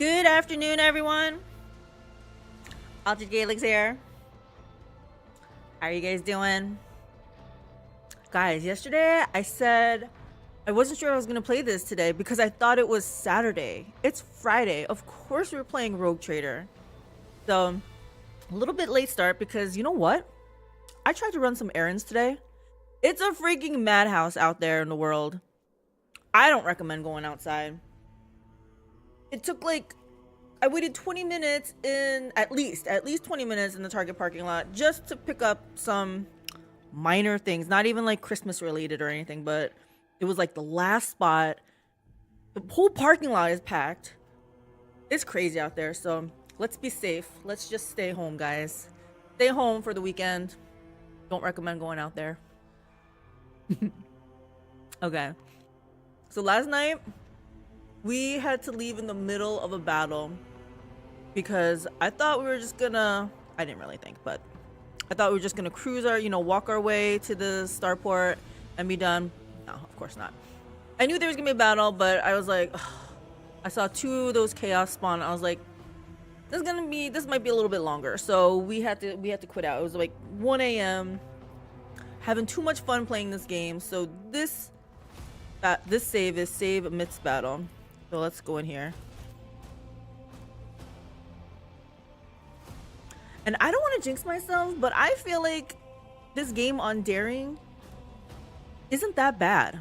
Good afternoon, everyone. AlteredCalyx here. How are you guys doing? Guys, yesterday I said I wasn't sure I was gonna play this today because I thought it was Saturday. It's Friday. Of course we're playing Rogue Trader. So, a little bit late start because you know what? I tried to run some errands today. It's a freaking madhouse out there in the world. I don't recommend going outside. It took I waited 20 minutes in at least 20 minutes in the Target parking lot just to pick up some minor things, not even like Christmas related or anything, but it was like the last spot. The whole parking lot is packed. It's crazy out there, so let's be safe. Let's just stay home, guys. Stay home for the weekend. Don't recommend going out there. Okay. So last night we had to leave in the middle of a battle because I thought we were just gonna, I didn't really think, but I thought we were just gonna cruise our, walk our way to the starport and be done. No, of course not. I knew there was gonna be a battle, but I was like, ugh. I saw 2 of those chaos spawn. I was like, this might be a little bit longer. So we had to quit out. It was like 1 a.m. having too much fun playing this game. So this save is save amidst battle. So let's go in here. And I don't want to jinx myself, but I feel like this game on daring isn't that bad.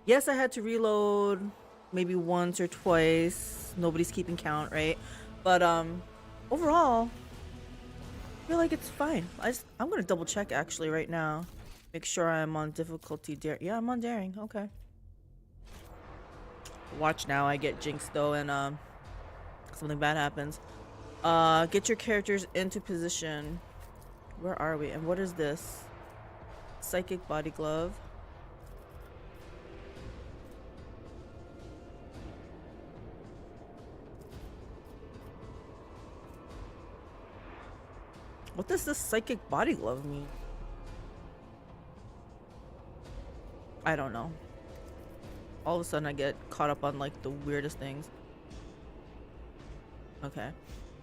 Yes, I had to reload maybe once or twice. Nobody's keeping count, right? But overall, I feel like it's fine. I'm gonna double check actually right now. Make sure I'm on difficulty daring. Yeah, I'm on daring. Okay. Watch now, I get jinxed though, and something bad happens. Get your characters into position. Where are we? And what is this? Psychic body glove. What does this psychic body glove mean? I don't know. All of a sudden I get caught up on like the weirdest things. Okay.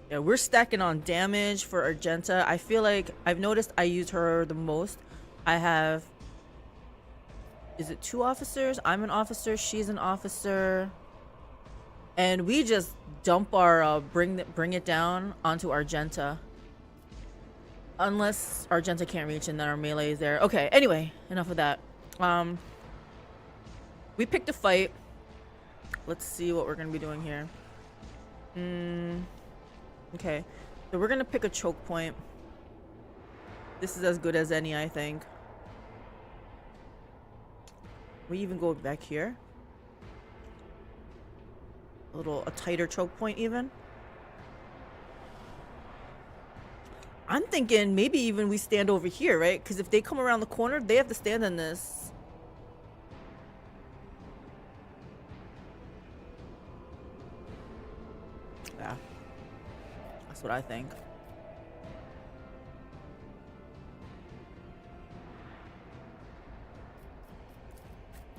Yeah, we're stacking on damage for Argenta. I feel like I've noticed I use her the most. I have, is it 2 officers? I'm an officer, she's an officer. And we just dump our bring it down onto Argenta. Unless Argenta can't reach and then our melee is there. Okay, anyway, enough of that. We picked a fight. Let's see what we're gonna be doing here. Okay, so we're gonna pick a choke point. This is as good as any, I think. We even go back here. A tighter choke point even. I'm thinking maybe even we stand over here, right? Because if they come around the corner, they have to stand in this. Yeah. That's what I think.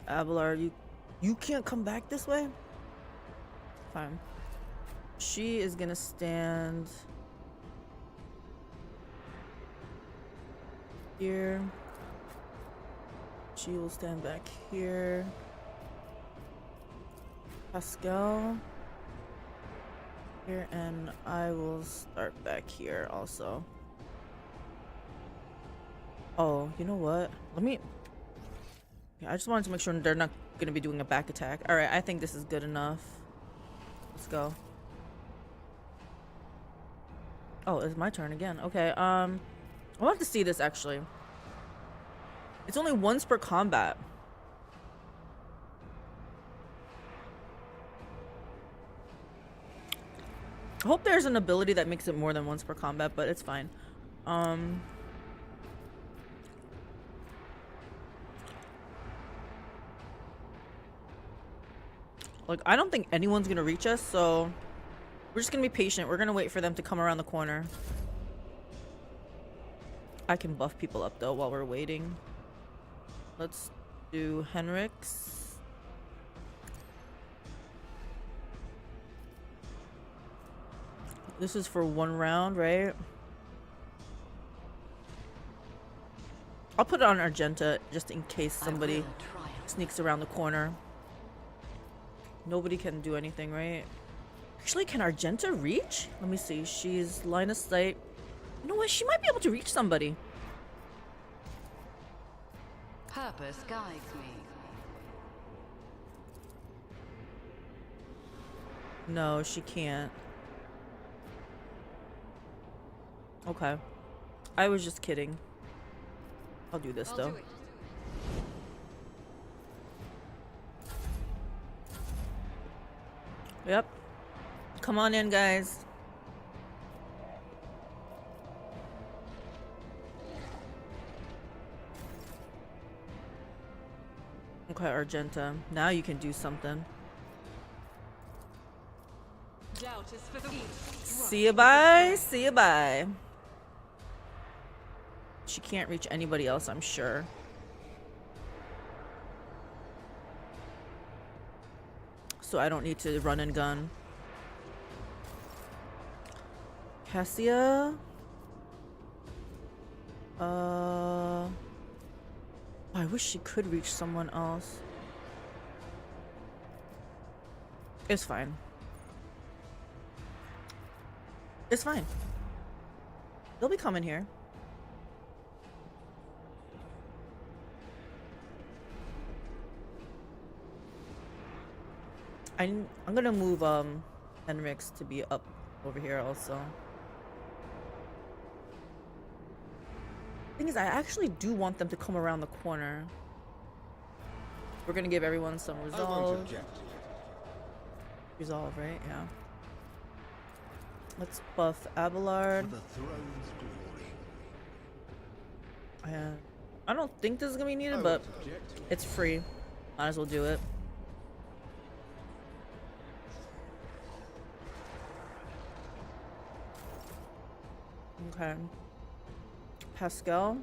Abelard, you can't come back this way? Fine. She is gonna stand here. She will stand back here. Pascal here, and I will start back here also. Oh, you know what? I just wanted to make sure they're not gonna be doing a back attack. All right, I think this is good enough. Let's go. Oh, it's my turn again. Okay, I'll have to see this actually. It's only once per combat. I hope there's an ability that makes it more than once per combat, but it's fine. Like, I don't think anyone's gonna reach us, so we're just gonna be patient. We're gonna wait for them to come around the corner. I can buff people up though while we're waiting. Let's do Henrik's. This is for 1 round, right? I'll put it on Argenta just in case somebody sneaks around the corner. Nobody can do anything, right? Actually, can Argenta reach? Let me see. She's line of sight. You know what? She might be able to reach somebody. Purpose guides me. No, she can't. Okay. I was just kidding. I'll do this though. Yep. Come on in, guys. Okay, Argenta. Now you can do something. See ya, bye. See ya, bye. She can't reach anybody else, I'm sure. So I don't need to run and gun. Cassia? I wish she could reach someone else. It's fine. It's fine. They'll be coming here. I'm gonna move Henrik's to be up over here also. Thing is, I actually do want them to come around the corner. We're gonna give everyone some resolve. Resolve, right? Yeah. Let's buff Abelard. And I don't think this is gonna be needed, but it's free. Might as well do it. Okay. Pascal.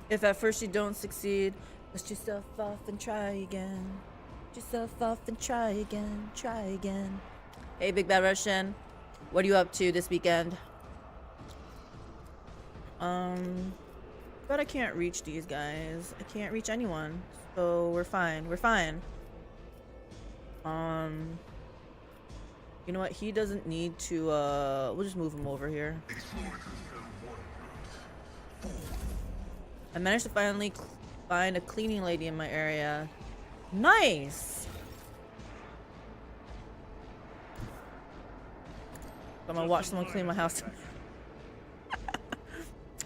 If at first you don't succeed, dust yourself off and try again. Dust yourself off and try again. Try again. Hey, Big Bad Russian. What are you up to this weekend? But I can't reach these guys. I can't reach anyone. So we're fine. We're fine. You know what? He doesn't need to, we'll just move him over here. I managed to finally find a cleaning lady in my area. Nice! I'm gonna watch someone clean my house.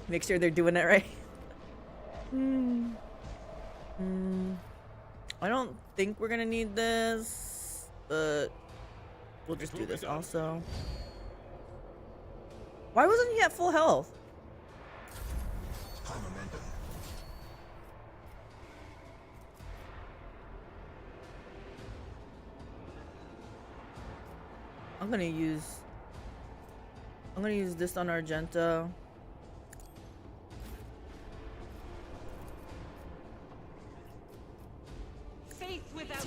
Make sure they're doing it right. I don't think we're gonna need this, but we'll just do this also. Why wasn't he at full health? I'm gonna use this on Argenta. Faith without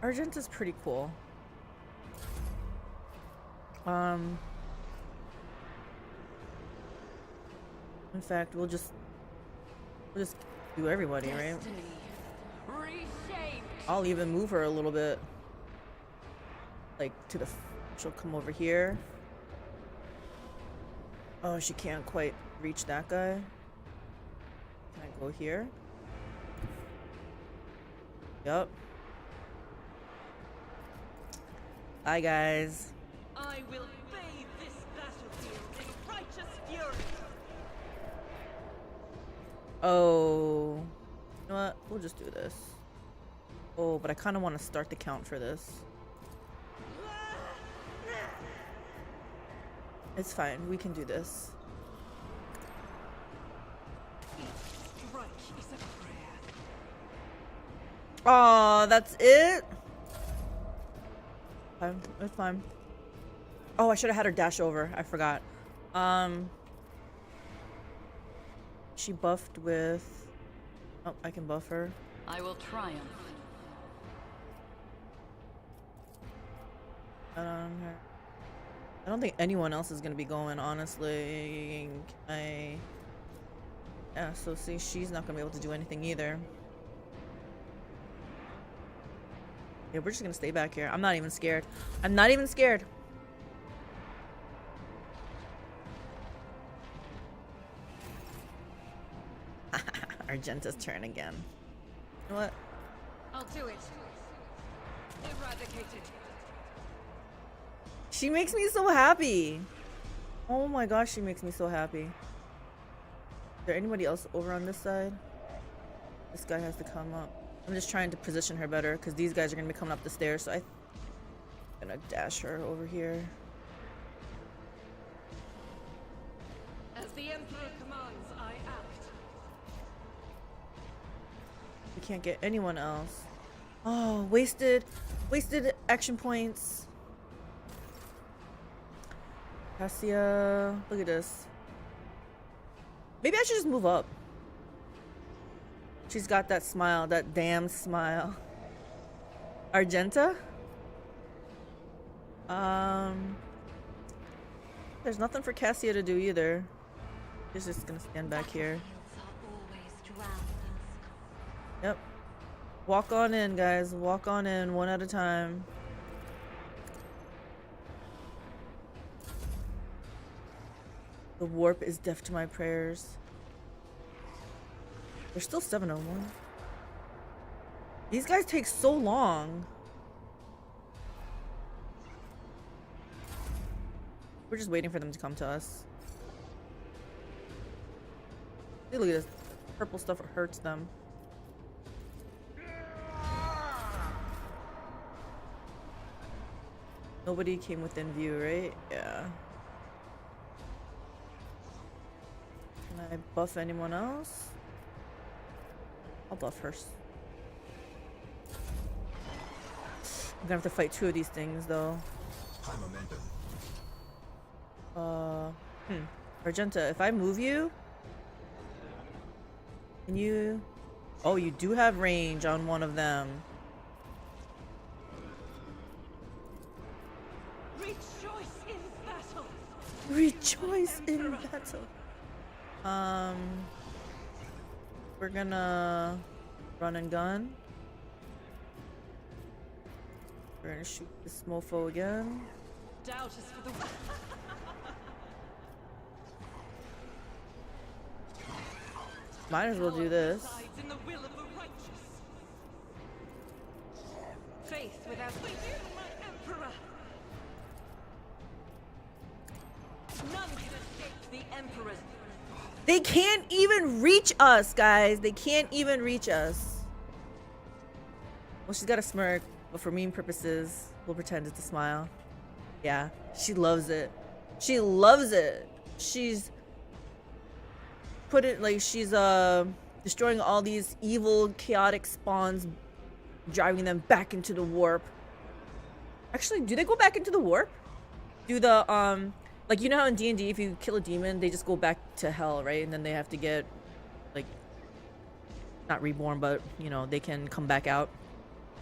Argenta's pretty cool. In fact, we'll just do everybody, right? I'll even move her a little bit. Like to the she'll come over here. Oh, she can't quite reach that guy. Can I go here? Yup. Hi guys. I will bathe this battlefield in righteous fury. Oh. You know what? We'll just do this. Oh, but I kind of want to start the count for this. It's fine. We can do this. Oh, that's it? Fine. It's fine. Oh, I should have had her dash over. I forgot. She buffed with... Oh, I can buff her. I will triumph. I don't think anyone else is gonna be going, honestly. Yeah, so see, she's not gonna be able to do anything either. Yeah, we're just gonna stay back here. I'm not even scared. I'm not even scared. Argenta's turn again. You know what? I'll do it. Eradicated. She makes me so happy. Oh my gosh, she makes me so happy. Is there anybody else over on this side? This guy has to come up. I'm just trying to position her better because these guys are going to be coming up the stairs. So I'm going to dash her over here. As the Emperor commands, I act. We can't get anyone else. Oh, wasted action points. Cassia, look at this. Maybe I should just move up. She's got that smile, that damn smile. Argenta? There's nothing for Cassia to do either. She's just gonna stand back here. Yep. Walk on in, guys. Walk on in, one at a time. The warp is deaf to my prayers. There's still 701. These guys take so long. We're just waiting for them to come to us. See, look at this. Purple stuff hurts them. Nobody came within view, right? Yeah. Can I buff anyone else? I'll buff her. I'm gonna have to fight 2 of these things though. High momentum. Argenta, if I move you, can you... Oh, you do have range on one of them. Rejoice in battle. Rejoice in battle. We're gonna run and gun. We're gonna shoot this mofo again. Doubt is for the Might as well do this. resides in the will of the righteous. Faith without within my Emperor. None can escape the Emperor's. They can't even reach us, guys. They can't even reach us. Well, she's got a smirk, but for meme purposes, we'll pretend it's a smile. Yeah, she loves it. She loves it. She's put it like she's destroying all these evil, chaotic spawns, driving them back into the warp. Actually, do they go back into the warp? Do the like, you know how in D&D if you kill a demon they just go back to hell, right? And then they have to get like not reborn, but you know, they can come back out.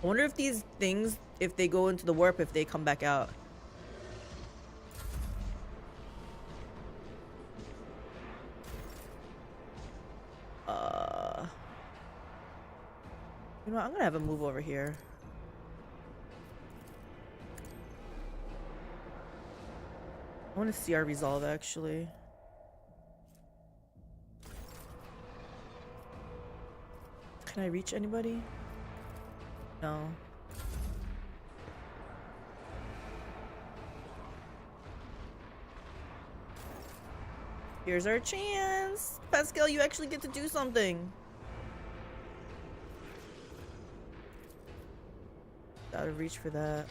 I wonder if these things, if they go into the warp, if they come back out. You know what? I'm gonna have a move over here. I want to see our resolve actually. Can I reach anybody? No. Here's our chance. Pascal, you actually get to do something. Out of reach for that.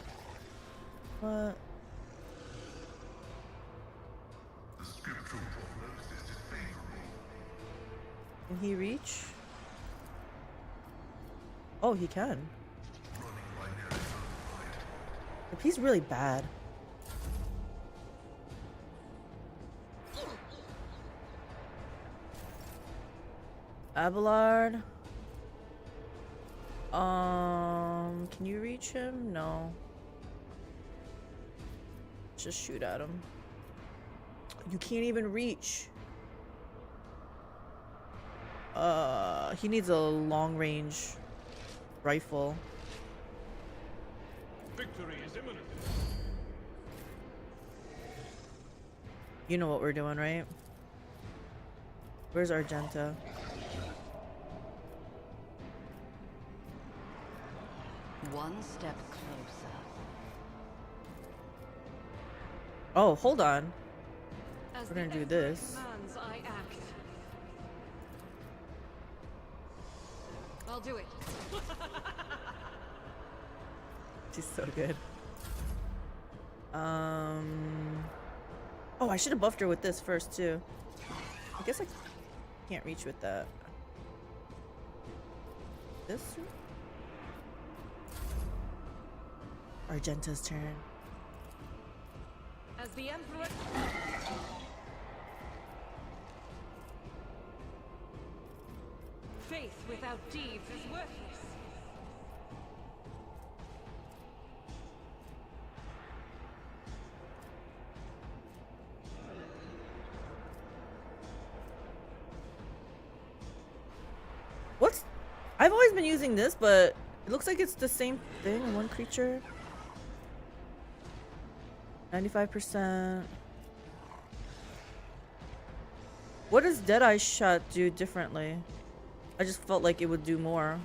What? Can he reach? Oh, he can. He's really bad. Abelard. Can you reach him? No. Just shoot at him. You can't even reach. He needs a long range rifle. Victory is imminent. You know what we're doing, right? Where's Argenta? One step closer. Oh, hold on. As We're gonna the do Emperor this. commands, I act. I'll do it. She's so good. Oh, I should have buffed her with this first too. I guess I can't reach with that. This? Argenta's turn. As the Emperor. Faith without deeds is worthless. What's... I've always been using this, but it looks like it's the same thing in one creature. 95%. What does Deadeye Shot do differently? I just felt like it would do more.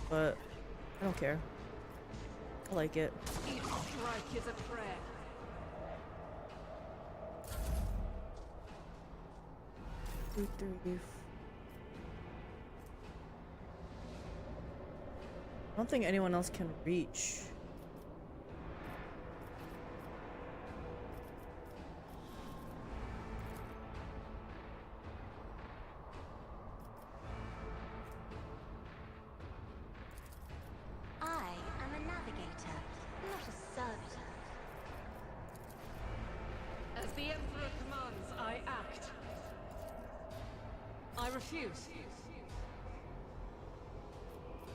But I don't care. I like it. Each strike is a prayer. Two, three. I don't think anyone else can reach. I am a navigator, not a servitor. As the Emperor commands, I act. I refuse.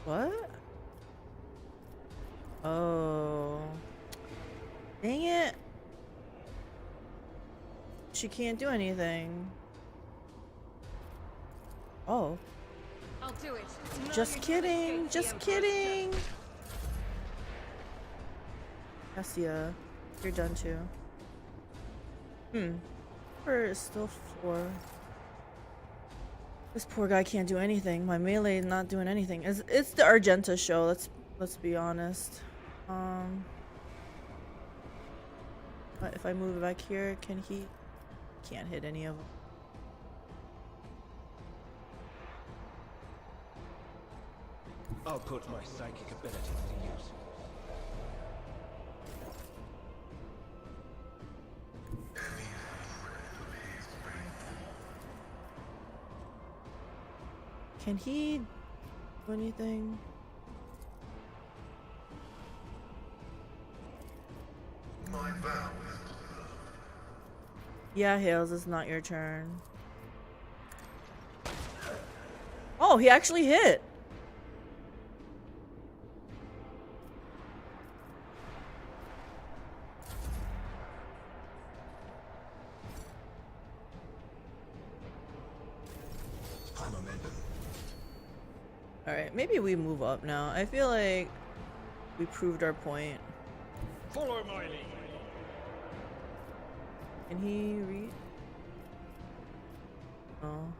What? Oh. Dang it. She can't do anything. Oh. I'll do it. None Just can kidding. escape the Just Emperor's kidding. justice. Cassia, you're done too. Emperor is still 4. This poor guy can't do anything. My melee is not doing anything. It's the Argenta show. Let's be honest. But if I move back here, can he? Can't hit any of them. I'll put my psychic abilities to use. Can he do anything? Yeah, Hales, it's not your turn. Oh, he actually hit. Alright, maybe we move up now. I feel like we proved our point. Follow my lead. Can he read? Oh.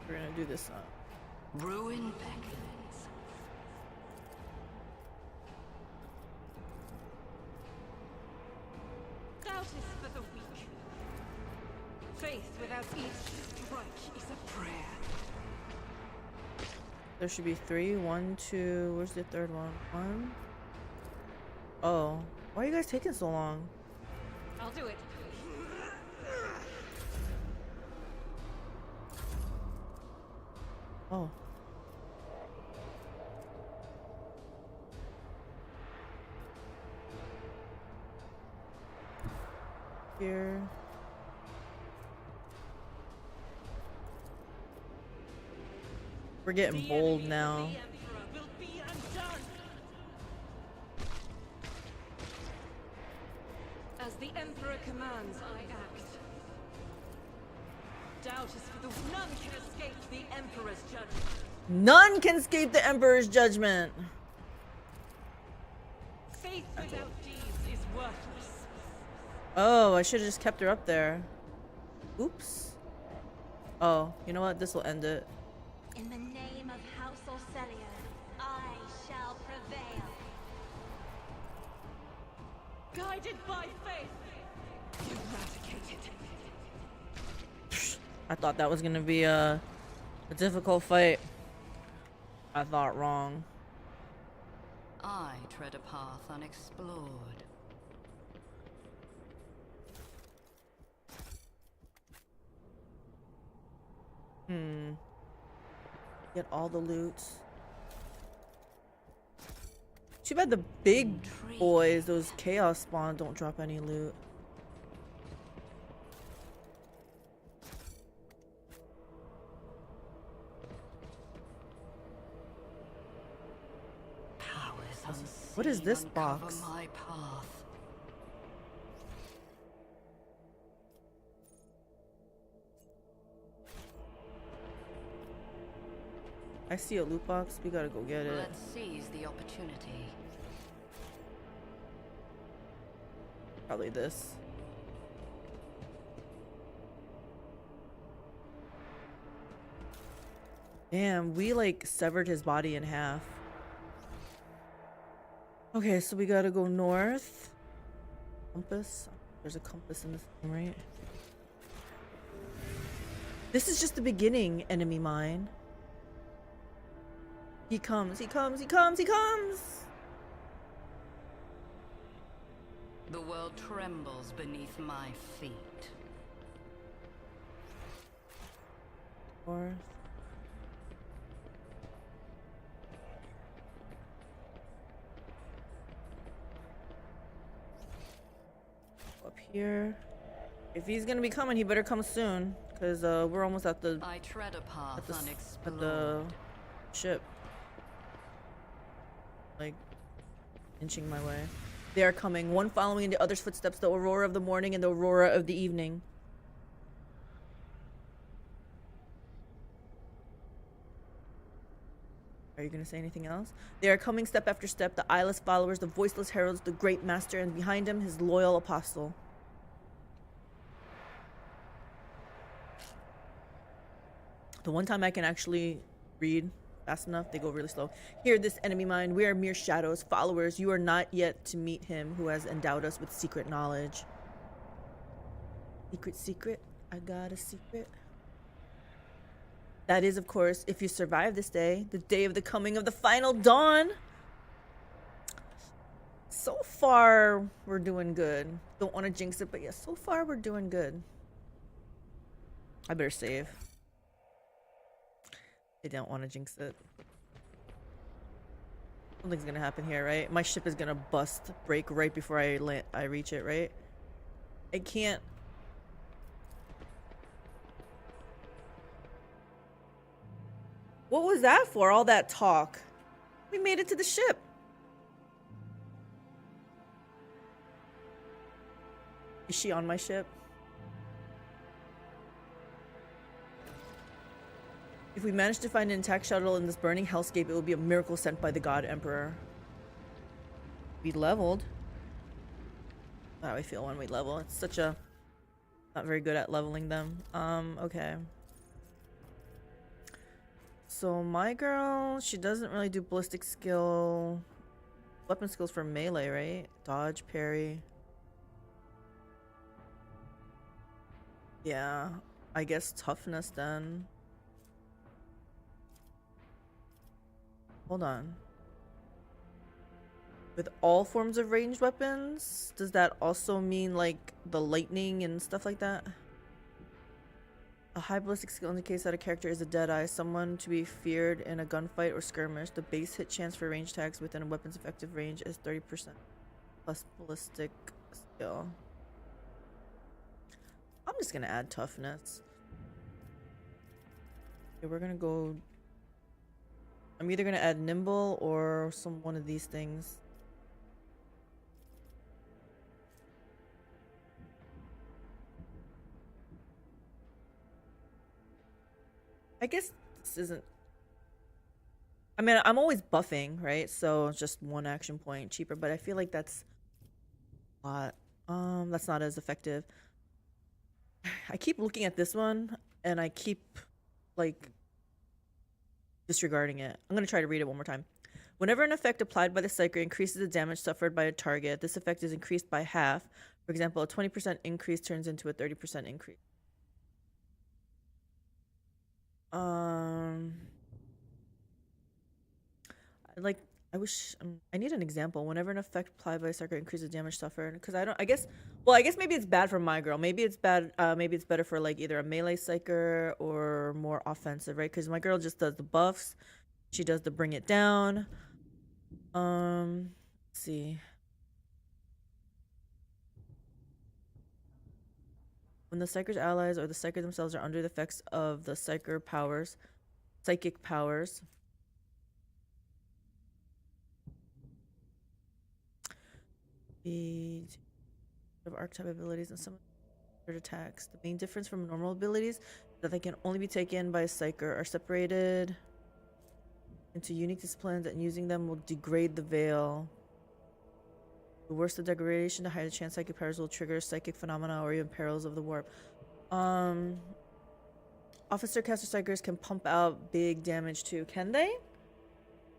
We're gonna do this up. Ruin beckons. Doubt is for the weak. Faith without each strike is a prayer. There should be 3. 1, 2. Where's the third one? 1. Oh. Why are you guys taking so long? I'll do it. Oh. here. We're getting bold now. The Emperor will be undone. As the Emperor commands, I act. Doubt is for the none can escape the Emperor's judgment. None can escape the Emperor's judgment. Faith without deeds is worthless. Oh, I should have just kept her up there. Oops. Oh, you know what? This will end it. In the name of House Orcelia, I shall prevail. Guided by faith, eradicated. I thought that was gonna be a difficult fight. I thought wrong. I tread a path unexplored. Get all the loot. Too bad the big boys, those chaos spawn, don't drop any loot. Powers What is this unseen box? uncover my path. I see a loot box. We gotta go get it. Let's seize the opportunity. Probably this. Damn, we like severed his body in half. Okay, so we gotta go north. Compass. There's a compass in this thing, right? This is just the beginning, enemy mine. He comes, he comes, he comes, he comes! The world trembles beneath my feet. North. Up here. If he's gonna be coming, he better come soon, cause we're almost at the I tread a path at the unexplored. ship. Like inching my way. They are coming, one following in the other's footsteps, the Aurora of the morning and the Aurora of the evening. Are you gonna say anything else? They are coming step after step, the eyeless followers, the voiceless heralds, the great master, and behind him, his loyal apostle. The one time I can actually read fast enough, they go really slow. Hear this, enemy mine. We are mere shadows, followers. You are not yet to meet him who has endowed us with secret knowledge. Secret, secret. I got a secret. That is, of course, if you survive this day, the day of the coming of the final dawn. So far, we're doing good. Don't want to jinx it, but yes, so far we're doing good. I better save. I don't want to jinx it. Something's gonna happen here, right? My ship is gonna break right before I reach it, right? I can't. What was that for? All that talk. We made it to the ship. Is she on my ship? If we manage to find an intact shuttle in this burning hellscape, it will be a miracle sent by the God Emperor. We leveled. That's how I feel when we level. It's such a... Not very good at leveling them. Okay. So my girl, she doesn't really do ballistic skill. Weapon skills for melee, right? Dodge, parry. Yeah. I guess toughness then. Hold on. With all forms of ranged weapons, does that also mean like the lightning and stuff like that? A high ballistic skill indicates that a character is a deadeye, someone to be feared in a gunfight or skirmish. The base hit chance for range tags within a weapon's effective range is 30% plus ballistic skill. I'm just gonna add toughness. Okay, we're gonna go. I'm either gonna add nimble or one of these things. I guess this isn't. I mean, I'm always buffing, right? So just one action point cheaper, but I feel like that's a lot. That's not as effective. I keep looking at this one and I keep like disregarding it. I'm gonna try to read it one more time. Whenever an effect applied by the Psyker increases the damage suffered by a target, this effect is increased by half. For example, a 20% increase turns into a 30% increase. I wish I need an example. Whenever an effect applied by a Psyker increases damage suffered, because I guess maybe it's bad for my girl. Maybe it's bad. Maybe it's better for like either a melee Psyker or more offensive, right? Because my girl just does the buffs. She does the bring it down. Let's see. When the Psyker's allies or the Psyker themselves are under the effects of the Psyker powers, psychic powers. Of archetype abilities and some attacks. The main difference from normal abilities is that they can only be taken by a Psyker, are separated into unique disciplines, and using them will degrade the veil. The worse the degradation, the higher the chance psychic powers will trigger psychic phenomena or even perils of the warp. Officer caster Psykers can pump out big damage too. Can they?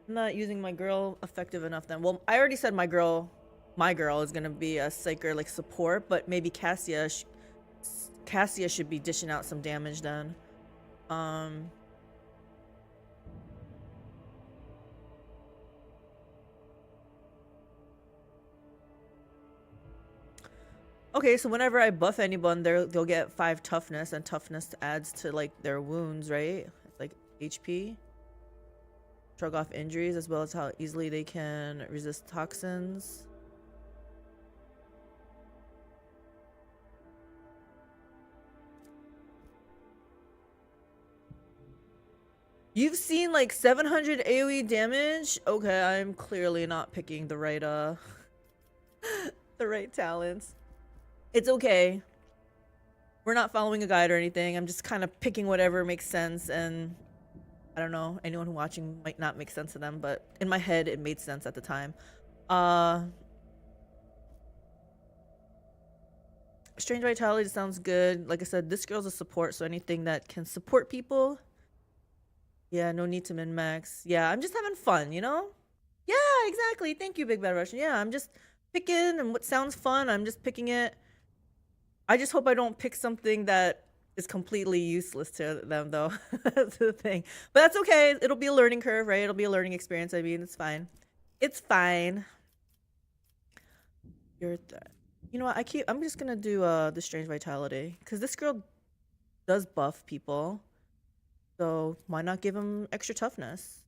I'm not using my girl effective enough then. Well, I already said my girl is gonna be a Psyker like support, but maybe Cassia should be dishing out some damage then. Okay, so whenever I buff anyone, they'll get 5 toughness, and toughness adds to like their wounds, right? It's like HP. Shrug off injuries, as well as how easily they can resist toxins. You've seen like 700 AoE damage? Okay, I'm clearly not picking the right the right talents. It's okay. We're not following a guide or anything. I'm just kind of picking whatever makes sense, and I don't know, anyone who's watching might not make sense to them, but in my head it made sense at the time. Strange Vitality sounds good. Like I said, this girl's a support, so anything that can support people. Yeah, no need to min-max. Yeah, I'm just having fun, you know? Yeah, exactly. Thank you, Big Bad Russian. Yeah, I'm just picking, and what sounds fun, I'm just picking it. I just hope I don't pick something that is completely useless to them, though. That's the thing. But that's okay. It'll be a learning curve, right? It'll be a learning experience. I mean, it's fine. It's fine. You know what? I'm just gonna do the Strange Vitality, because this girl does buff people. So why not give him extra toughness?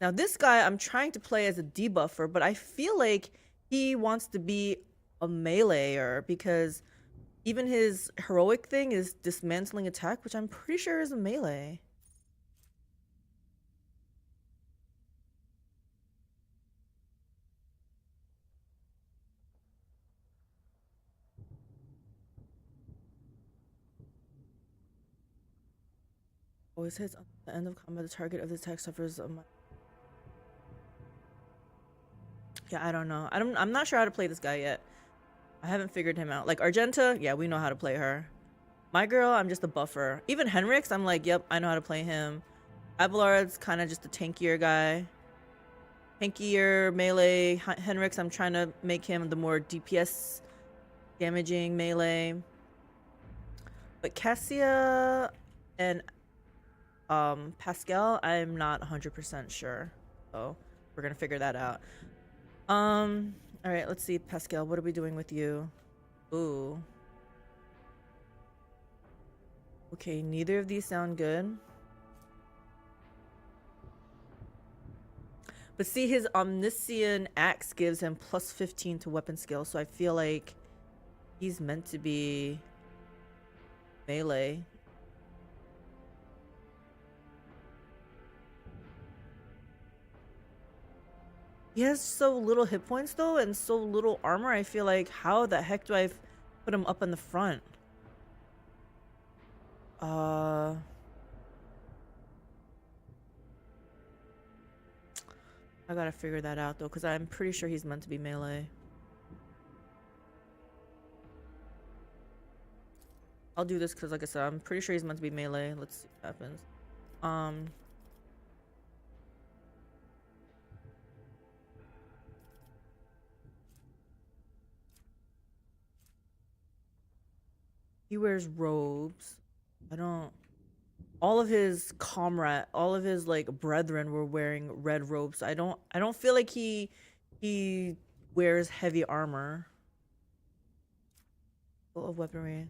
Now this guy I'm trying to play as a debuffer, but I feel like he wants to be a meleeer, because even his heroic thing is dismantling attack, which I'm pretty sure is a melee. Always hits on the end of combat. The target of the attack suffers a. Yeah, I don't know. I'm not sure how to play this guy yet. I haven't figured him out. Like Argenta, yeah, we know how to play her. My girl, I'm just a buffer. Even Henrix, I'm like, yep, I know how to play him. Abelard's kind of just a tankier guy. Tankier melee. Henrix, I'm trying to make him the more DPS damaging melee. But Cassia and Pascal, I'm not 100% sure. So we're gonna figure that out. All right, let's see, Pascal, what are we doing with you? Ooh. Okay, neither of these sound good. But see, his omniscient axe gives him plus 15 to weapon skill, so I feel like he's meant to be melee. He has so little hit points though, and so little armor. I feel like, how the heck do I put him up in the front? I gotta figure that out though, because I'm pretty sure he's meant to be melee. I'll do this because, like I said, I'm pretty sure he's meant to be melee. Let's see what happens. He wears robes. I don't. All of his all of his like brethren were wearing red robes. I don't feel like he wears heavy armor. Full of weaponry.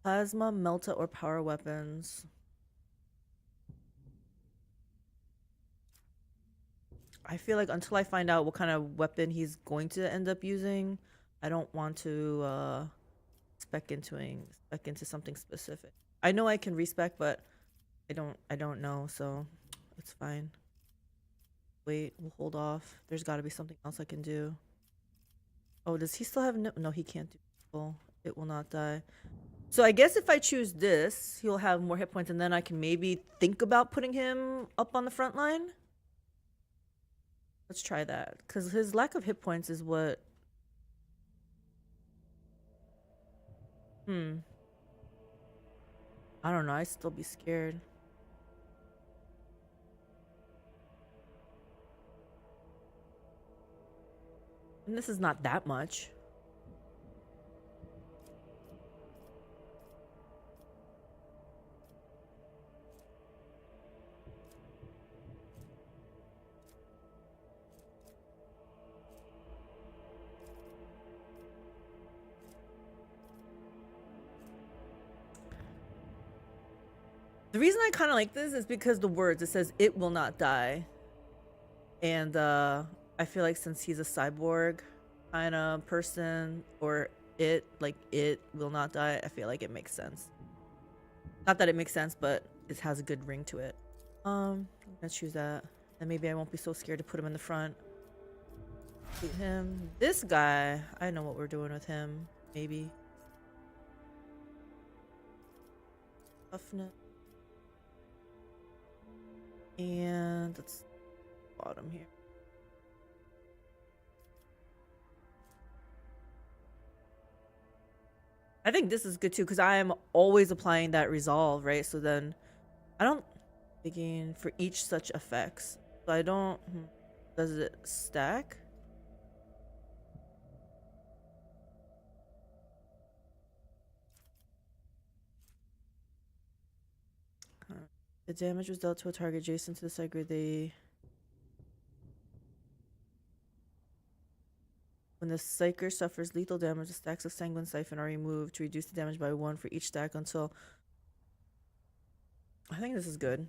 Plasma, melta, or power weapons. I feel like until I find out what kind of weapon he's going to end up using, I don't want to spec into something specific. I know I can respec, but I don't know, so it's fine. Wait, we'll hold off. There's got to be something else I can do. Oh, does he still have no, he can't do it. It will not die. So I guess if I choose this, he'll have more hit points, and then I can maybe think about putting him up on the front line. Let's try that, because his lack of hit points is what... I don't know, I'd still be scared. And this is not that much. The reason I kind of like this is because the words, it says it will not die. And I feel like since he's a cyborg kind of person, or it will not die, I feel like it makes sense. Not that it makes sense, but it has a good ring to it. I'm gonna choose that. And maybe I won't be so scared to put him in the front. Shoot him. This guy, I know what we're doing with him. Maybe. Toughness. And let's bottom here. I think this is good too, because I am always applying that resolve, right? So then I don't begin for each such effects. So I don't. Does it stack? The damage was dealt to a target adjacent to the Psyker. When the Psyker suffers lethal damage, the stacks of Sanguine Siphon are removed to reduce the damage by 1 for each stack until... I think this is good.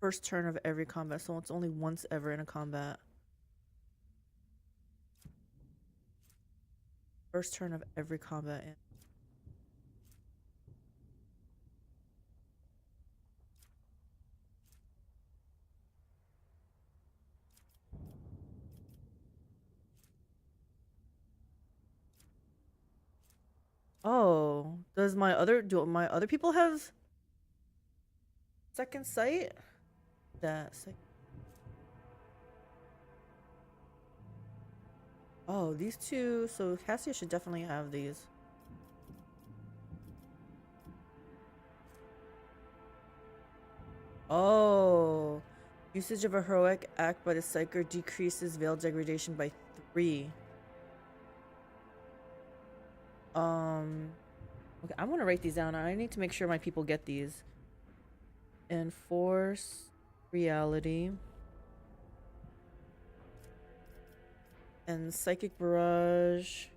First turn of every combat, so it's only once ever in a combat. First turn of every combat. Oh, do my other people have second sight? Oh, these two. So Cassia should definitely have these. Oh, usage of a heroic act by the Psyker decreases veil degradation by 3. Okay, I want to write these down. I need to make sure my people get these. Enforce reality. And psychic barrage.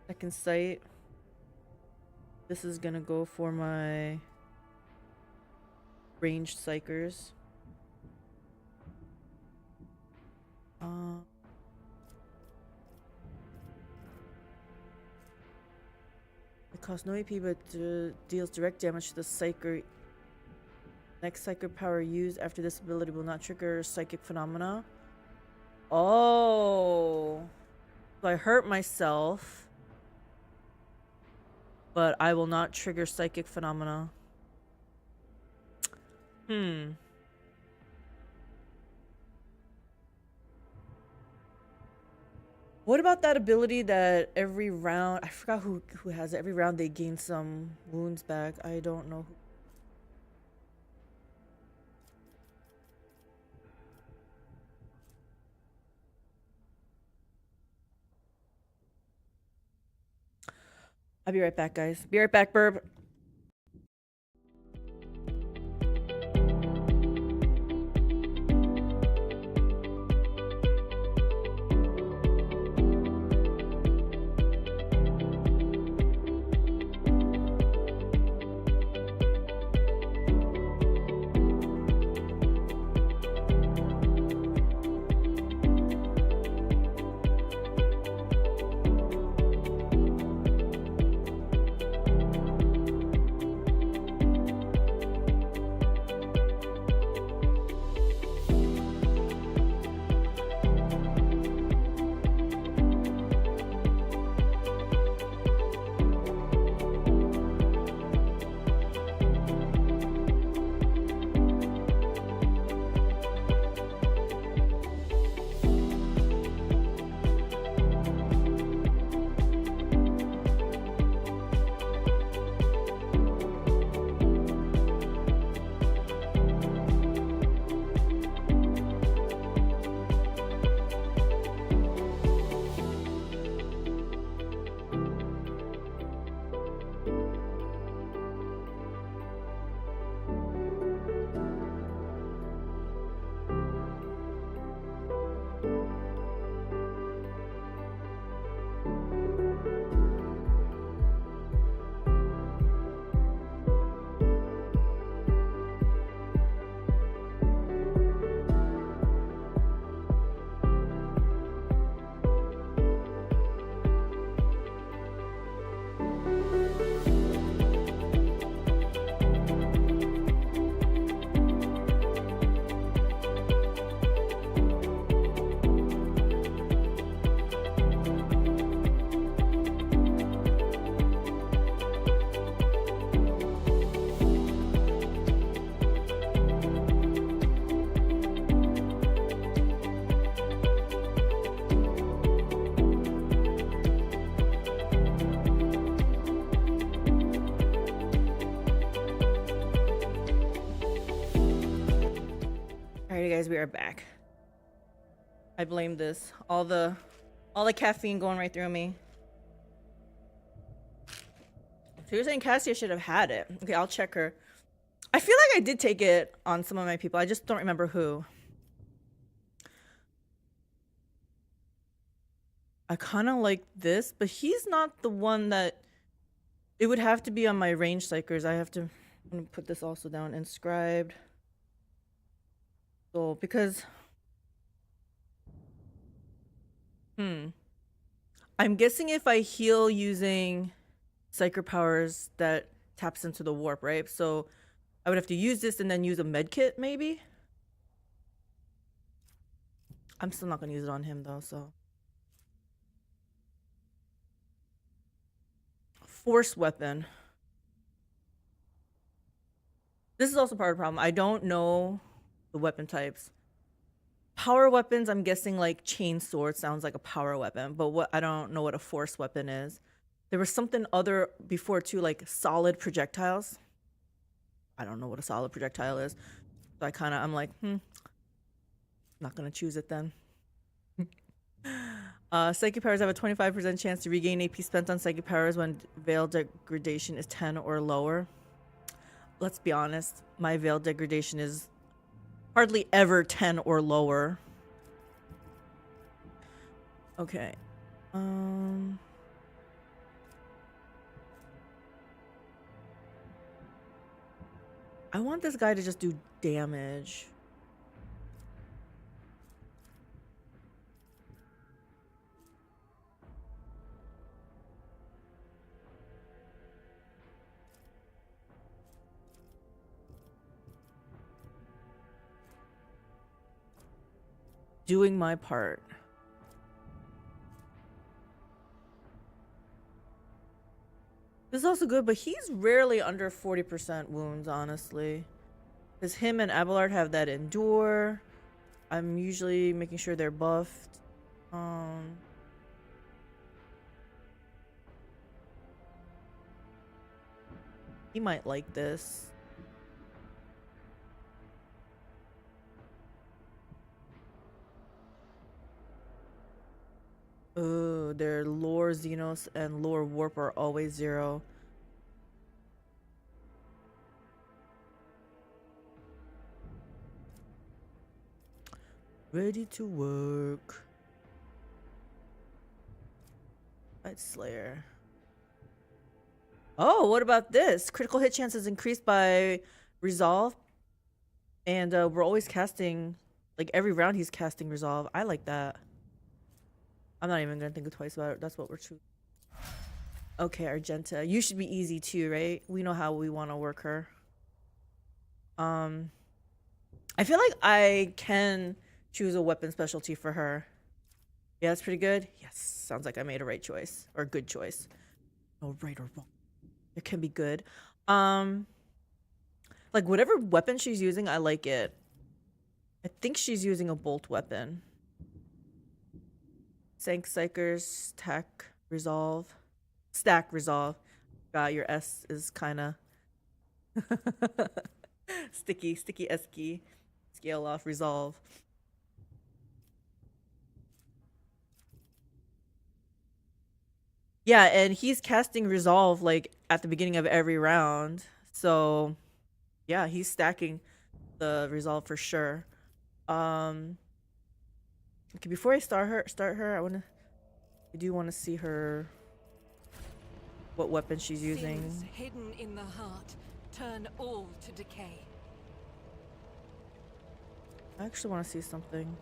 Second sight. This is gonna go for my ranged psychers. It costs no AP but deals direct damage to the psyker. Next psychic power used after this ability will not trigger psychic phenomena. Oh, so I hurt myself, but I will not trigger psychic phenomena. What about that ability that every round, I forgot who has it. Every round they gain some wounds back. I don't know who. I'll be right back, guys. Be right back, Burb. Alrighty, guys, we are back. I blame this. All the caffeine going right through me. So you're saying Cassia should have had it. Okay, I'll check her. I feel like I did take it on some of my people. I just don't remember who. I kind of like this, but he's not the one that... It would have to be on my range psychers. I have to... I'm going to put this also down. Inscribed. So, because... I'm guessing if I heal using Psyker powers, that taps into the warp, right? So I would have to use this and then use a medkit, maybe? I'm still not going to use it on him, though, so... Force weapon. This is also part of the problem. I don't know the weapon types. Power weapons, I'm guessing like chain sword sounds like a power weapon, but what I don't know what a force weapon is. There was something other before too, like solid projectiles. I don't know what a solid projectile is. So I'm like, not gonna choose it then. Psychic powers have a 25% chance to regain AP spent on psychic powers when veil degradation is 10 or lower. Let's be honest, my veil degradation is hardly ever 10 or lower. Okay. I want this guy to just do damage. Doing my part. This is also good, but he's rarely under 40% wounds, honestly. Because him and Abelard have that endure. I'm usually making sure they're buffed. He might like this. Oh, their lore Xenos and lore warp are always 0. Ready to work. Night Slayer. Oh, what about this? Critical hit chance is increased by Resolve. And we're always casting, like every round he's casting Resolve. I like that. I'm not even gonna think twice about it. That's what we're choosing. Okay, Argenta. You should be easy too, right? We know how we want to work her. I feel like I can choose a weapon specialty for her. Yeah, that's pretty good. Yes, sounds like I made a right choice. Or a good choice. No right or wrong. It can be good. Like whatever weapon she's using, I like it. I think she's using a bolt weapon. Psyker's stack resolve. God, your S is kind of sticky esky. Scale off resolve. Yeah, and he's casting resolve like at the beginning of every round. So yeah, he's stacking the resolve for sure. Okay, before I start her, I do want to see her, what weapon she's using. Sins hidden in the heart turn all to decay. I actually want to see something.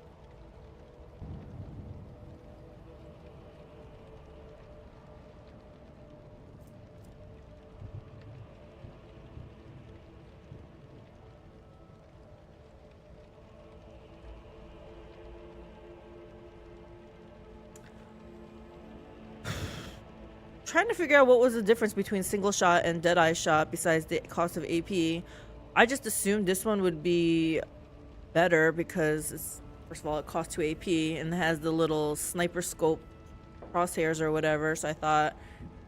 Trying to figure out what was the difference between single shot and deadeye shot besides the cost of AP. I just assumed this one would be better because it's, first of all, it costs 2 AP and has the little sniper scope crosshairs or whatever, so I thought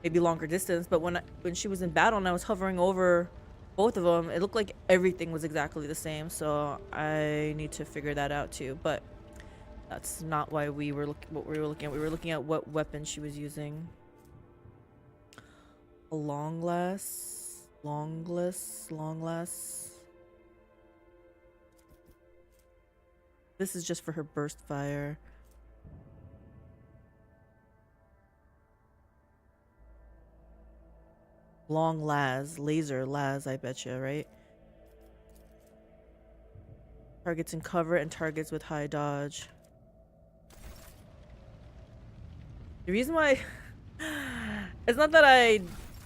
maybe longer distance. But when she was in battle and I was hovering over both of them, it looked like everything was exactly the same, so I need to figure that out too. But that's not why we were what we were looking at. We were looking at what weapon she was using. A longless. This is just for her burst fire. Laser las, I betcha, right? Targets in cover and targets with high dodge. The reason why it's not that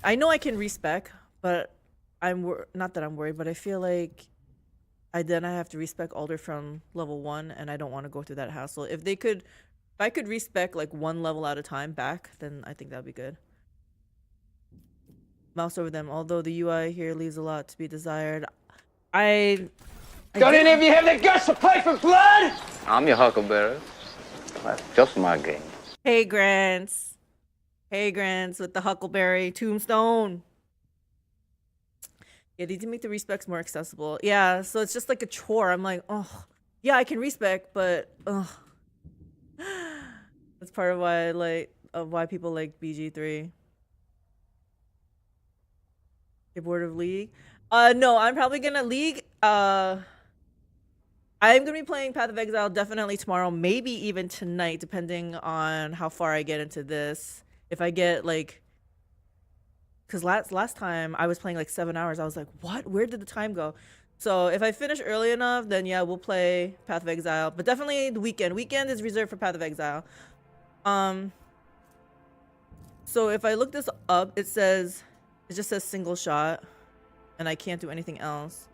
I know I can respec, but not that I'm worried, but I feel like I have to respec Alder from level 1, and I don't want to go through that hassle. If I could respec like 1 level at a time back, then I think that'd be good. Mouse over them. Although the UI here leaves a lot to be desired. Don't any of you have the guts to play for blood? I'm your huckleberry. That's just my game. Hey, Grants with the Huckleberry Tombstone. Yeah, they did make the respecs more accessible. Yeah, so it's just like a chore. I'm like, oh, yeah, I can respec, but let's That's part of why I like why people like BG3. You're bored of League? No, I'm probably gonna League. I'm gonna be playing Path of Exile definitely tomorrow, maybe even tonight, depending on how far I get into this. If I get like, because last time I was playing like 7 hours, I was like, what? Where did the time go? So if I finish early enough, then yeah, we'll play Path of Exile. But definitely the weekend. Weekend is reserved for Path of Exile. So if I look this up, it just says single shot, and I can't do anything else.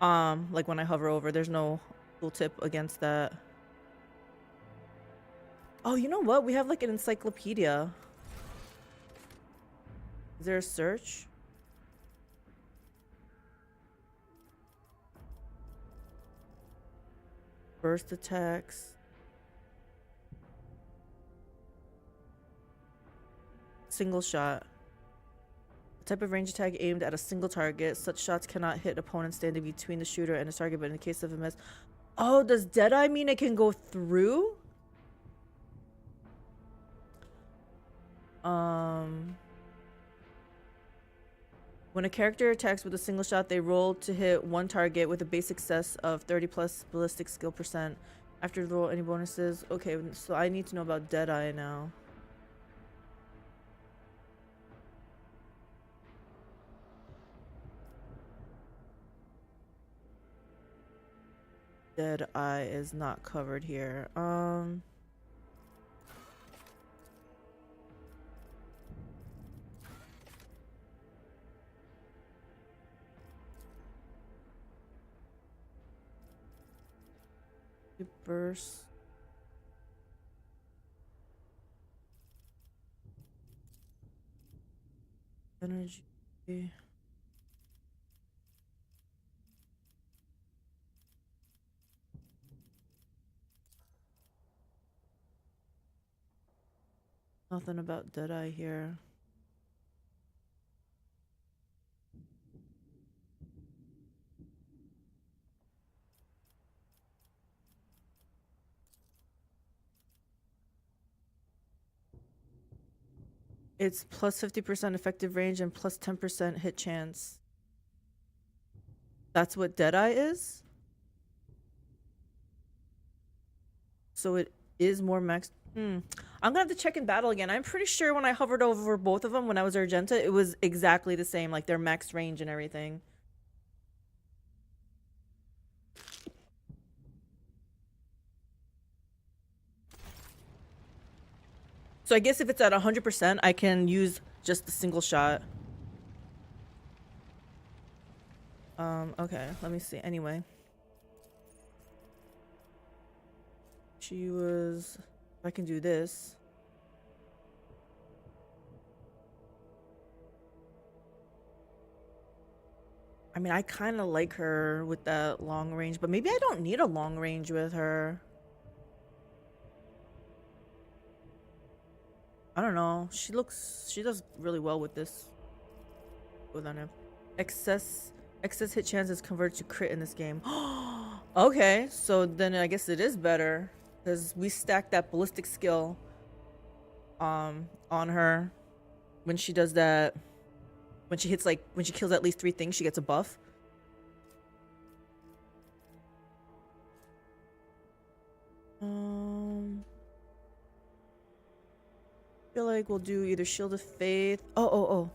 Like when I hover over, there's no tooltip against that. Oh, you know what? We have like an encyclopedia. Is there a search? Burst attacks. Single shot. A type of range attack aimed at a single target. Such shots cannot hit opponents standing between the shooter and the target, but in the case of a miss... Oh, does Deadeye mean it can go through? When a character attacks with a single shot, they roll to hit one target with a base success of 30+ ballistic skill %. After the roll, any bonuses? Okay, so I need to know about Deadeye now. Deadeye is not covered here. Burst. Energy. Nothing about Deadeye here. It's plus 50% effective range and plus 10% hit chance. That's what Deadeye is? So it is more max. I'm gonna have to check in battle again. I'm pretty sure when I hovered over both of them when I was Argenta, it was exactly the same, like their max range and everything. So I guess if it's at 100%, I can use just the single shot. Okay, let me see. Anyway. She was... If I can do this. I mean, I kind of like her with that long range, but maybe I don't need a long range with her. I don't know. She does really well with this. With her. Excess hit chances convert to crit in this game. Okay, so then I guess it is better because we stacked that ballistic skill on her when she does that. When she kills at least 3 things, she gets a buff. I feel like we'll do either Shield of Faith. Oh.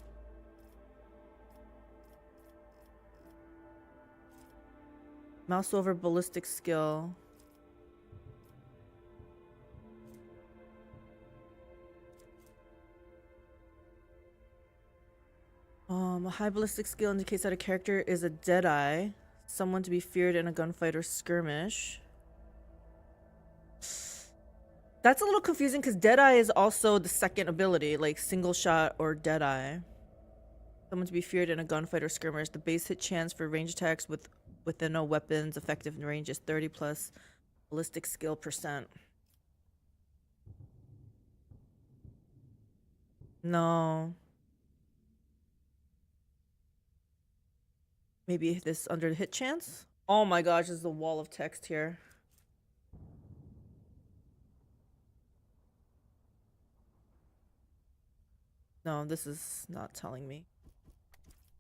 Mouse over ballistic skill. A high ballistic skill indicates that a character is a Deadeye, someone to be feared in a gunfight or skirmish. That's a little confusing because Deadeye is also the second ability, like single shot or Deadeye. Someone to be feared in a gunfight or skirmish. The base hit chance for range attacks within a weapon's effective range is 30+ ballistic skill %. No. Maybe this under the hit chance? Oh my gosh, there's a wall of text here. No, this is not telling me.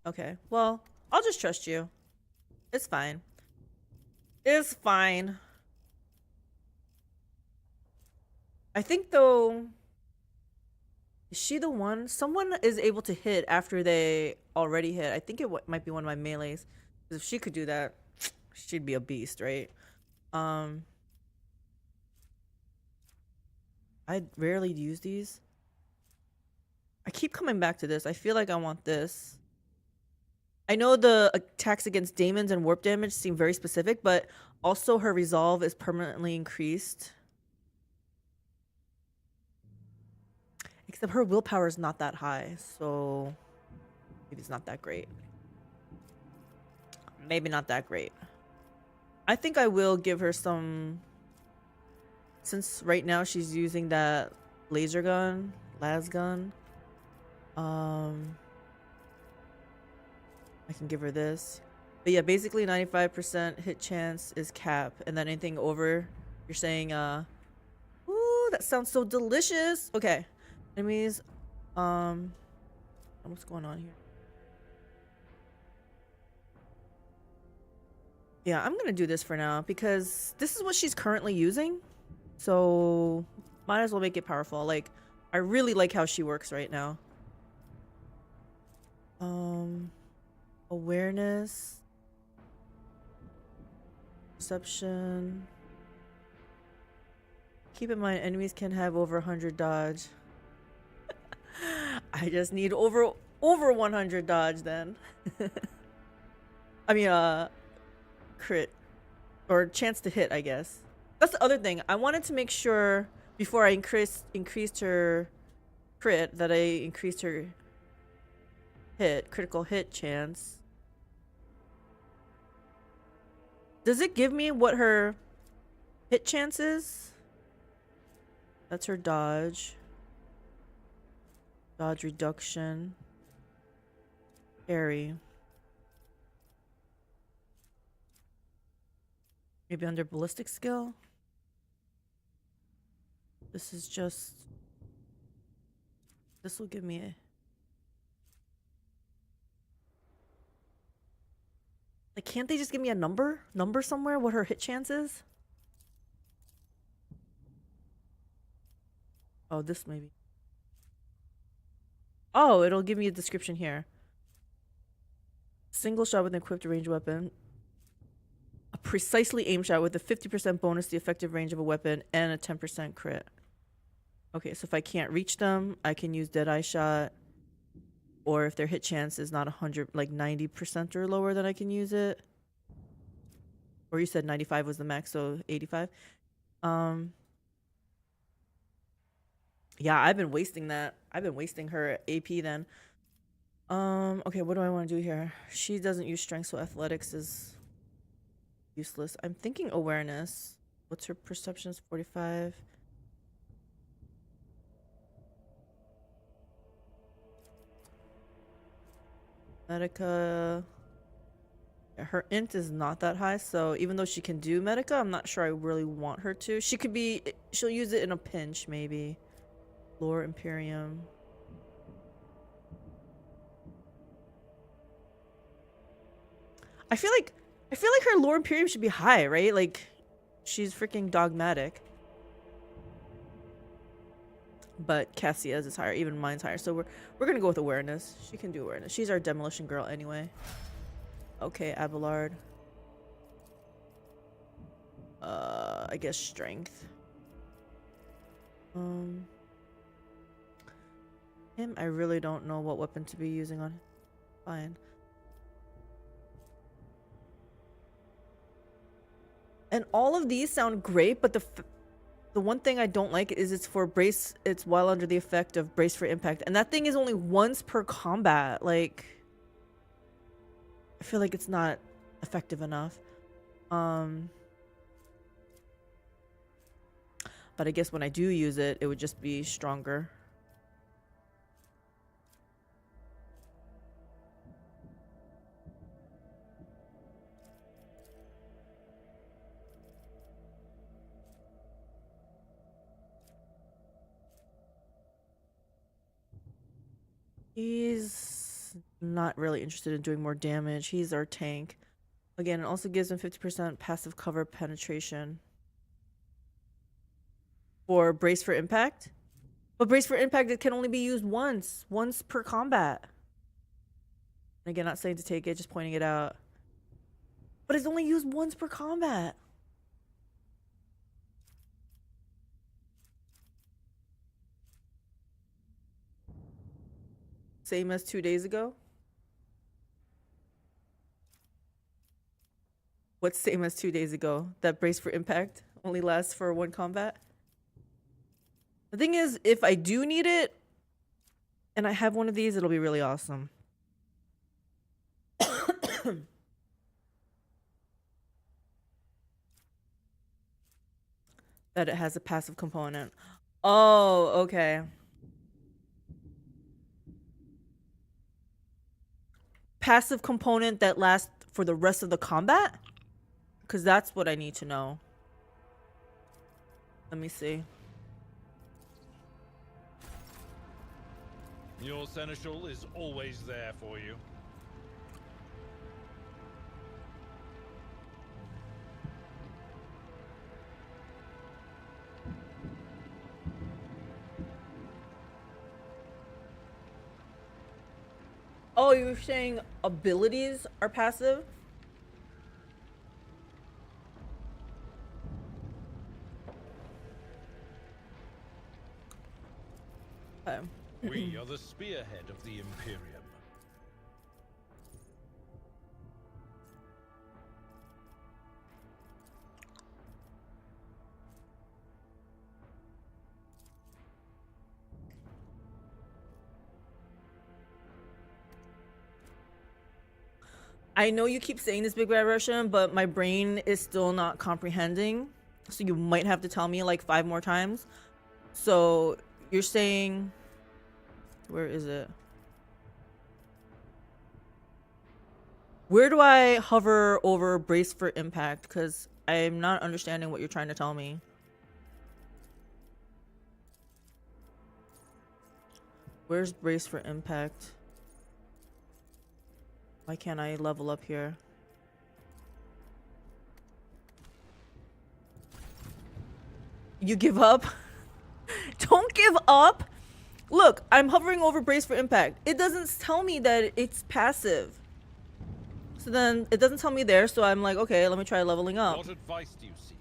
Okay, well, I'll just trust you. It's fine. It's fine. I think though, is she the one? Someone is able to hit after they already hit. I think it might be one of my melees. Because if she could do that, she'd be a beast, right? I rarely use these. I keep coming back to this. I feel like I want this. I know the attacks against daemons and warp damage seem very specific, but also her resolve is permanently increased. Except her willpower is not that high, so maybe it's not that great. Maybe not that great. I think I will give her some... Since right now she's using that laser gun, las gun. I can give her this. But yeah, basically 95% hit chance is cap. And then anything over, you're saying, ooh, that sounds so delicious. Okay. Enemies, what's going on here? Yeah, I'm gonna do this for now because this is what she's currently using. So might as well make it powerful. Like, I really like how she works right now. Awareness, perception. Keep in mind, enemies can have over 100 dodge. I just need over 100 dodge then. I mean, crit or chance to hit, I guess. That's the other thing. I wanted to make sure before I increased her crit that I increased her critical hit chance. Does it give me what her hit chance is? That's her dodge. Dodge reduction. Parry. Maybe under ballistic skill? This is just... This will give me a... Like, can't they just give me a number? Number somewhere? What her hit chance is? Oh, this maybe. Oh, it'll give me a description here. Single shot with an equipped ranged weapon. A precisely aimed shot with a 50% bonus to the effective range of a weapon and a 10% crit. Okay, so if I can't reach them, I can use Deadeye Shot. Or if their hit chance is not 100, like 90% or lower, then I can use it. Or you said 95 was the max, so 85. Yeah, I've been wasting that. I've been wasting her AP then. Okay, what do I want to do here? She doesn't use strength, so athletics is useless. I'm thinking awareness. What's her perception? Is 45. Medica. Yeah, her int is not that high, so even though she can do Medica, I'm not sure I really want her to. She could be... She'll use it in a pinch, maybe. Lore Imperium. I feel like her Lore Imperium should be high, right? Like, she's freaking dogmatic. But Cassia's is higher, even mine's higher. So we're gonna go with awareness. She can do awareness. She's our demolition girl anyway. Okay, Abelard. I guess strength. Him, I really don't know what weapon to be using on him. Fine. And all of these sound great, but the one thing I don't like is it's for brace. It's while under the effect of brace for impact, and that thing is only once per combat. Like, I feel like it's not effective enough. But I guess when I do use it, it would just be stronger. He's not really interested in doing more damage. He's our tank. Again, it also gives him 50% passive cover penetration. For Brace for Impact? But Brace for Impact, it can only be used once per combat. Again, not saying to take it, just pointing it out. But it's only used once per combat. Same as 2 days ago? What's same as 2 days ago? That Brace for Impact only lasts for one combat? The thing is, if I do need it, and I have one of these, it'll be really awesome. That it has a passive component. Oh, okay. Passive component that lasts for the rest of the combat? Because that's what I need to know. Let me see. Your seneschal is always there for you. Oh, you were saying abilities are passive? Okay. We are the spearhead of the Imperium. I know you keep saying this, Big Bad Russian, but my brain is still not comprehending. So you might have to tell me like 5 more times. So you're saying, where is it? Where do I hover over Brace for Impact? Because I'm not understanding what you're trying to tell me. Where's Brace for Impact? Why can't I level up here? You give up? Don't give up! Look, I'm hovering over Brace for Impact. It doesn't tell me that it's passive. So then, it doesn't tell me there, so I'm like, okay, let me try leveling up. What advice do you seek?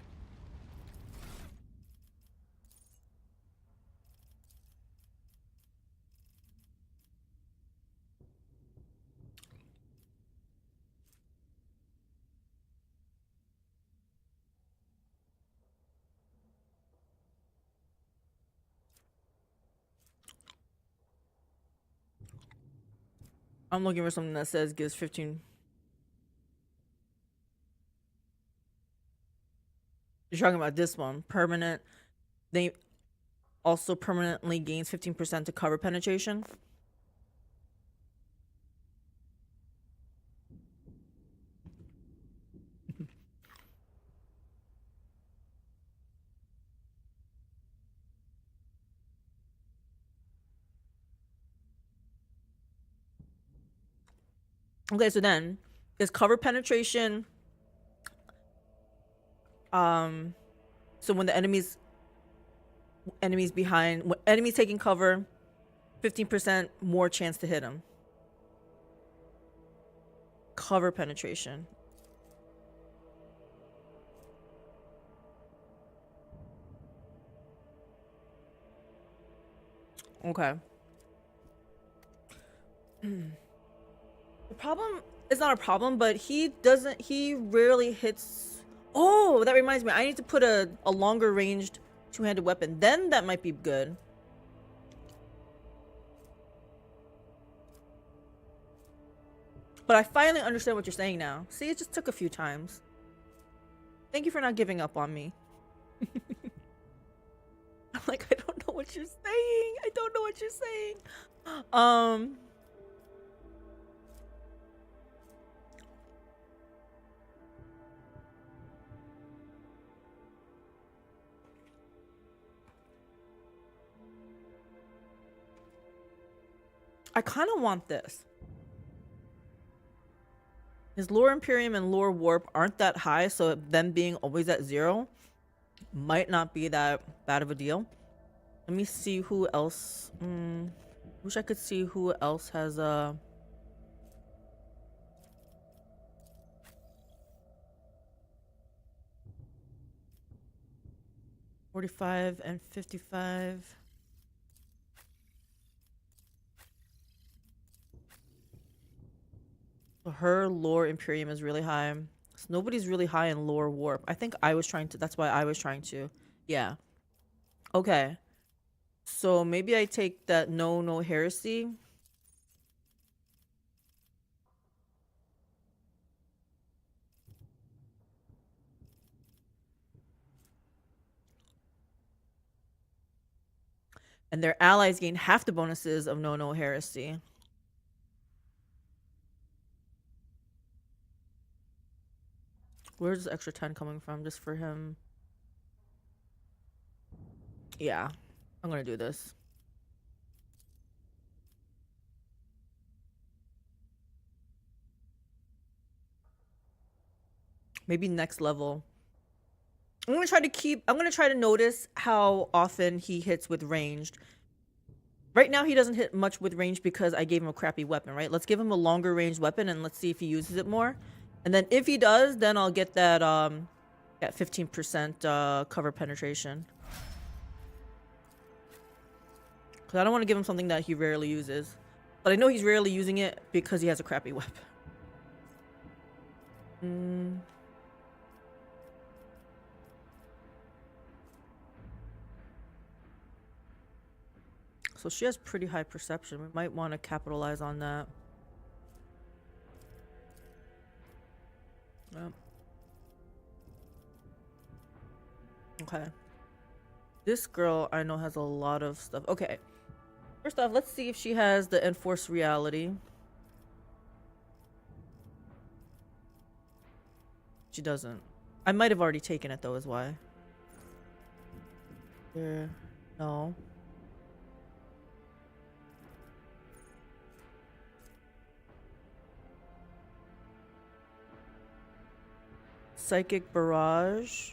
I'm looking for something that says gives 15. You're talking about this one. Permanent. They also permanently gains 15% to cover penetration. Okay, so then is cover penetration so when the enemies behind, when enemies taking cover, 15% more chance to hit them. Cover penetration. Okay. The problem is not a problem, but he rarely hits. Oh, that reminds me. I need to put a longer ranged two-handed weapon. Then that might be good. But I finally understand what you're saying now. See, it just took a few times. Thank you for not giving up on me. I'm like, I don't know what you're saying. I don't know what you're saying. I kind of want this. His lore Imperium and lore Warp aren't that high, so them being always at 0 might not be that bad of a deal. Let me see who else. Wish I could see who else has 45 and 55. So her lore Imperium is really high. So nobody's really high in lore Warp. I think I was trying to. That's why I was trying to. Yeah. Okay. So maybe I take that no heresy. And their allies gain half the bonuses of no heresy. Where's the extra 10 coming from? Just for him? Yeah, I'm gonna do this. Maybe next level. I'm gonna try to notice how often he hits with ranged. Right now he doesn't hit much with ranged because I gave him a crappy weapon, right? Let's give him a longer ranged weapon and let's see if he uses it more. And then if he does, then I'll get that 15% cover penetration. Cause I don't want to give him something that he rarely uses. But I know he's rarely using it because he has a crappy weapon. So she has pretty high perception. We might want to capitalize on that. Yep. Okay. This girl I know has a lot of stuff. Okay. First off, let's see if she has the enforced reality. She doesn't. I might have already taken it though, is why. Yeah. No. Psychic barrage.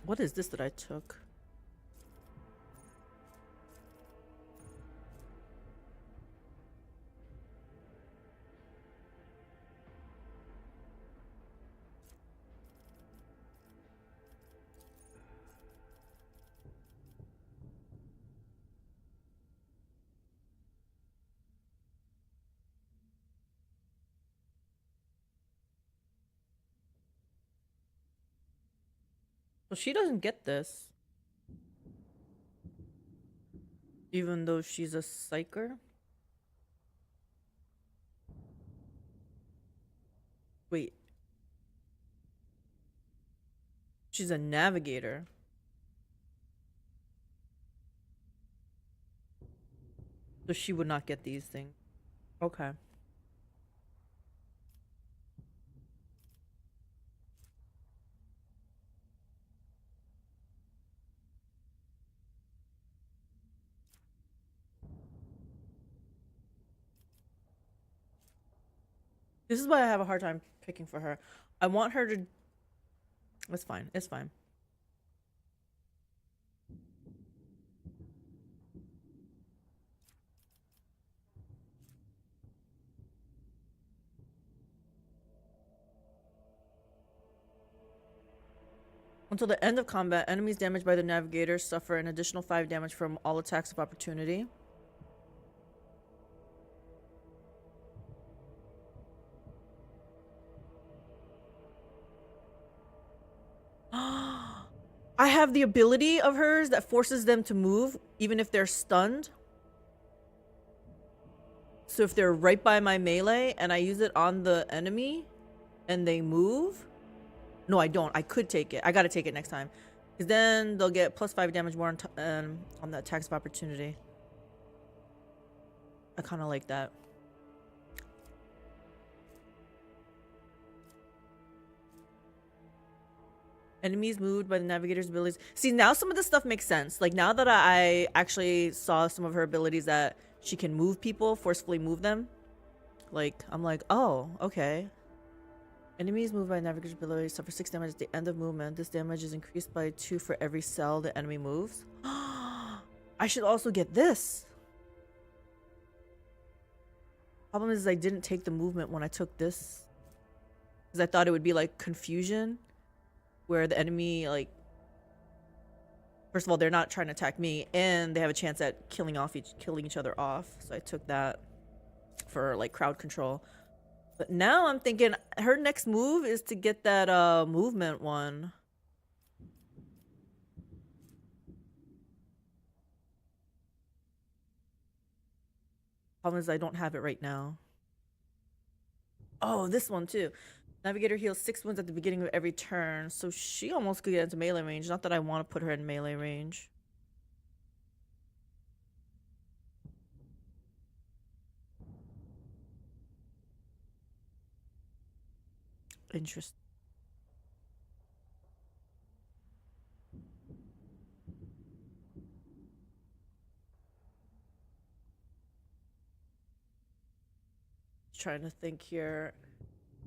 What is this that I took? Well, she doesn't get this. Even though she's a psyker. Wait. She's a navigator. So she would not get these things. Okay. This is why I have a hard time picking for her. I want her to... It's fine. It's fine. Until the end of combat, enemies damaged by the navigator suffer an additional 5 damage from all attacks of opportunity. I have the ability of hers that forces them to move even if they're stunned. So if they're right by my melee and I use it on the enemy and they move. No, I don't. I could take it. I gotta take it next time. Because then they'll get plus 5 damage more on the attacks of opportunity. I kind of like that. Enemies moved by the navigator's abilities. See, now some of this stuff makes sense. Like, now that I actually saw some of her abilities that she can move people, forcefully move them. Like, I'm like, oh, okay. Enemies moved by navigator's ability suffer 6 damage at the end of movement. This damage is increased by 2 for every cell the enemy moves. I should also get this. Problem is I didn't take the movement when I took this. Because I thought it would be like confusion. Where the enemy, like... First of all, they're not trying to attack me. And they have a chance at killing each other off. So I took that for like crowd control. But now I'm thinking her next move is to get that movement one. Problem is I don't have it right now. Oh, this one too. Navigator heals 6 wounds at the beginning of every turn. So she almost could get into melee range. Not that I want to put her in melee range. Interesting. Trying to think here.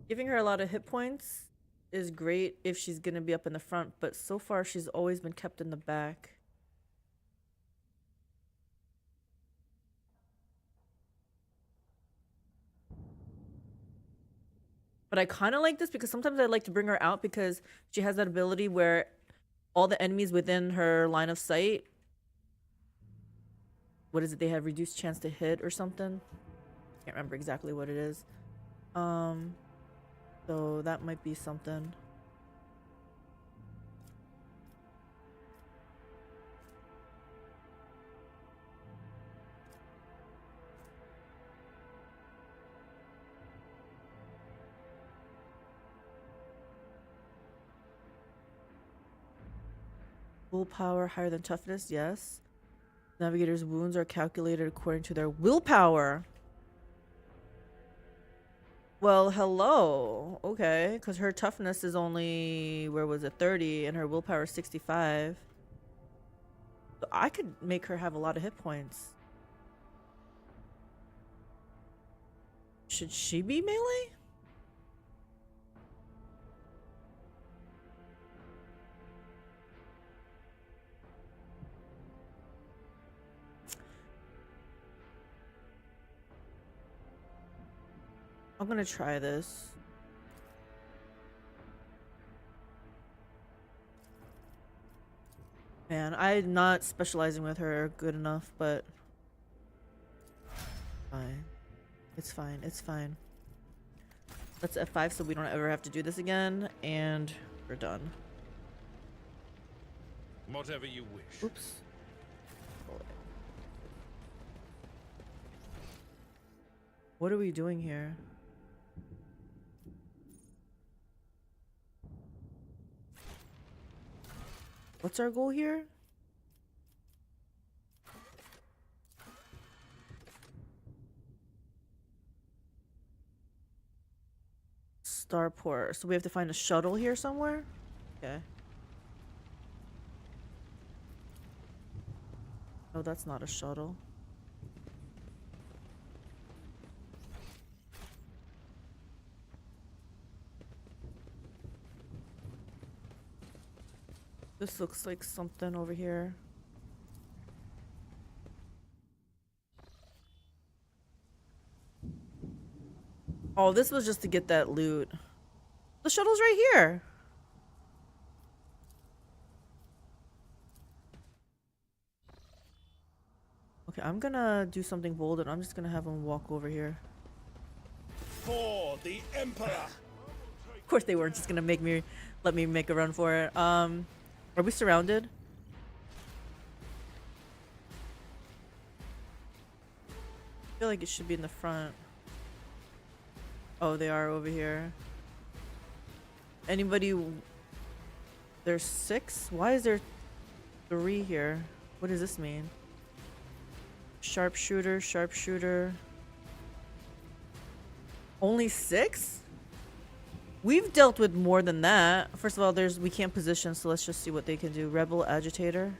Giving her a lot of hit points is great if she's gonna be up in the front, but so far she's always been kept in the back. But I kind of like this because sometimes I like to bring her out because she has that ability where all the enemies within her line of sight, what is it? They have reduced chance to hit or something. Can't remember exactly what it is. So that might be something. Willpower higher than toughness, yes. Navigator's wounds are calculated according to their willpower. Well, hello. Okay, because her toughness is only, where was it, 30, and her willpower is 65. So I could make her have a lot of hit points. Should she be melee? I'm gonna try this. Man, I'm not specializing with her good enough, but fine. It's fine. It's fine. Let's F5 so we don't ever have to do this again, and we're done. Whatever you wish. Oops. What are we doing here? What's our goal here? Starport. So we have to find a shuttle here somewhere? Okay. Oh, that's not a shuttle. This looks like something over here. Oh, this was just to get that loot. The shuttle's right here. Okay, I'm gonna do something bold and I'm just gonna have him walk over here. For the Emperor! Of course they weren't just gonna let me make a run for it. Are we surrounded? I feel like it should be in the front. Oh, they are over here. Anybody? There's 6? Why is there 3 here? What does this mean? Sharpshooter, sharpshooter. Only 6? We've dealt with more than that. First of all, we can't position, so let's just see what they can do. Rebel agitator.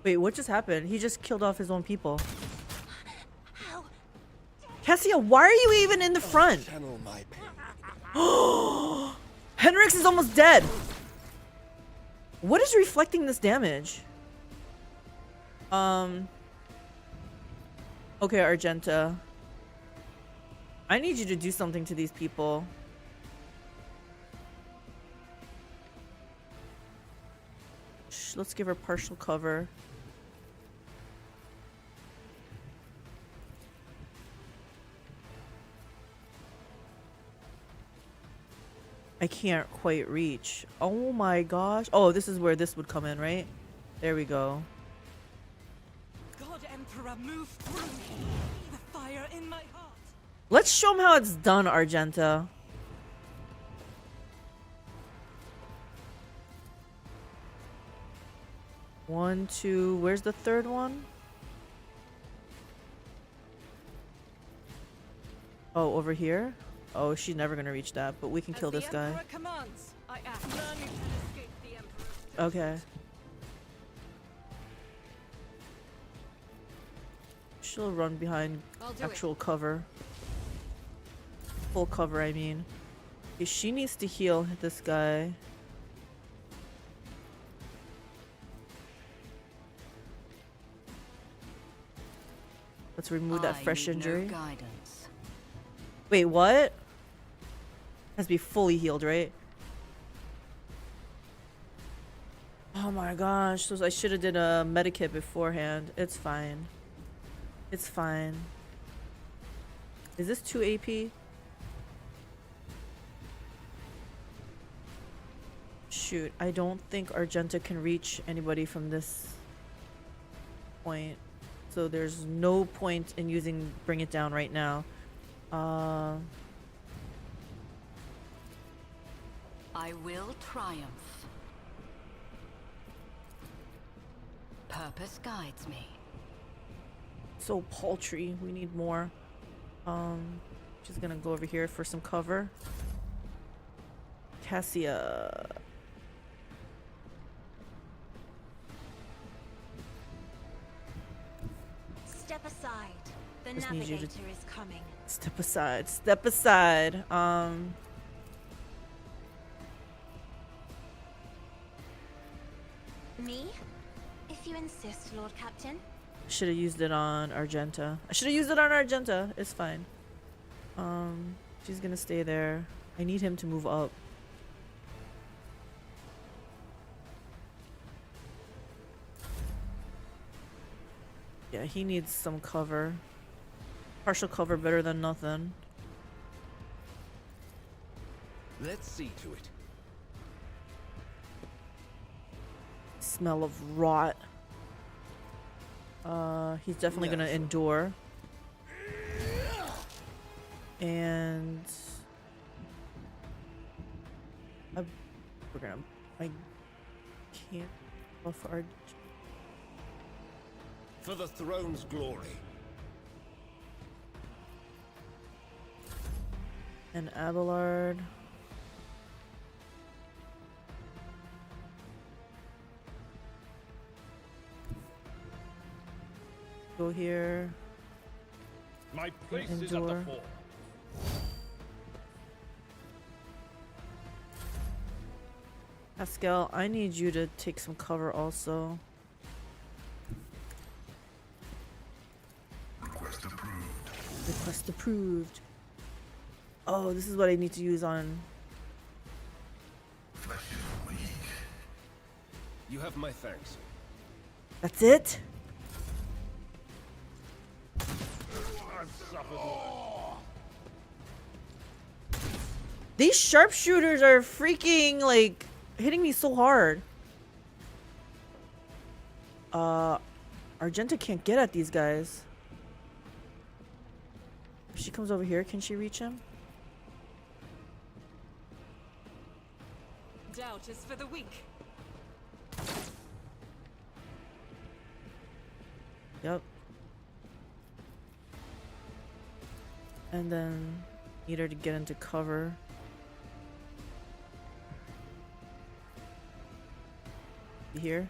Wait, what just happened? He just killed off his own people. How? Cassia, why are you even in the front? Channel my pain. Henrix is almost dead. What is reflecting this damage? Okay, Argenta. I need you to do something to these people. Let's give her partial cover. I can't quite reach. Oh my gosh. Oh, this is where this would come in, right? There we go. God Emperor, move through me. The fire in my heart. Let's show them how it's done, Argenta. One, two, where's the third one? Oh, over here? Oh, she's never gonna reach that, but we can kill this guy. Emperor commands, I act. None can escape the Emperor. Okay. She'll run behind I'll do actual cover. Full cover, I mean. Okay, she needs to heal this guy. Let's remove that fresh injury. No guidance. Wait, what? Has to be fully healed, right? Oh my gosh, so I should have did a medikit beforehand. It's fine. It's fine. Is this 2 AP? Shoot, I don't think Argenta can reach anybody from this point. So there's no point in using Bring It Down right now. I will triumph. Purpose guides me. So paltry. We need more. She's gonna go over here for some cover. Cassia. Step aside. The Just need you to- navigator is coming. Step aside. Step aside. Me? If you insist, Lord Captain. Should have used it on Argenta. I should have used it on Argenta. It's fine. She's gonna stay there. I need him to move up. Yeah, he needs some cover. Partial cover better than nothing. Let's see to it. Smell of rot. He's definitely gonna endure. And we're gonna. I can't buff our. For the throne's glory. And Abelard. Go here. My place is at the Endure. fore. Pascal, I need you to take some cover also. Request approved. Request approved. Oh, this is what I need to use on. Flesh is weak. You have my thanks. That's it? I've suffered long. These sharpshooters are freaking like hitting me so hard. Argenta can't get at these guys. If she comes over here, can she reach him? Doubt is for the weak. Yep. And then need her to get into cover. You hear?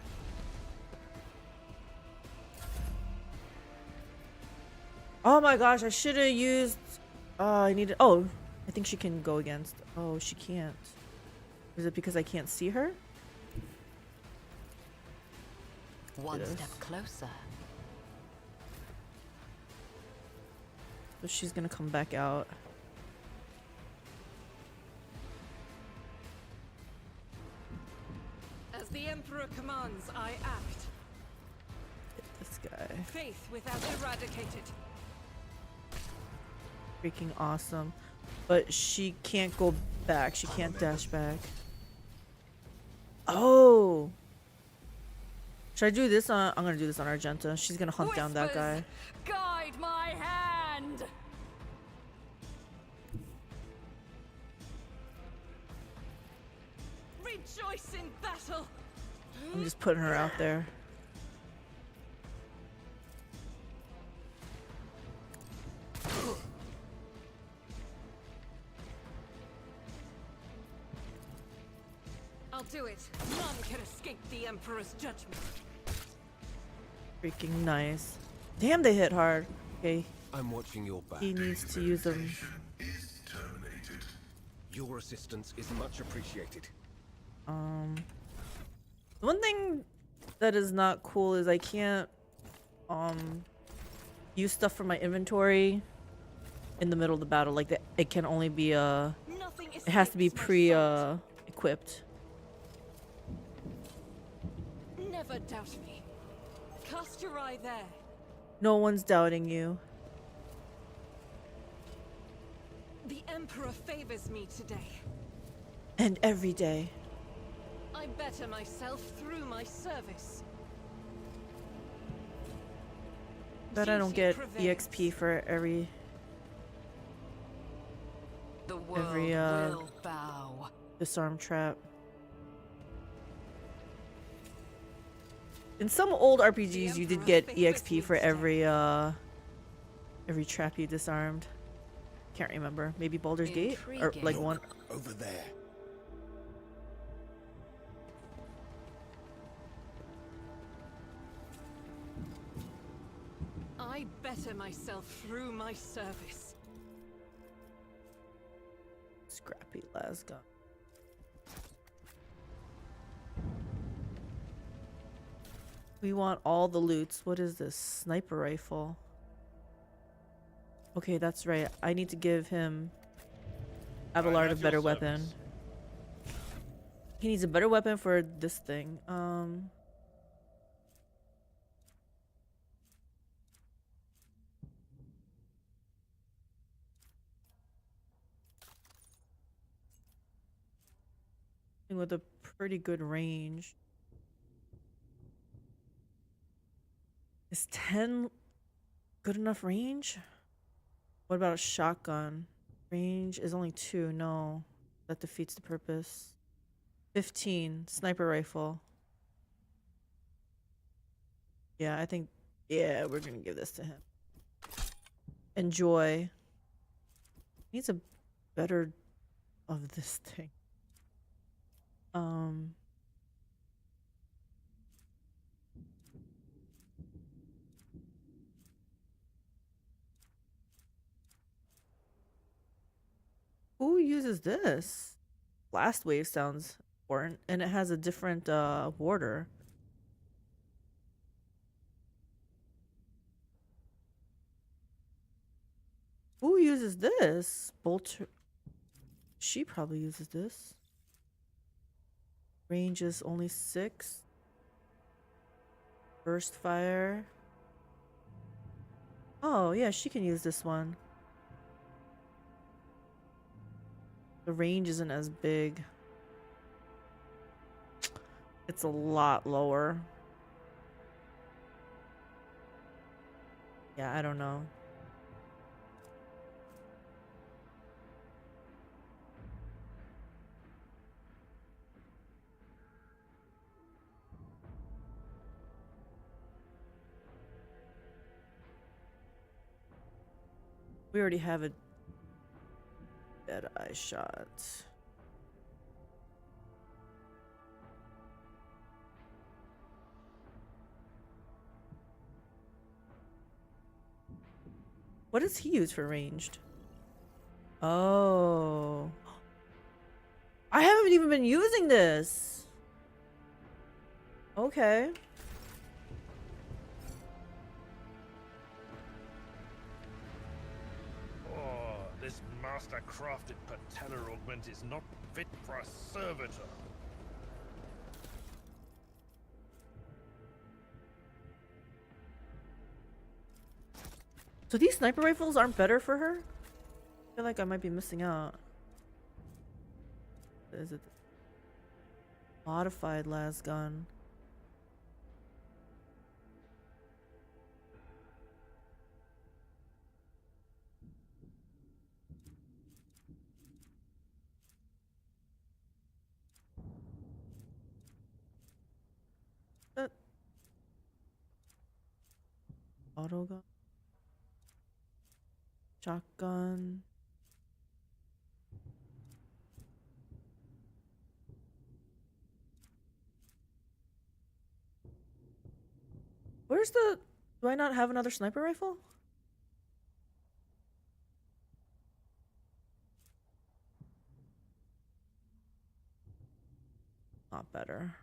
Oh my gosh, I should have used I needed oh, I think she can go against. Oh, she can't. Is it because I can't see her? One step closer. So she's gonna come back out. As the Emperor commands, I act. Hit this guy. Faith without eradicated. Freaking awesome. But she can't go back. She can't dash back. Oh! Should I do this on... I'm gonna do this on Argenta. She's gonna hunt down that guy. Guide my hand. Rejoice in battle. I'm just putting her out there. I'll do it. None can escape the Emperor's judgment. Freaking nice. Damn, they hit hard. Okay, I'm watching your back. he needs to use them. Your assistance is much appreciated. The one thing that is not cool is I can't use stuff from my inventory in the middle of the battle. Like it can only be it has to be equipped. Never doubt me. Cast your eye there. No one's doubting you. The Emperor favors me today. And every day. I better myself through my service. But I don't Duty get prevails. EXP for every The world will bow. disarm trap. In some old RPGs you did get EXP for every trap you disarmed. Can't remember. Maybe Baldur's Gate? Or like one. Over there. I better myself through my service. Scrappy lasgun. We want all the loots. What is this? Sniper rifle. Okay, that's right. I need to give him Abelard a better weapon. He needs a better weapon for this thing. With a pretty good range. Is 10 good enough range? What about a shotgun? Range is only 2. No, that defeats the purpose. 15 sniper rifle. Yeah, I think, yeah, we're gonna give this to him. Enjoy. Needs a better of this thing. Who uses this? Blast wave sounds important, and it has a different warder. Who uses this? Bolter. She probably uses this. Range is only 6. Burst fire. Oh, yeah, she can use this one. The range isn't as big. It's a lot lower. Yeah, I don't know. We already have a dead eye shot. What does he use for ranged? Oh. I haven't even been using this. Okay. Oh, this master-crafted patellar augment is not fit for a servitor. So these sniper rifles aren't better for her? I feel like I might be missing out. Is it modified las gun? Auto gun? Shotgun? Where's the... Do I not have another sniper rifle? Not better.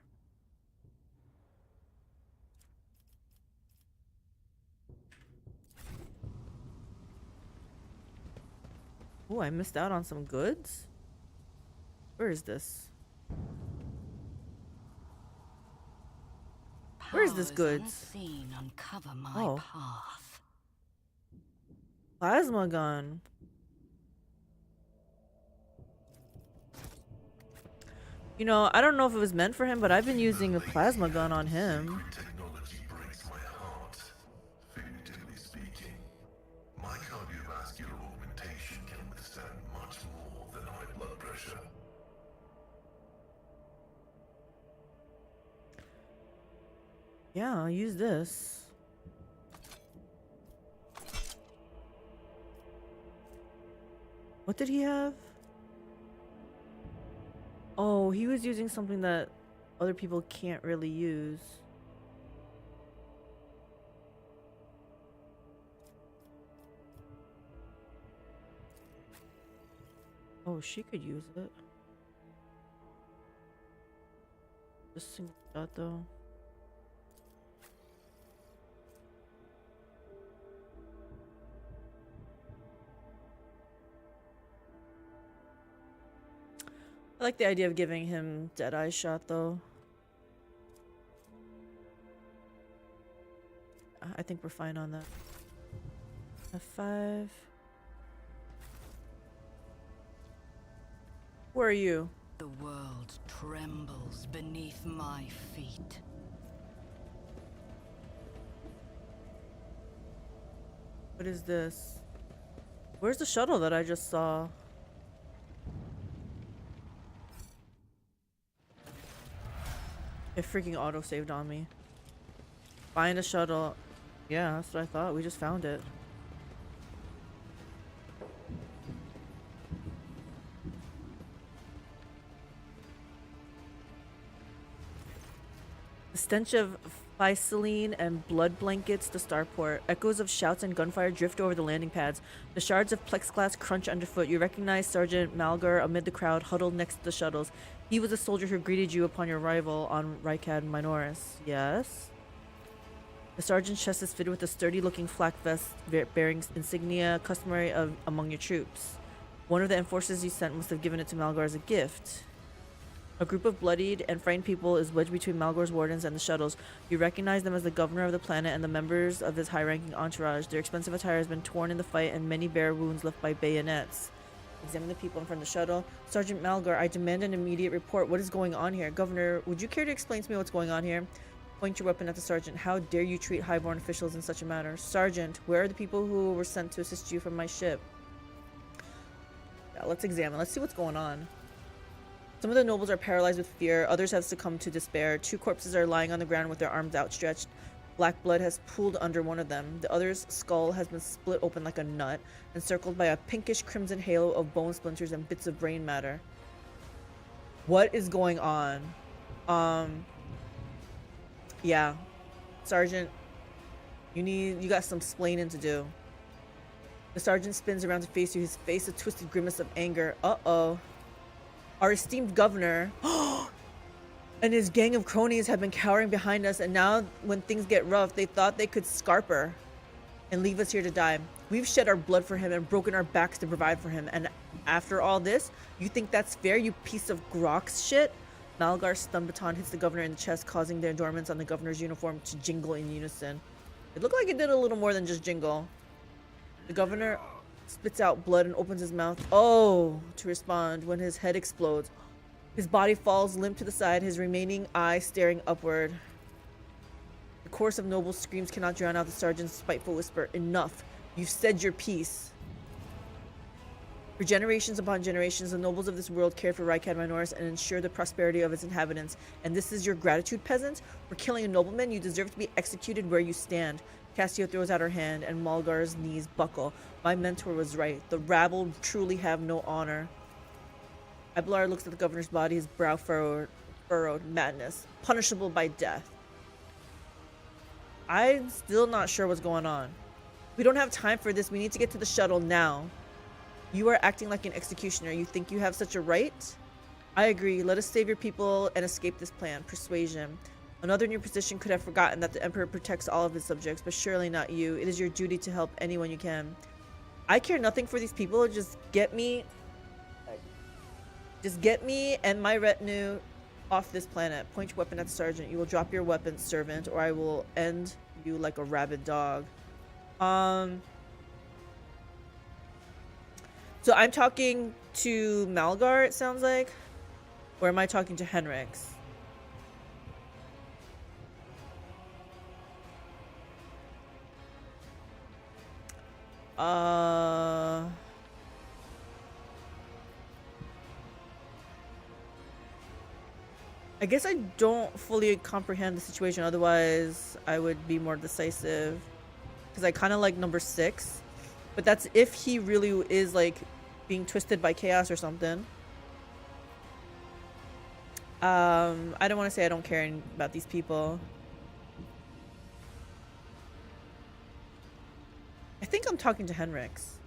Oh, I missed out on some goods? Where is this? Where's this goods? Unseen uncover my Oh. path. Plasma gun. You know, I don't know if it was meant for him, but I've been using a plasma gun on him. Technology breaks my heart. Figuratively speaking, my cardiovascular augmentation can withstand much more than high blood pressure. Yeah, I'll use this. What did he have? Oh, he was using something that other people can't really use. Oh, she could use it. Just single shot though. I like the idea of giving him Deadeye shot though. I think we're fine on that. F5. Where are you? The world trembles beneath my feet. What is this? Where's the shuttle that I just saw? It freaking auto-saved on me. Find a shuttle. Yeah, that's what I thought. We just found it. The stench of Physaline and blood blankets the starport. Echoes of shouts and gunfire drift over the landing pads. The shards of plexiglass crunch underfoot. You recognize Sergeant Malgar amid the crowd huddled next to the shuttles. He was a soldier who greeted you upon your arrival on Rykad Minoris. Yes? The sergeant's chest is fitted with a sturdy-looking flak vest bearing insignia customary among your troops. One of the enforcers you sent must have given it to Malgar as a gift. A group of bloodied and frightened people is wedged between Malgar's wardens and the shuttles. You recognize them as the governor of the planet and the members of his high-ranking entourage. Their expensive attire has been torn in the fight and many bare wounds left by bayonets. Examine the people in front of the shuttle. Sergeant Malgar, I demand an immediate report. What is going on here? Governor, would you care to explain to me what's going on here? Point your weapon at the sergeant. How dare you treat highborn officials in such a manner? Sergeant, where are the people who were sent to assist you from my ship? Yeah, let's examine. Let's see what's going on. Some of the nobles are paralyzed with fear. Others have succumbed to despair. 2 corpses are lying on the ground with their arms outstretched. Black blood has pooled under one of them. The other's skull has been split open like a nut, encircled by a pinkish crimson halo of bone splinters and bits of brain matter. What is going on? Yeah. Sergeant, you got some splaining to do. The sergeant spins around to face you, his face a twisted grimace of anger. Uh-oh. Our esteemed governor and his gang of cronies have been cowering behind us, and now when things get rough, they thought they could scarp her and leave us here to die. We've shed our blood for him and broken our backs to provide for him, and after all this, you think that's fair, you piece of grox shit? Malgar's stun baton hits the governor in the chest, causing the adornments on the governor's uniform to jingle in unison. It looked like it did a little more than just jingle. The governor spits out blood and opens his mouth, to respond when his head explodes. His body falls limp to the side, his remaining eye staring upward. The chorus of noble screams cannot drown out the sergeant's spiteful whisper. Enough. You've said your piece. For generations upon generations, the nobles of this world cared for Rykad Minoris and ensured the prosperity of its inhabitants. And this is your gratitude, peasant? For killing a nobleman, you deserve to be executed where you stand. Cassio throws out her hand, and Malgar's knees buckle. My mentor was right. The rabble truly have no honor. Abelard looks at the governor's body, his brow furrowed. Madness. Punishable by death. I'm still not sure what's going on. We don't have time for this. We need to get to the shuttle now. You are acting like an executioner. You think you have such a right? I agree. Let us save your people and escape this plan. Persuasion. Another in your position could have forgotten that the Emperor protects all of his subjects, but surely not you. It is your duty to help anyone you can. I care nothing for these people. Just get me and my retinue off this planet. Point your weapon at the sergeant. You will drop your weapon, servant, or I will end you like a rabid dog. So I'm talking to Malgar, it sounds like. Or am I talking to Henrix? I guess I don't fully comprehend the situation, otherwise I would be more decisive. Because I kind of like number 6. But that's if he really is like being twisted by chaos or something. I don't want to say I don't care about these people. I think I'm talking to Henrix.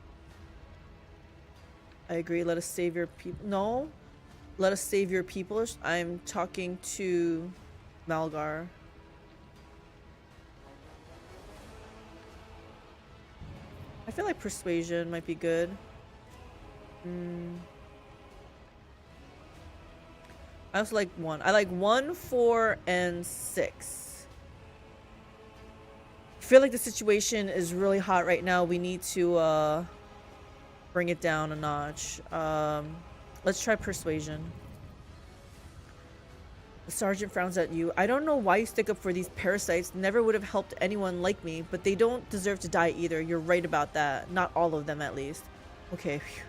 I agree. Let us save your people. No. Let us save your people. I'm talking to Malgar. I feel like persuasion might be good. I also like 1. I like 1, 4, and 6. I feel like the situation is really hot right now. We need to bring it down a notch. Let's try persuasion. The sergeant frowns at you. I don't know why you stick up for these parasites. Never would have helped anyone like me, but they don't deserve to die either. You're right about that. Not all of them, at least. Okay. Phew.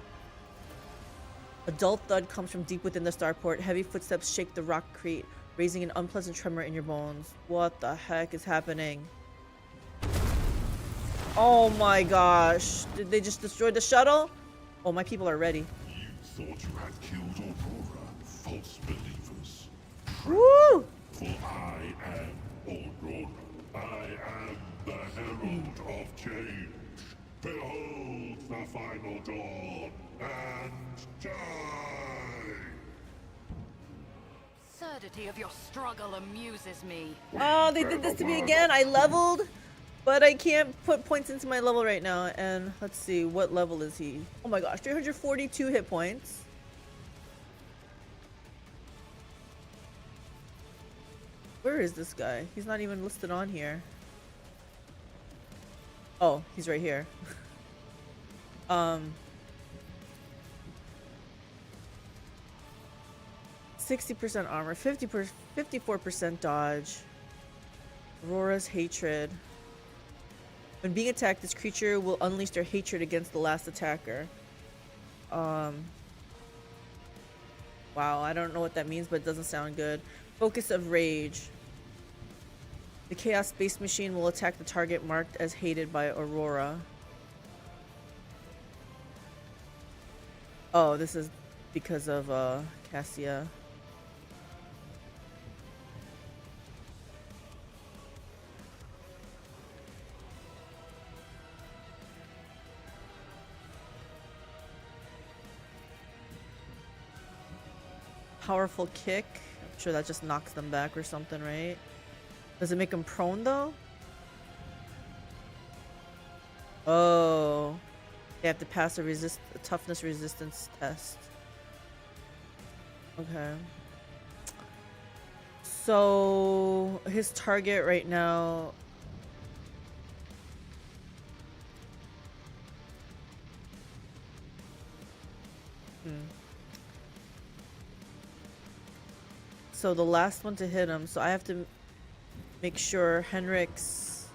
A dull thud comes from deep within the starport. Heavy footsteps shake the rock crate, raising an unpleasant tremor in your bones. What the heck is happening? Oh my gosh. Did they just destroy the shuttle? Oh, my people are ready. You thought you had killed Aurora, false believers. Woo! For I am Aurora. I am the herald of change. Behold the final dawn and die! Absurdity of your struggle amuses me. Oh, they did this to me again. I leveled, but I can't put points into my level right now. And let's see, what level is he? Oh my gosh, 342 hit points. Where is this guy? He's not even listed on here. Oh, he's right here. 60% armor, 54% dodge. Aurora's hatred. When being attacked, this creature will unleash their hatred against the last attacker. Wow, I don't know what that means, but it doesn't sound good. Focus of rage. The Chaos Space Machine will attack the target marked as hated by Aurora. Oh, this is because of Cassia. Powerful kick. I'm sure that just knocks them back or something, right? Does it make them prone though? Oh. They have to pass a toughness resistance test. Okay. So his target right now. So the last one to hit him, so I have to make sure Henrik's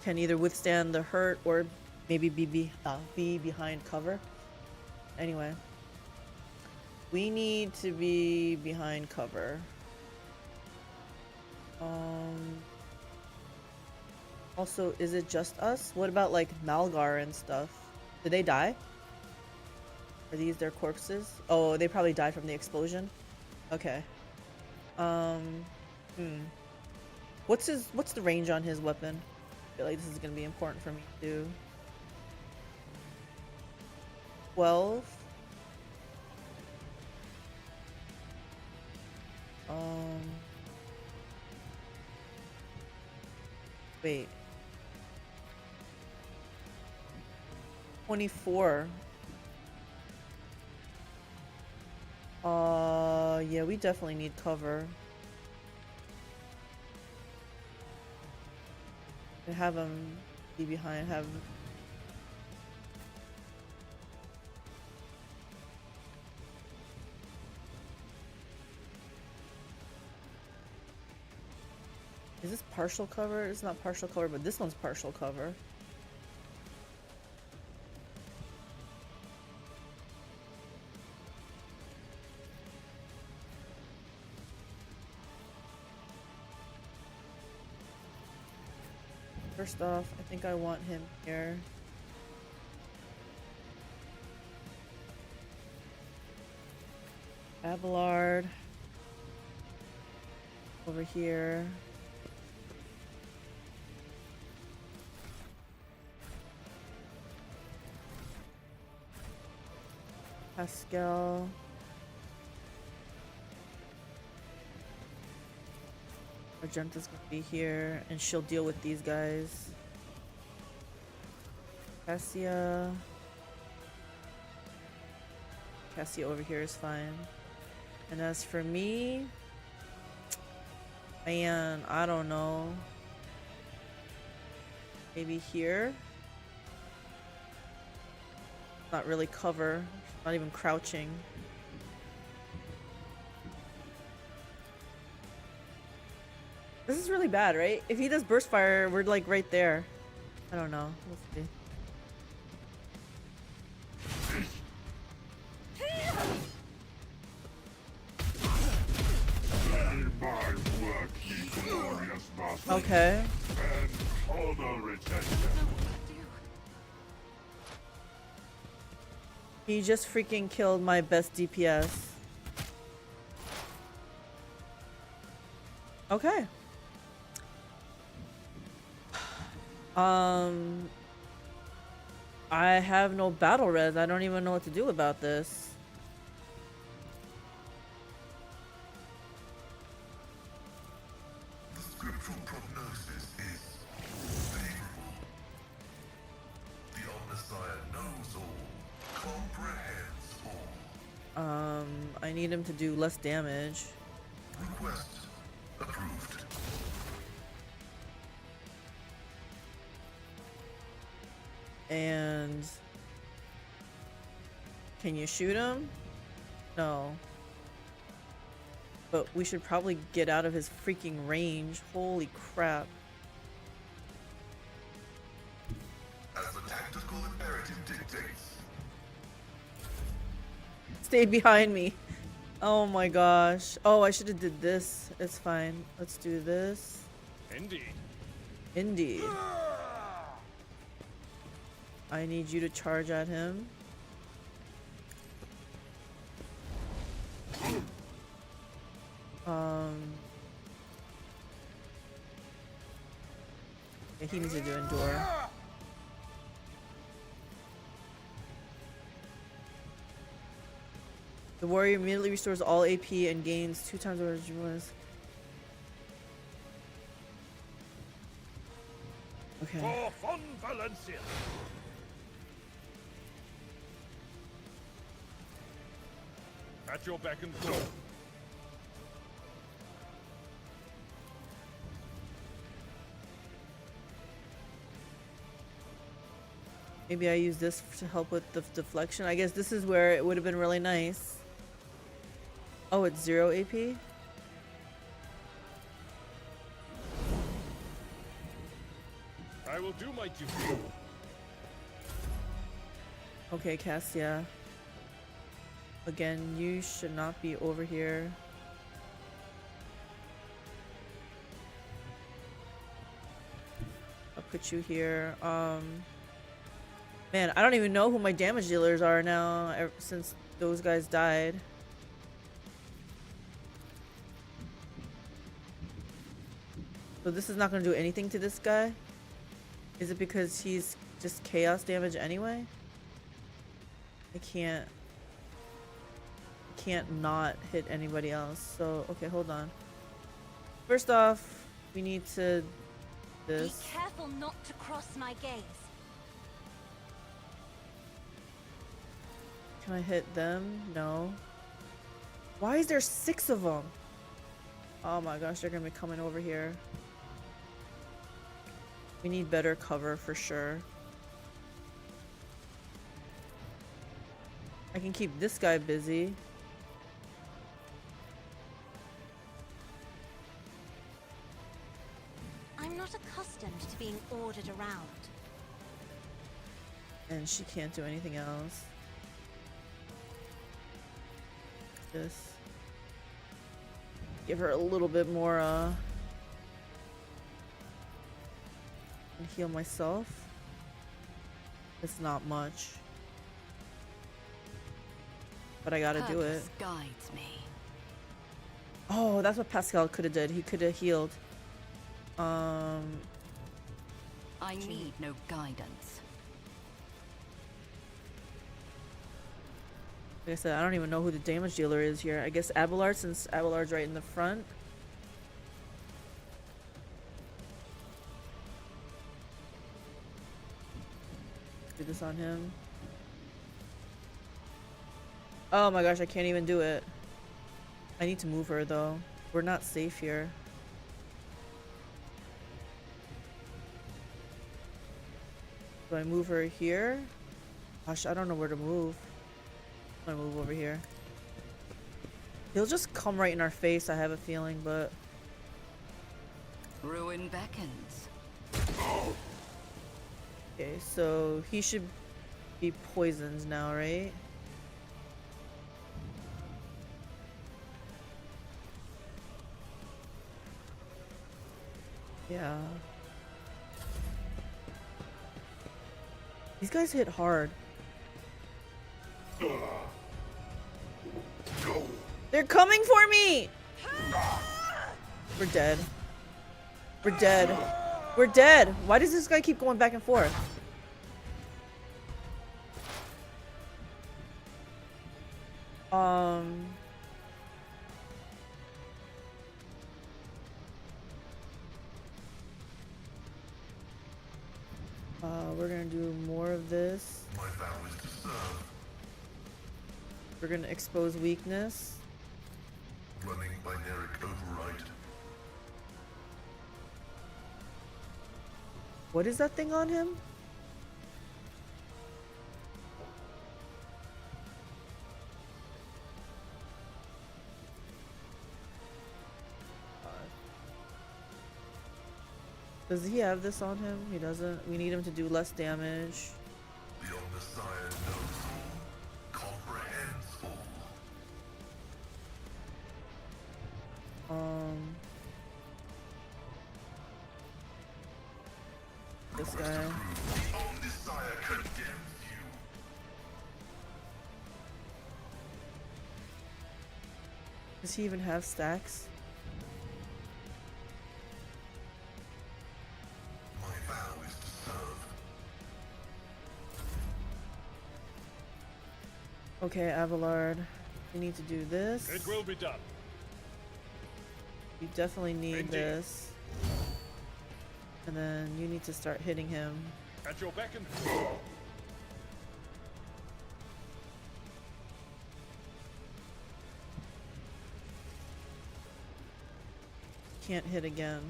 can either withstand the hurt or maybe be behind cover. Anyway, we need to be behind cover. Also, is it just us? What about like Malgar and stuff? Did they die? Are these their corpses? Oh, they probably died from the explosion. Okay. What's the range on his weapon? I feel like this is gonna be important for me too. 12. Wait. 24. Yeah, we definitely need cover. And have him be behind, have... Is this partial cover? It's not partial cover, but this one's partial cover. First off, I think I want him here. Abelard. Over here. Pascal. Argenta's gonna be here, and she'll deal with these guys. Cassia over here is fine. And as for me, man, I don't know. Maybe here. Not really cover. Not even crouching. This is really bad, right? If he does burst fire, we're like right there. I don't know. We'll see. Okay. He just freaking killed my best DPS. Okay. I have no battle res. I don't even know what to do about this. The scriptural prognosis is favorable. The Omnissiah knows all, comprehends all. I need him to do less damage. Request approved. And can you shoot him? No. But we should probably get out of his freaking range. Holy crap. As the tactical imperative dictates. Stay behind me. Oh my gosh. Oh, I should have did this. It's fine. Let's do this. Indeed. Indeed. I need you to charge at him. Yeah, he needs to do endure. The warrior immediately restores all AP and gains 2 times what it was. Okay. For Von Valencia. At your beck and call. Maybe I use this to help with the deflection. I guess this is where it would have been really nice. Oh, it's 0 AP? I will do my duty. Okay, Cassia. Again, you should not be over here. I'll put you here. Man, I don't even know who my damage dealers are now since those guys died. So this is not going to do anything to this guy? Is it because he's just chaos damage anyway? I can't not hit anybody else. So, okay, hold on. First off, we need to this. Be careful not to cross my gaze. Can I hit them? No. Why is there 6 of them? Oh my gosh, they're gonna be coming over here. We need better cover for sure. I can keep this guy busy. I'm not accustomed to being ordered around. And she can't do anything else. This. Give her a little bit more and heal myself. It's not much. But I gotta do it. Guides me. Oh, that's what Pascal could have did. He could have healed. I need no guidance. Like I said, I don't even know who the damage dealer is here. I guess Abelard, since Abelard's right in the front. Do this on him. Oh my gosh, I can't even do it. I need to move her though. We're not safe here. Do I move her here? Gosh, I don't know where to move. I'm gonna move over here. He'll just come right in our face, I have a feeling, but... Ruin beckons. Okay, so he should be poisoned now, right? Yeah. These guys hit hard. They're coming for me! We're dead. We're dead. We're dead! Why does this guy keep going back and forth? We're gonna do more of this. My vow is to serve. We're gonna expose weakness. Running binaric override. What is that thing on him? Does he have this on him? He doesn't. We need him to do less damage. The Omnissiah knows all, comprehends all. this guy. Does he even have stacks? Okay, Abelard, you need to do this. It will be done. You definitely need Indeed. this. And then you need to start hitting him. At your beck and call. Can't hit again.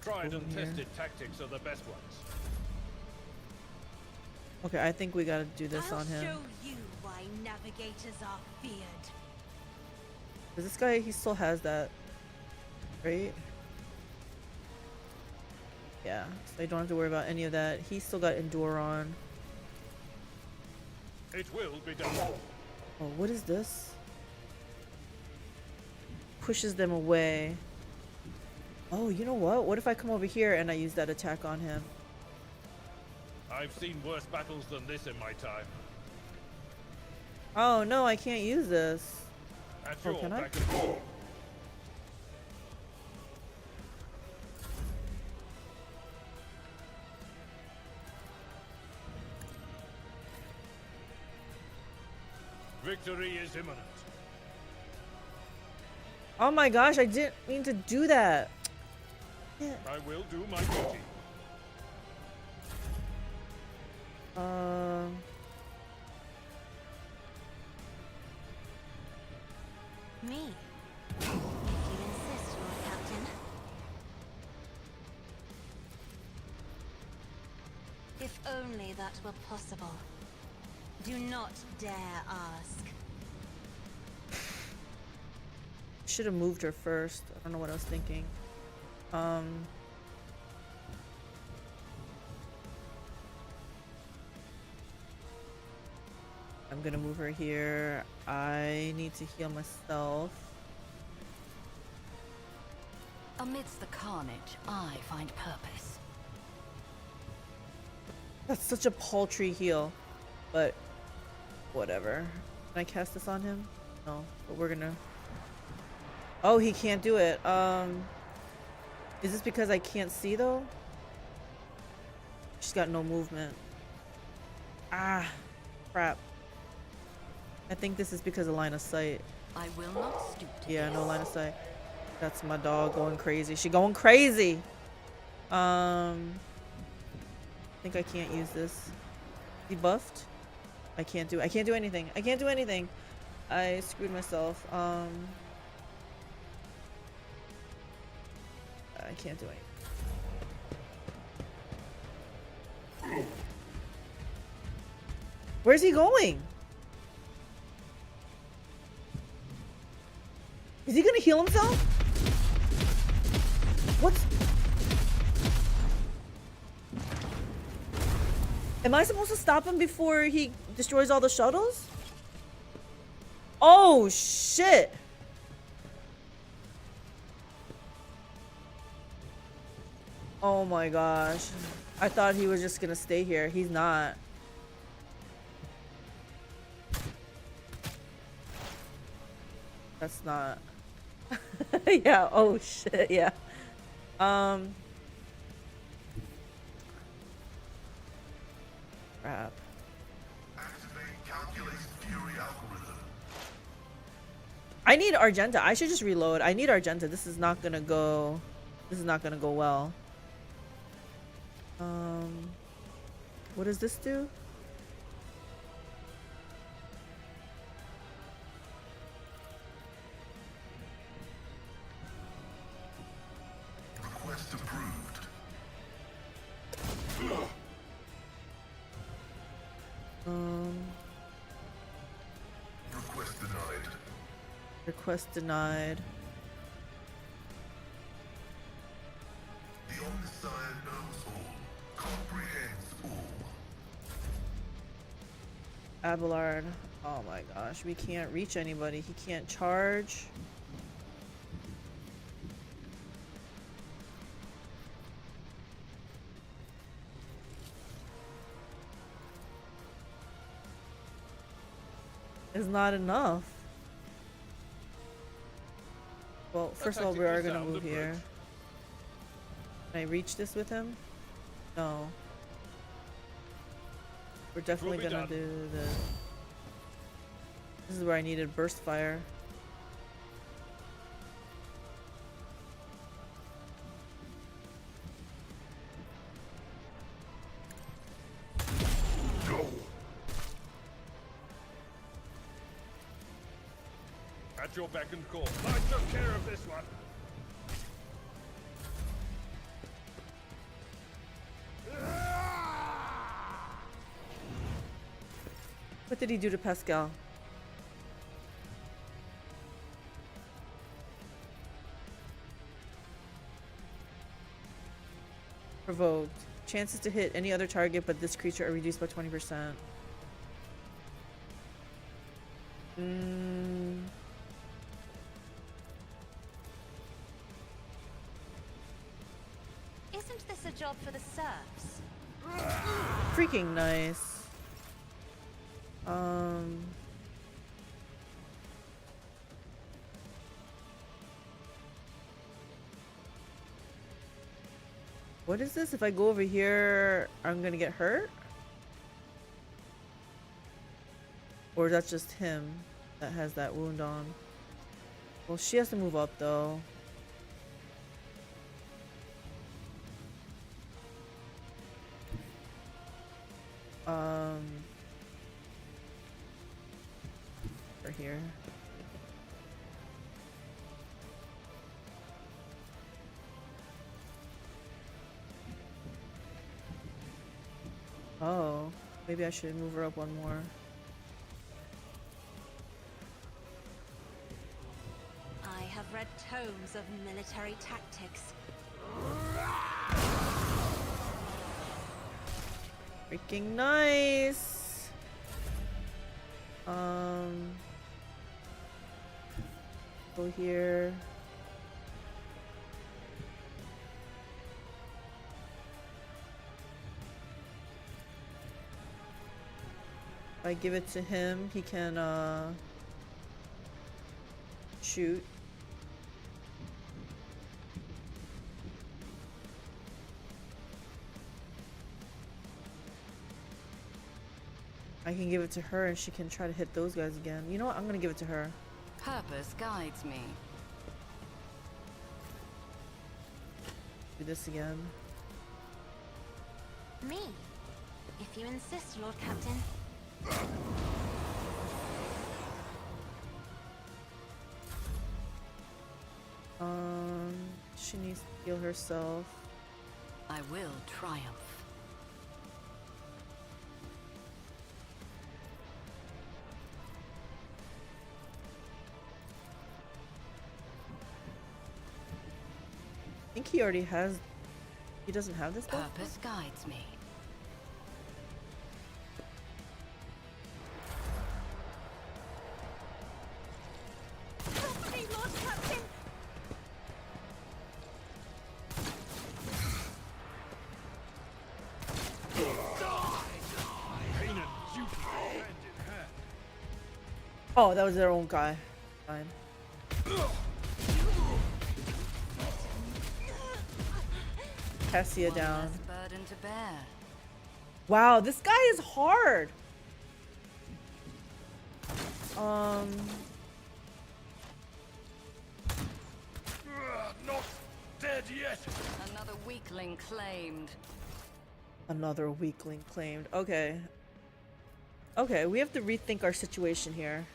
Tried over and here. tested tactics are the best ones. Okay, I think we gotta do this I'll on him. show you why navigators are feared. Cause this guy, he still has that, right? Yeah, so I don't have to worry about any of that. He's still got Endure on. It will be done. Oh, what is this? Pushes them away. Oh, you know what? What if I come over here and I use that attack on him? I've seen worse battles than this in my time. Oh no, I can't use this. At Oh, your can I? beck and call. Victory is imminent. Oh my gosh, I didn't mean to do that. Yeah. I will do my duty. Me? If you insist, Lord Captain. If only that were possible. Do not dare ask. Should have moved her first. I don't know what I was thinking. I'm gonna move her here. I need to heal myself. Amidst the carnage, I find purpose. That's such a paltry heal, but whatever. Can I cast this on him? No, but we're gonna. Oh, he can't do it. Is this because I can't see though? She's got no movement. Ah, crap. I think this is because of line of sight. I will not stoop to Yeah, no this. line of sight. That's my dog going crazy. She going crazy. I think I can't use this. He buffed? I can't do anything. I can't do anything. I screwed myself. I can't do anything. Where's he going? Is he gonna heal himself? What's... Am I supposed to stop him before he destroys all the shuttles? Oh, shit. Oh my gosh. I thought he was just gonna stay here. He's not. That's not. Yeah, oh shit, yeah. Crap. I need Argenta. I should just reload. I need Argenta. This is not gonna go well. What does this do? Request approved. Request denied. Request denied. The Omniscient knows all, comprehends all. Abelard. Oh my gosh, we can't reach anybody. He can't charge. is not enough. Well, first of all, we are gonna move here. Can I reach this with him? No. We're definitely gonna do this. This is where I needed burst fire. At your beck and call. I took care of this one. What did he do to Pascal? Provoked. Chances to hit any other target but this creature are reduced by 20%. Isn't this a job for the serfs? Freaking nice. What is this? If I go over here, I'm gonna get hurt? Or that's just him that has that wound on? Well, she has to move up though. Over here. Oh, maybe I should move her up one more. I have read tomes of military tactics. Freaking nice. Go here. If I give it to him, he can shoot. I can give it to her and she can try to hit those guys again. You know what? I'm gonna give it to her. Purpose guides me. Do this again. Me? If you insist, Lord Captain. She needs to heal herself. I will triumph. I think he already has. He doesn't have this stuff? Purpose guides me. Help me, Lord Captain! Pain and duty go hand in hand. Oh, that was their own guy. Fine. Cassia down. Less burden to bear. Wow, this guy is hard. Not dead yet. Another weakling claimed. Another weakling claimed. Okay. Okay, we have to rethink our situation here.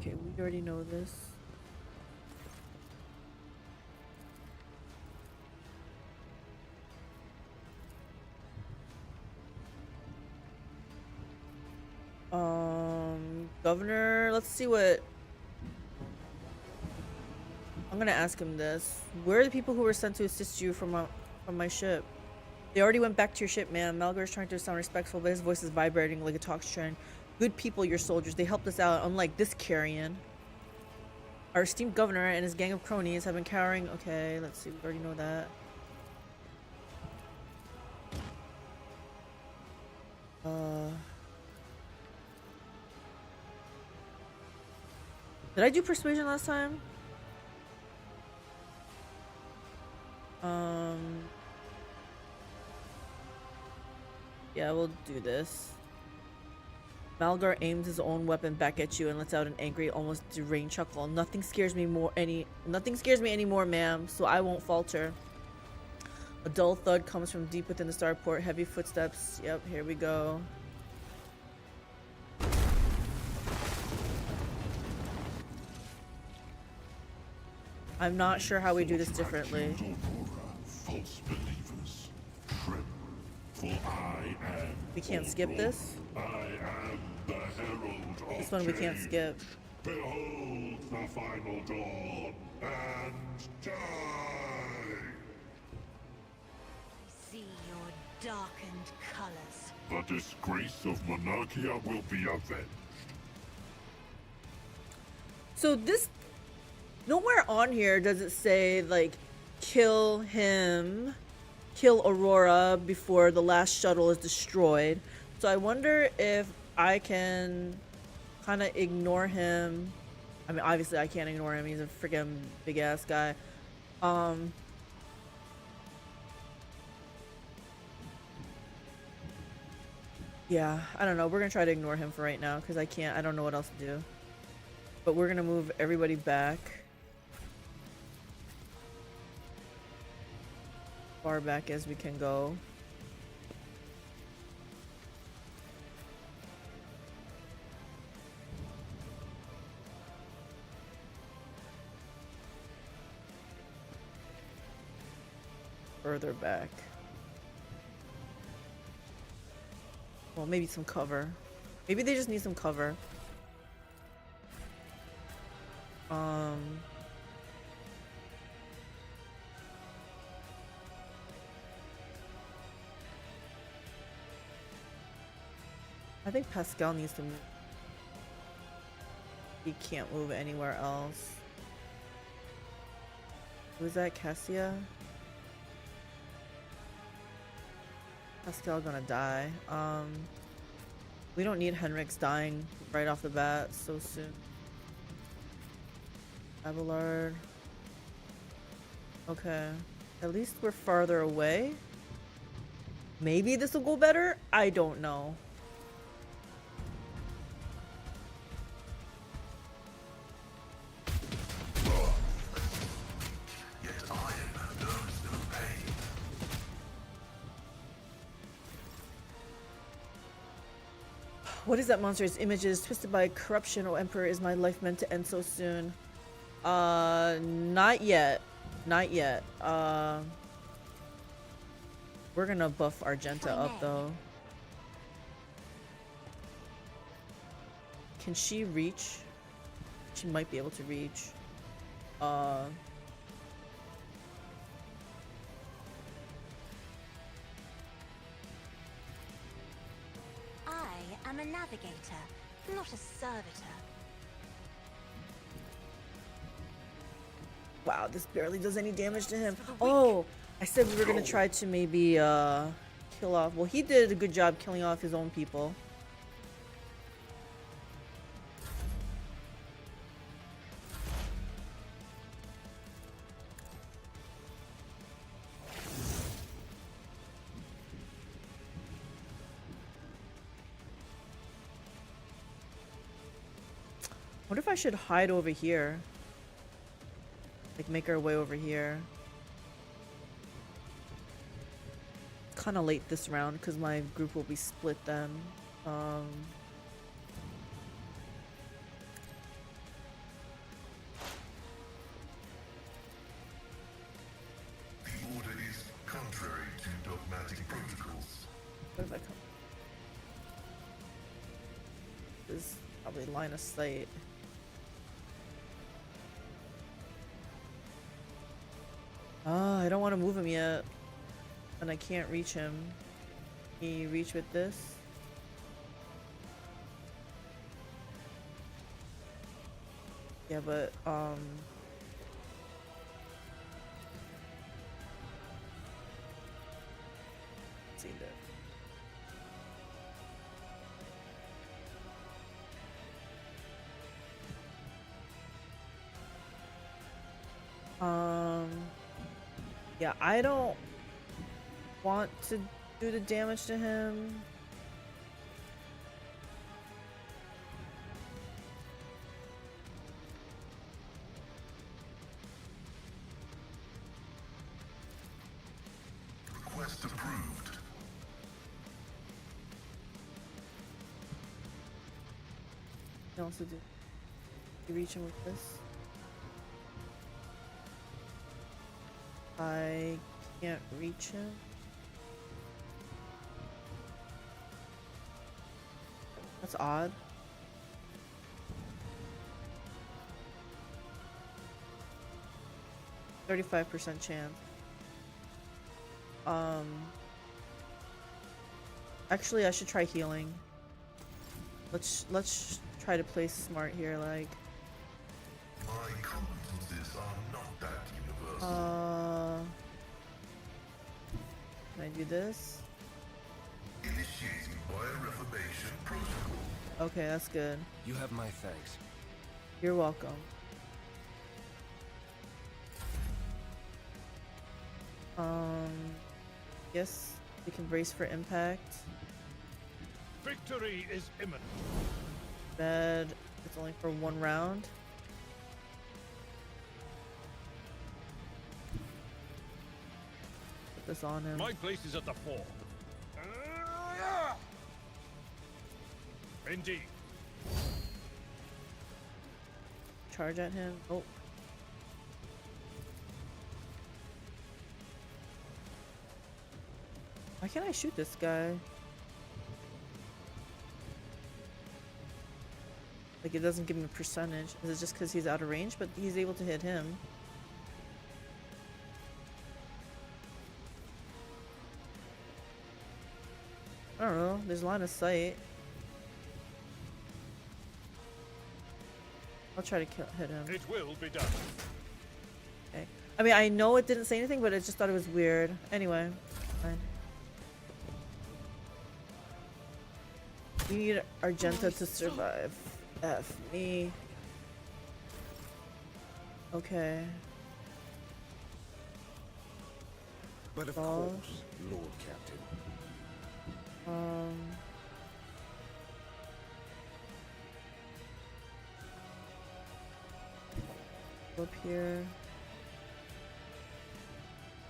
Okay, we already know this. Governor, let's see what I'm gonna ask him this. Where are the people who were sent to assist you from my ship? They already went back to your ship, man. Malgar is trying to sound respectful, but his voice is vibrating like a talk train. Good people, your soldiers. They helped us out, unlike this carrion. Our esteemed governor and his gang of cronies have been cowering. Okay, let's see. We already know that. Did I do persuasion last time? Yeah, we'll do this. Malgar aims his own weapon back at you and lets out an angry, almost deranged chuckle. Nothing scares me anymore, ma'am, so I won't falter. A dull thud comes from deep within the starport. Heavy footsteps. Yep, here we go. I'm not sure how we do this differently. False believers, tremble, for I am We can't skip this? I am the herald of This one we can't change. skip. Behold the final dawn, and die! I see your darkened colors. The disgrace of Monarchia will be avenged. So this, nowhere on here does it say like kill him, kill Aurora before the last shuttle is destroyed. So I wonder if I can kind of ignore him. I mean, obviously I can't ignore him. He's a freaking big ass guy. Yeah, I don't know. We're gonna try to ignore him for right now because I don't know what else to do. But we're gonna move everybody back. Far back as we can go. Further back. Well, maybe some cover. Maybe they just need some cover. I think Pascal needs to move. He can't move anywhere else. Who's that? Cassia? Pascal gonna die. We don't need Henrik's dying right off the bat so soon. Abelard. Okay. At least we're farther away. Maybe this will go better? I don't know. What is that monster's images? Twisted by corruption, oh Emperor, is my life meant to end so soon? Not yet. Not yet. We're gonna buff Argenta up though. Can she reach? She might be able to reach. I'm a navigator, not a servitor. Wow, this barely does any damage to him. Oh, I said we were gonna try to maybe kill off. Well, he did a good job killing off his own people. What if I should hide over here? Like make our way over here. Kind of late this round because my group will be split then. The order is contrary to dogmatic protocols. What if I come? This is probably line of sight. Oh, I don't want to move him yet. And I can't reach him. Can you reach with this? Yeah, but, let's see that. Yeah, I don't want to do the damage to him. Request approved. I can also do. You reach him with this. I can't reach him. That's odd. %35% chance. Actually, I should try healing. Let's try to play smart here, like. My competencies are not that universal. Can I do this? Initiating bioreformation protocol. Okay, that's good. You have my thanks. You're welcome. Yes, we can brace for impact. Victory is imminent. Bed. It's only for 1 round. Put this on him. My place is at the fore. Indeed. Charge at him. Oh. Why can't I shoot this guy? Like, it doesn't give him a percentage. Is it just because he's out of range? But he's able to hit him. I don't know. There's line of sight. I'll try to hit him. It will be done. Okay. I mean, I know it didn't say anything, but I just thought it was weird. Anyway, fine. You need Argenta to survive. F me. Okay. But of Balls. course, Lord Captain. Up here.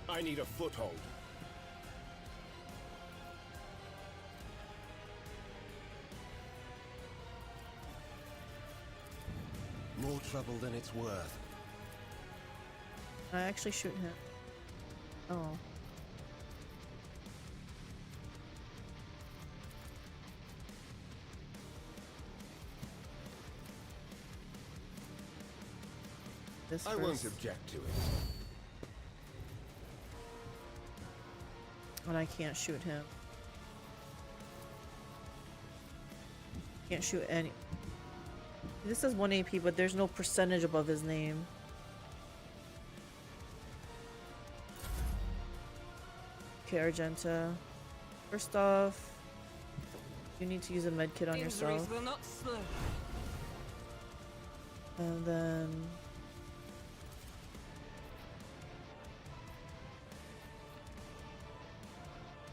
I need a foothold. More trouble than it's worth. Can I actually shoot him? Oh. This I won't first. object to it. And I can't shoot him. Can't shoot any. This says 1 AP, but there's no percentage above his name. Okay, Argenta. First off, you need to use a medkit on Injuries yourself. will not slow. And then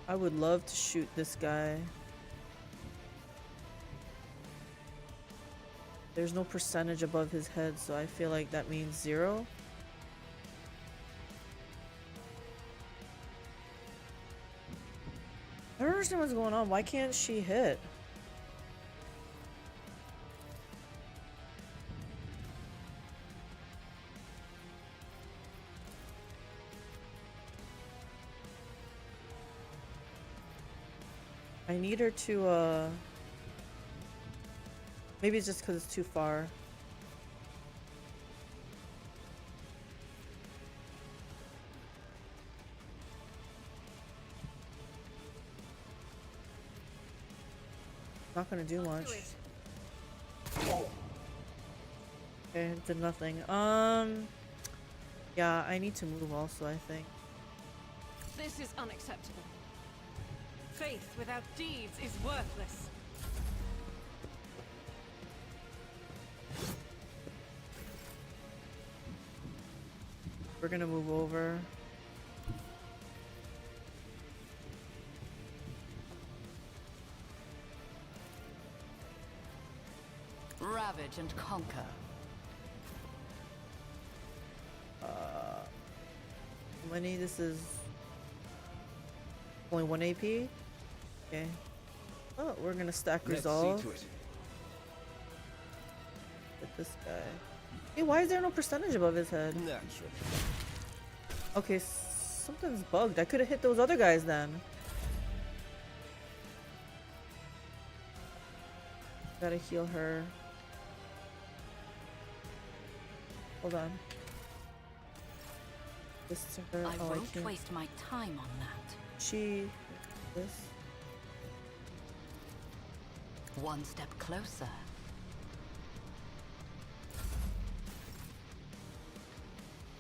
I would love to shoot this guy. There's no percentage above his head, so I feel like that means 0. I don't understand what's going on. Why can't she hit? I need her to, maybe it's just because it's too far. Not gonna do much. Do it. Okay, did nothing. Yeah, I need to move also, I think. This is unacceptable. Faith without deeds is worthless. We're gonna move over. Ravage and conquer. How many? This is only 1 AP. Okay. Oh, we're gonna stack Let's resolve see to it. with this guy. Hey, why is there no percentage above his head? Naturally. Okay, something's bugged. I could have hit those other guys then. Gotta heal her. Hold on. This to her. I Oh, I won't can't. waste my time on that. She. This. One step closer.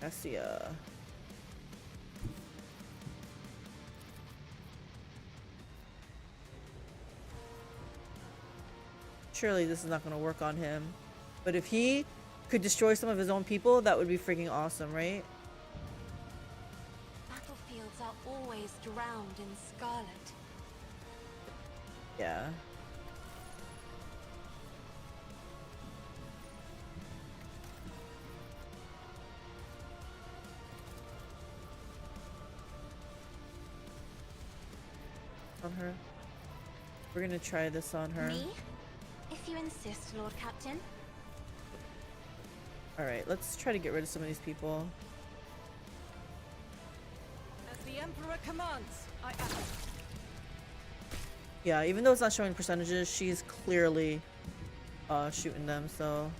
Cassia. Surely this is not going to work on him. But if he could destroy some of his own people, that would be freaking awesome, right? Battlefields are always drowned in scarlet. Yeah. On her. We're gonna try this on her. Me? If you insist, Lord Captain. Alright, let's try to get rid of some of these people. As the Emperor commands, I act. Yeah, even though it's not showing percentages, she's clearly shooting them, so.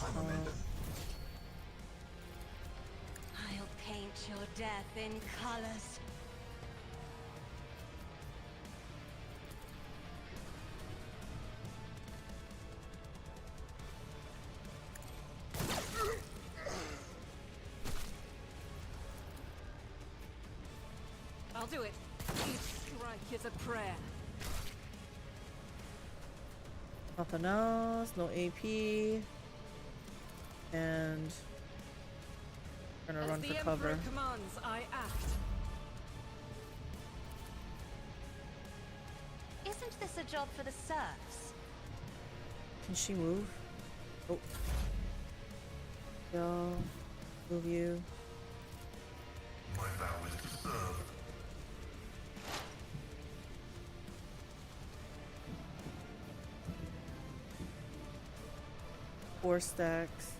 I'll paint your death in colors. I'll do it. Each strike is a prayer. Nothing else, no AP. And we're gonna As run the for Emperor cover. commands, I act. Isn't this a job for the serfs? Can she move? Oh. Yo, move you. My vow is to serve. 4 stacks.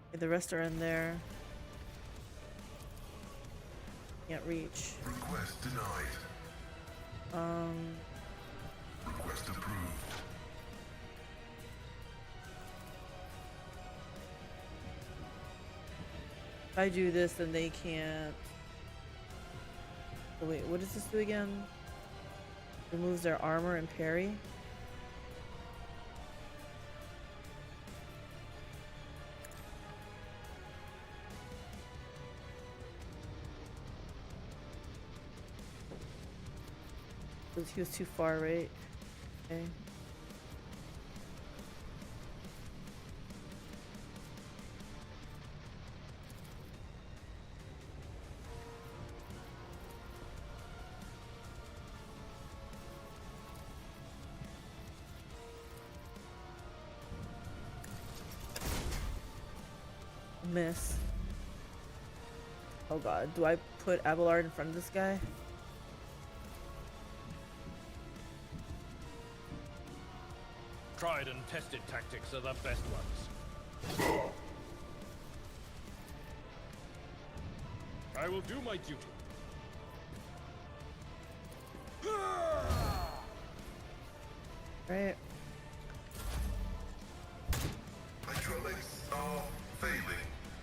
Okay, the rest are in there. Can't reach. Request denied. Request approved. If I do this, then they can't. Oh, wait, what does this do again? Removes their armor and parry. He was too far, right? Okay. Miss. Oh god, do I put Abelard in front of this guy? Tried and tested tactics are the best ones. I will do my duty. Right. AlteredCalyx are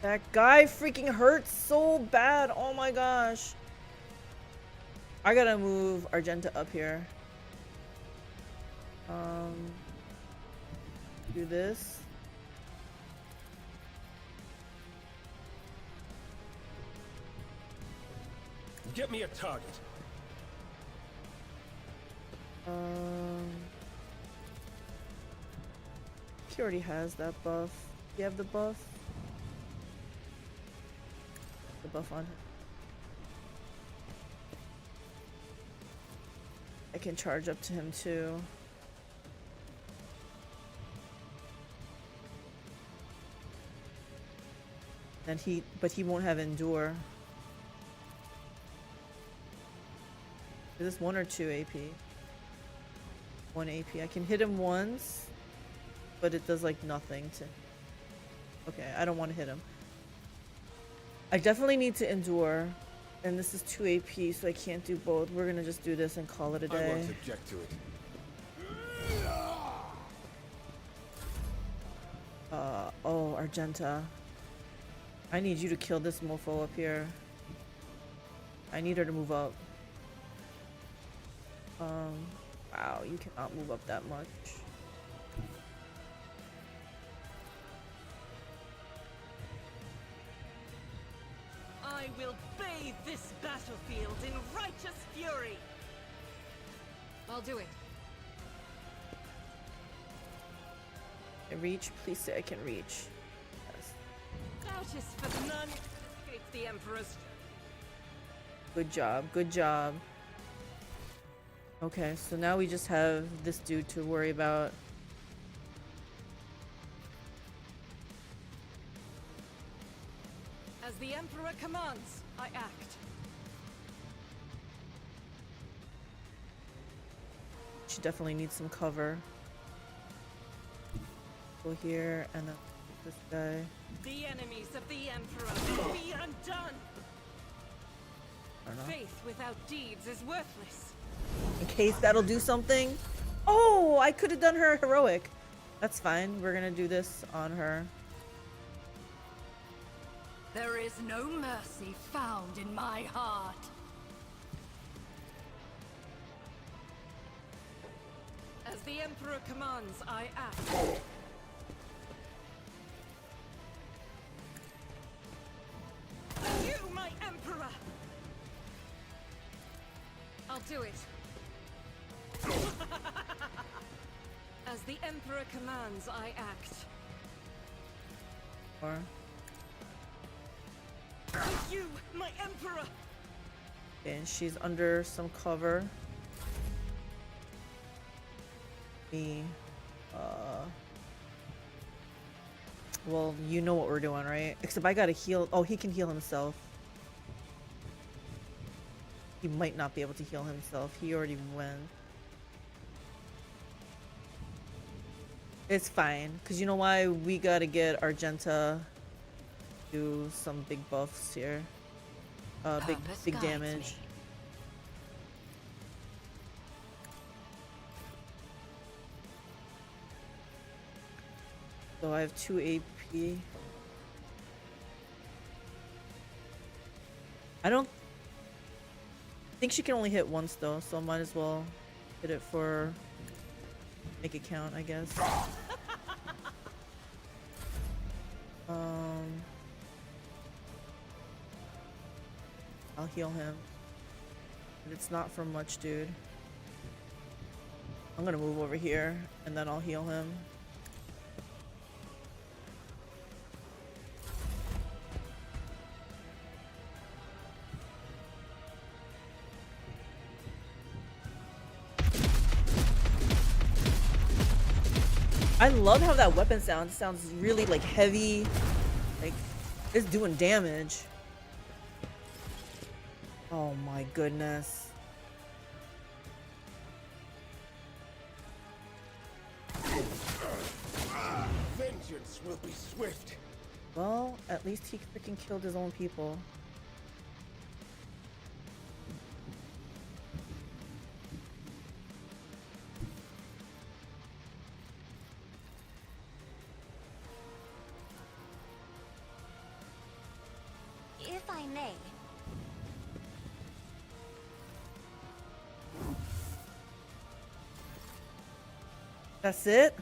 That guy freaking hurts so bad. Oh my gosh. I gotta move Argenta up here. Do this. Get me a target. He already has that buff. You have the buff? The buff on him. I can charge up to him too. And but he won't have endure. Is this 1 or 2 AP? 1 AP. I can hit him once, but it does like nothing to. Okay, I don't want to hit him. I definitely need to endure, and this is 2 AP, so I can't do both. We're gonna just do this and call it a day. I won't object to it. Oh, Argenta. I need you to kill this mofo up here. I need her to move up. Wow, you cannot move up that much. I will bathe this battlefield in righteous fury. I'll do it. I reach? Please say I can reach. Yes. Out is for none escape the Emperor's. Good job, good job. Okay, so now we just have this dude to worry about. As the Emperor commands, I act. She definitely needs some cover. Go here and then this guy. The enemies of the Emperor will be undone. I don't know. Faith without deeds is worthless. In case that'll do something. Oh, I could have done her heroic. That's fine. We're gonna do this on her. There is no mercy found in my heart. As the Emperor commands, I act. You, my Emperor! I'll do it. As the Emperor commands, I act. Or With you, my Emperor! and she's under some cover. Me. Well, you know what we're doing, right? Except I gotta heal. Oh, he can heal himself. He might not be able to heal himself. He already went. It's fine, because you know why? We gotta get Argenta do some big buffs here. Big Purpose big guides damage. me. So I have 2 AP. I don't think she can only hit once though, so I might as well hit it for make it count, I guess. I'll heal him. But it's not for much, dude. I'm gonna move over here and then I'll heal him. I love how that weapon sounds. It sounds really like heavy. Like it's doing damage. Oh my goodness. Vengeance will be swift. Well, at least he freaking killed his own people. may. That's it?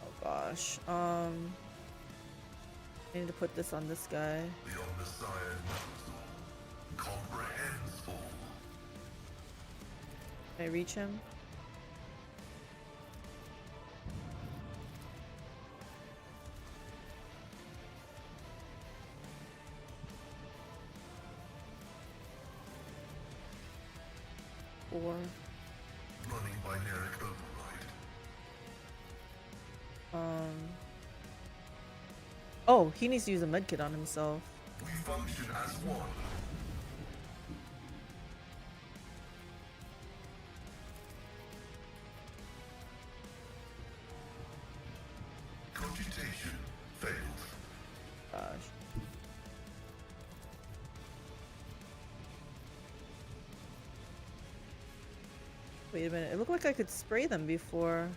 Oh gosh. I need to put this on this guy. The Omnissiah knows all, comprehends all. Can I reach him? Or Running binaric override. oh, he needs to use a medkit on himself. We function as one. Cogitation failed. Gosh. Wait a minute. It looked like I could spray them before.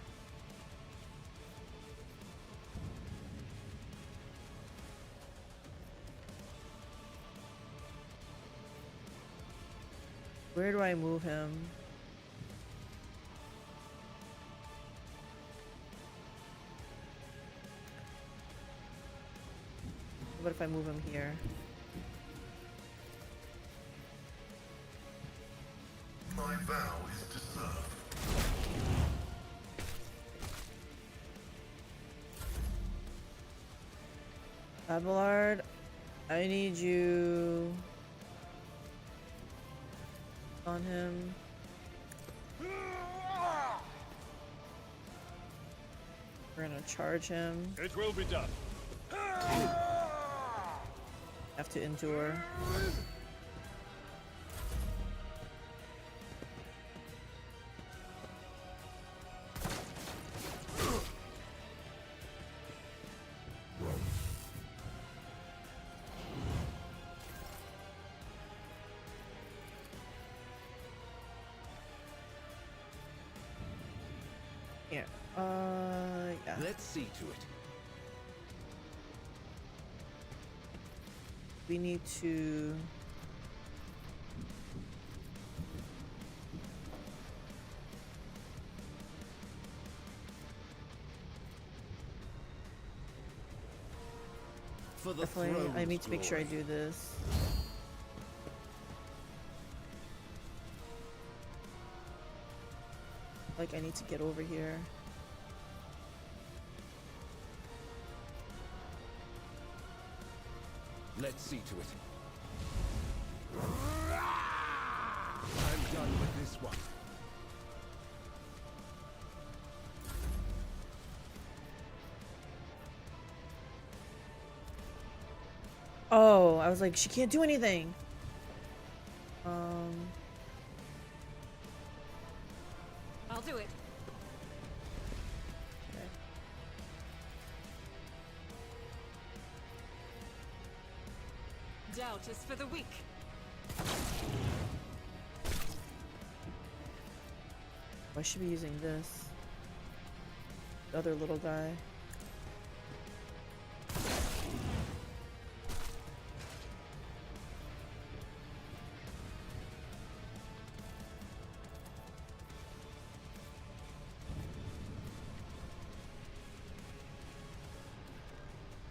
Where do I move him? What if I move him here? My vow is to serve. Abelard, I need you on him. We're gonna charge him. It will be done. Have to endure. Here. Yeah. Let's see to it. We need to For the definitely I need throne's to make sure I glory. do this. Like I need to get over here. Let's see to it. I'm done with this one. Oh, I was like, she can't do anything. I'll do it. Okay. Doubt is for the weak. I should be using this. The other little guy.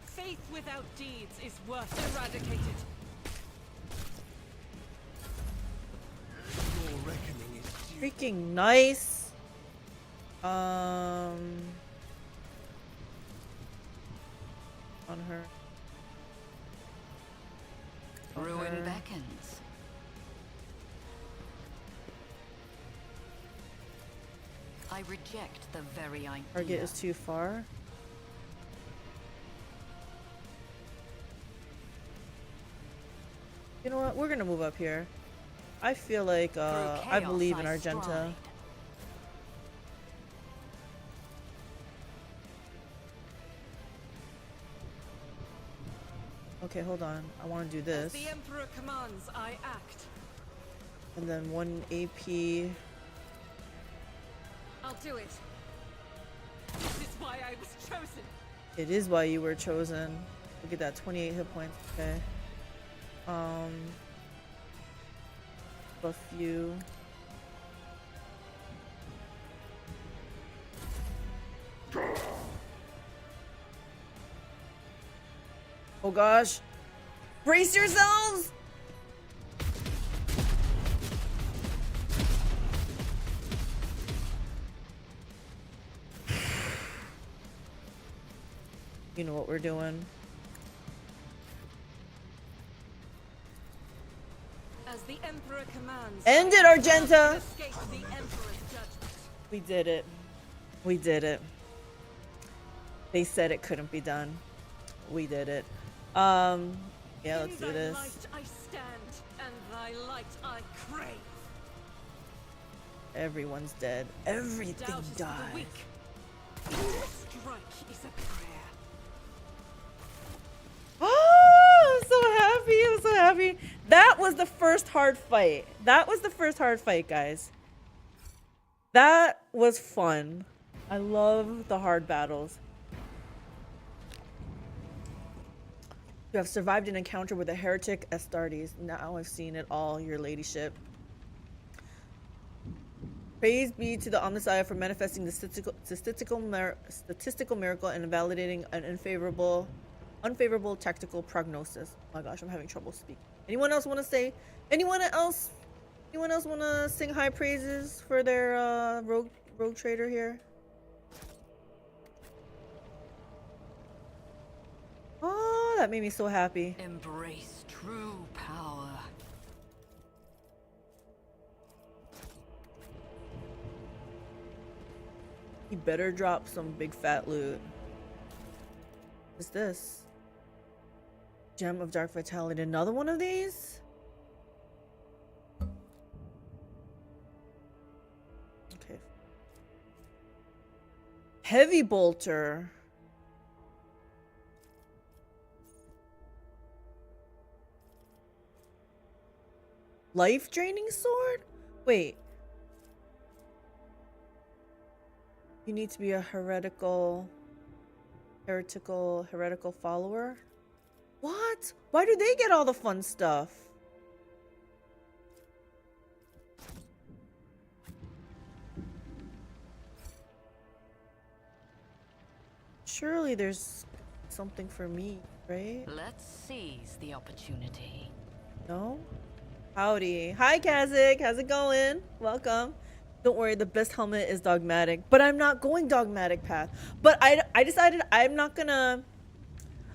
Faith without deeds is worth eradicated. Your reckoning is due. Freaking nice. On her. Ruin Okay. beckons. I reject the very idea. Target is too far. You know what? We're gonna move up here. I feel like Through I chaos believe in I Argenta. stride. Okay, hold on. I want to do As this. the Emperor commands, I act. And then 1 AP. I'll do it. This is why I was chosen. It is why you were chosen. Look at that, 28 hit points. Okay. Buff you. Oh gosh. Brace yourselves! You know what we're doing. As the Emperor commands. End it, Argenta! Escape the Emperor's judgment. We did it. We did it. They said it couldn't be done. We did it. Yeah, let's do In thy this. light I stand, and thy light I crave. Everyone's dead. Everything Doubt is for the died. weak. Each strike is a prayer. Oh, I'm so happy. I'm so happy. That was the first hard fight. That was the first hard fight, guys. That was fun. I love the hard battles. You have survived an encounter with a heretic Astartes. Now I've seen it all, your ladyship. Praise be to the Omnissiah for manifesting the statistical miracle and invalidating an unfavorable tactical prognosis. Oh my gosh, I'm having trouble speaking. Anyone else want to say? Anyone else want to sing high praises for their rogue trader here? Oh, that made me so happy. Embrace true power. He better drop some big fat loot. What's this? Gem of Dark Vitality. Another one of these? Okay. Heavy Bolter. Life draining sword? Wait. You need to be a heretical follower? What? Why do they get all the fun stuff? Surely there's something for me, right? Let's seize the opportunity. No? Howdy. Hi, Kazik. How's it going? Welcome. Don't worry, the best helmet is dogmatic. But I'm not going dogmatic path. But I decided I'm not gonna...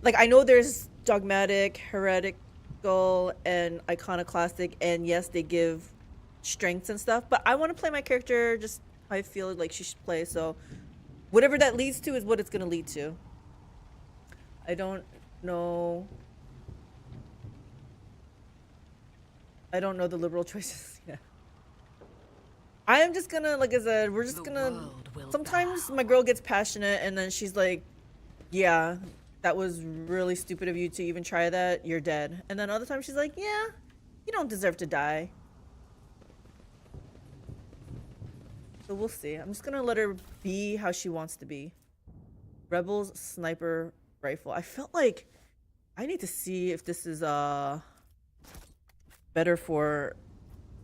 Like, I know there's dogmatic, heretical, and iconoclastic. And yes, they give strengths and stuff. But I want to play my character just how I feel like she should play. So whatever that leads to is what it's gonna lead to. I don't know... I don't know the liberal choices. Yeah. I am just gonna, like I said, we're just gonna... Sometimes my girl gets passionate and then she's like, yeah, that was really stupid of you to even try that. You're dead. And then other times she's like, yeah, you don't deserve to die. So we'll see. I'm just gonna let her be how she wants to be. Rebels sniper rifle. I felt like I need to see if this is better for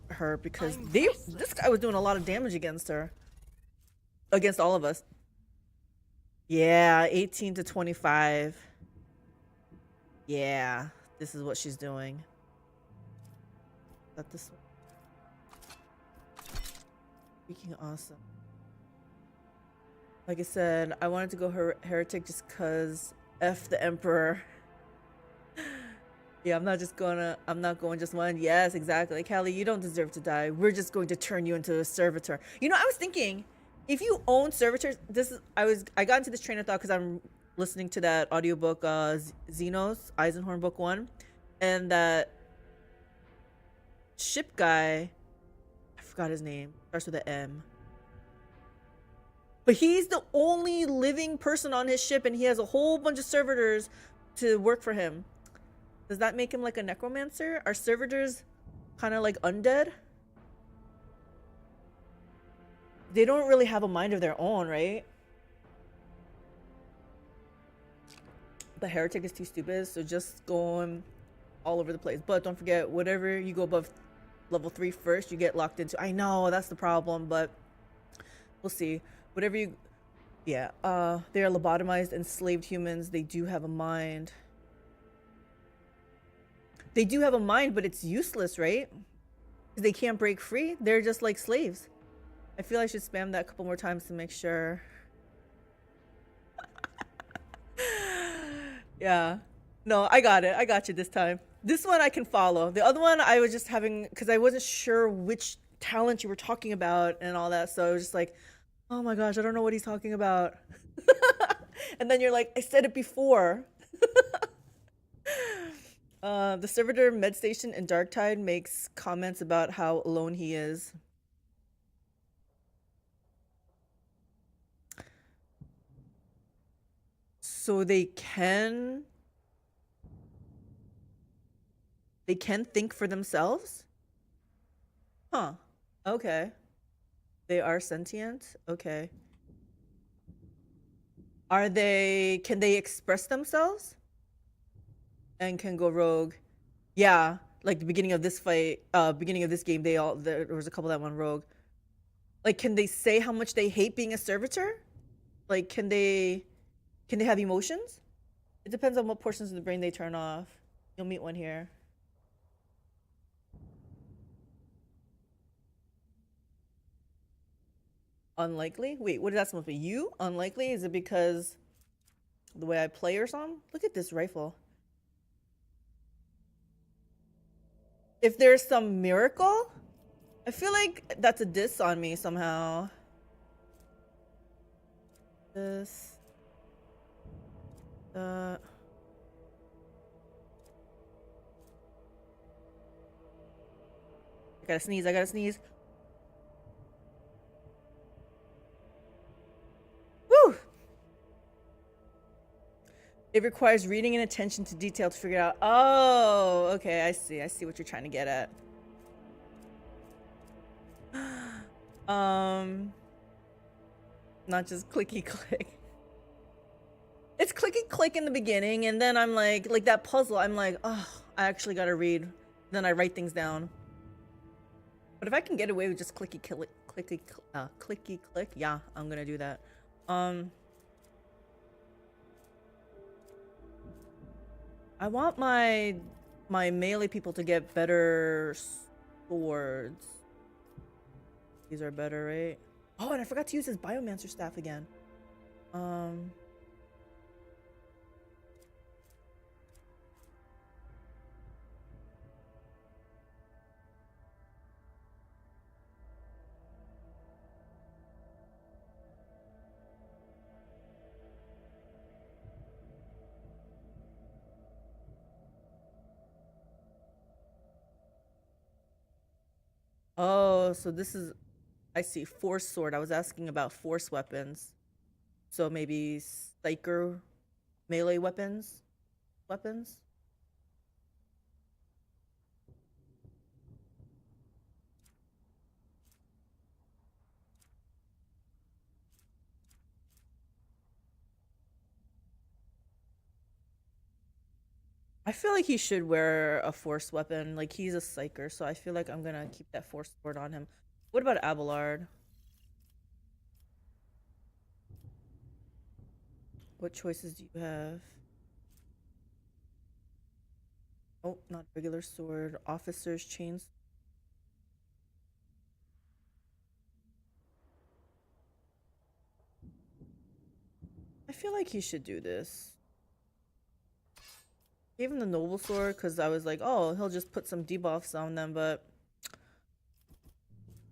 her because this guy was doing a lot of damage against her. Against all of us. Yeah, 18 to 25. Yeah, this is what she's doing. Is that this one? Freaking awesome. Like I said, I wanted to go heretic just because F the Emperor. Yeah, I'm not going just one. Yes, exactly. Callie, you don't deserve to die. We're just going to turn you into a servitor. You know, I was thinking, if you own servitors, I got into this train of thought because I'm listening to that audiobook, Xenos, Eisenhorn Book 1. And that ship guy, I forgot his name, starts with an M. But he's the only living person on his ship and he has a whole bunch of servitors to work for him. Does that make him like a necromancer? Are servitors kind of like undead? They don't really have a mind of their own, right? But heretic is too stupid, so just going all over the place. But don't forget, whatever you go above level 3 first, you get locked into. I know that's the problem, but we'll see. Whatever you, yeah. They are lobotomized, enslaved humans. They do have a mind. They do have a mind, but it's useless, right? Because they can't break free. They're just like slaves. I feel I should spam that a couple more times to make sure. Yeah. No, I got it. I got you this time. This one I can follow. The other one I was just having, because I wasn't sure which talent you were talking about and all that. So I was just like, oh my gosh, I don't know what he's talking about. And then you're like, I said it before. The servitor Medstation in Darktide makes comments about how alone he is. So they can think for themselves? Huh. Okay. They are sentient? Okay. Can they express themselves? And can go rogue? Yeah, like the beginning of this fight, beginning of this game, there was a couple that went rogue. Like, can they say how much they hate being a servitor? Like, can they have emotions? It depends on what portions of the brain they turn off. You'll meet one here. Unlikely? Wait, what is that supposed to be? You? Unlikely? Is it because the way I play or something? Look at this rifle. If there's some miracle, I feel like that's a diss on me somehow. This. I gotta sneeze. I gotta sneeze. Woo! It requires reading and attention to detail to figure out. Oh, okay. I see. I see what you're trying to get at. Not just clicky click. It's clicky click in the beginning, and then I'm like that puzzle. I'm like, oh, I actually gotta read. Then I write things down. But if I can get away with just clicky click, yeah, I'm gonna do that. I want my melee people to get better swords. These are better, right? Oh, and I forgot to use his Biomancer staff again. Oh, so this is, I see, force sword. I was asking about force weapons. So maybe Psyker melee weapons? I feel like he should wear a force weapon. Like, he's a Psyker, so I feel like I'm gonna keep that force sword on him. What about Abelard? What choices do you have? Oh, not regular sword. Officer's chains. I feel like he should do this. Gave him the noble sword because I was like, oh, he'll just put some debuffs on them, but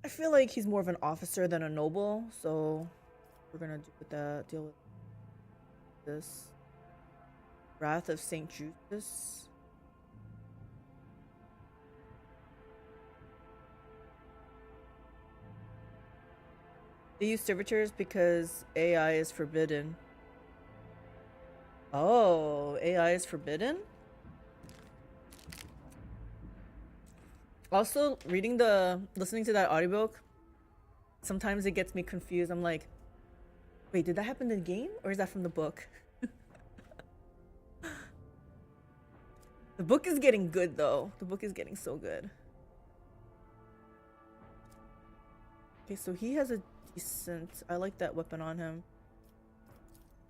I feel like he's more of an officer than a noble, so we're gonna deal with this. Wrath of St. Judas. They use servitors because AI is forbidden. Oh, AI is forbidden? Also, listening to that audiobook, sometimes it gets me confused. I'm like, wait, did that happen in the game or is that from the book? The book is getting good though. The book is getting so good. Okay, so he has a decent... I like that weapon on him.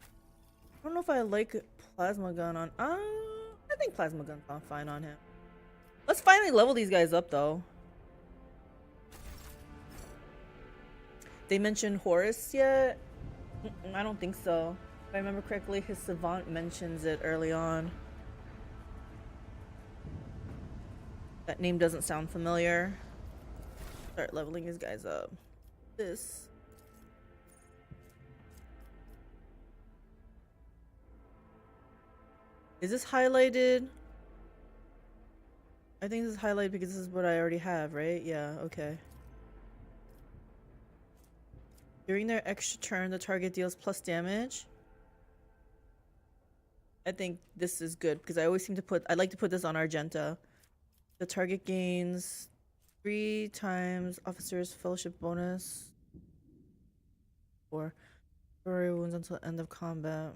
I don't know if I like plasma gun on... I think plasma gun's fine on him. Let's finally level these guys up though. They mentioned Horus yet? I don't think so. If I remember correctly, his savant mentions it early on. That name doesn't sound familiar. Start leveling these guys up. This. Is this highlighted? I think this is highlighted because this is what I already have, right? Yeah, okay. During their extra turn, the target deals plus damage. I think this is good because I always seem to put... I like to put this on Argenta. The target gains 3 times officer's fellowship bonus. Or temporary wounds until end of combat.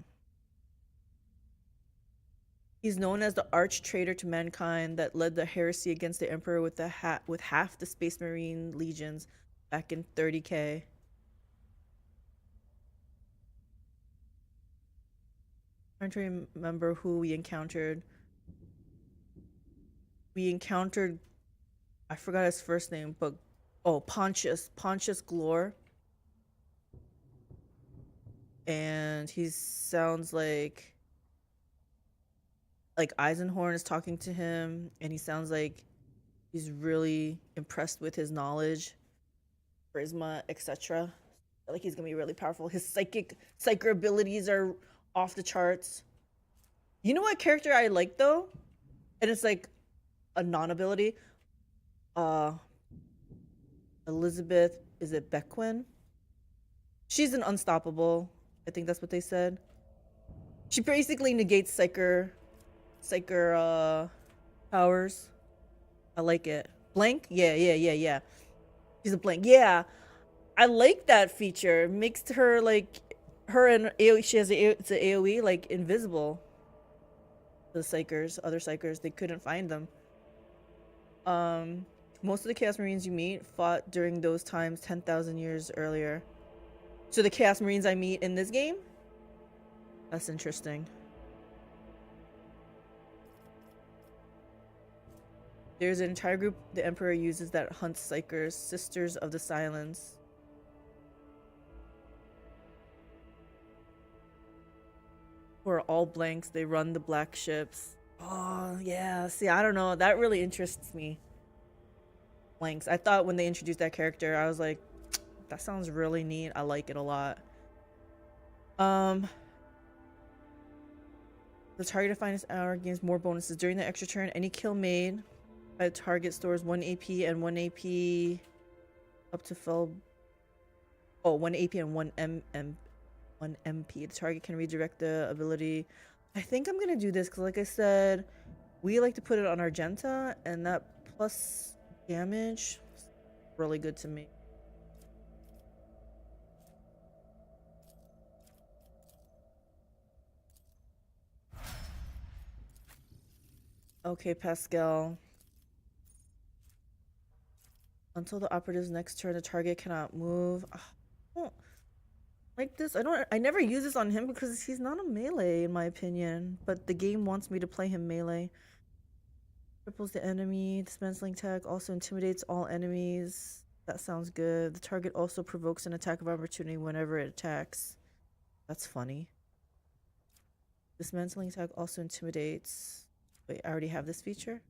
He's known as the arch traitor to mankind that led the heresy against the Emperor with half the Space Marine legions back in 30k. Trying to remember who we encountered. We encountered, I forgot his first name, but Pontius Glor. And he sounds like Eisenhorn is talking to him, and he sounds like he's really impressed with his knowledge, charisma, etc. Like he's gonna be really powerful. His psyker abilities are off the charts. You know what character I like though? And it's like a non-ability. Elizabeth, is it Bequin? She's an unstoppable. I think that's what they said. She basically negates psyker powers. I like it. Blank? Yeah. She's a blank. Yeah. I like that feature. It makes her like her and AoE, she has it's an AoE like invisible. The psychers, other psychers, they couldn't find them. Most of the Chaos Marines you meet fought during those times 10,000 years earlier. So the Chaos Marines I meet in this game? That's interesting. There's an entire group the Emperor uses that hunts psychers, Sisters of the Silence. Who are all blanks. They run the black ships. Oh, yeah. See, I don't know. That really interests me. Blanks. I thought when they introduced that character, I was like, that sounds really neat. I like it a lot. The target finest hour gains more bonuses. During the extra turn, any kill made by the target stores 1 AP and 1 AP up to full... Oh, 1 AP and 1 MP. The target can redirect the ability. I think I'm gonna do this because, like I said, we like to put it on Argenta, and that plus damage is really good to me. Okay, Pascal. Until the operative's next turn, the target cannot move. Oh. Like this, I never use this on him because he's not a melee in my opinion, but the game wants me to play him melee. Cripples the enemy. Dismantling tag also intimidates all enemies. That sounds good. The target also provokes an attack of opportunity whenever it attacks. That's funny. Dismantling attack also intimidates. Wait, I already have this feature?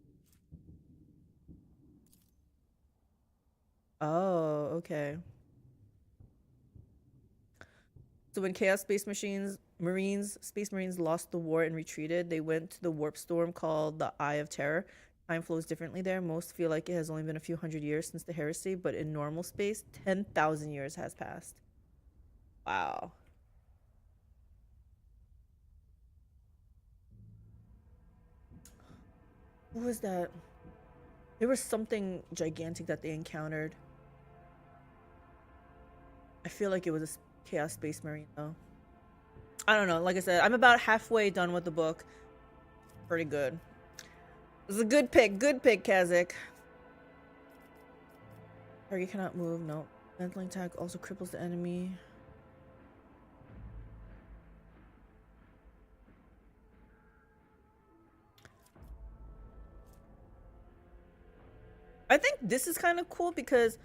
Oh, okay. So when Space Marines lost the war and retreated, they went to the warp storm called the Eye of Terror. Time flows differently there. Most feel like it has only been a few hundred years since the heresy, but in normal space, 10,000 years has passed. Wow. What was that? There was something gigantic that they encountered. I feel like it was a Chaos Space Marine though. I don't know. Like I said, I'm about halfway done with the book. Pretty good. It's a good pick, Kazik. Target cannot move, no. Mantling attack also cripples the enemy. I think this is kind of cool because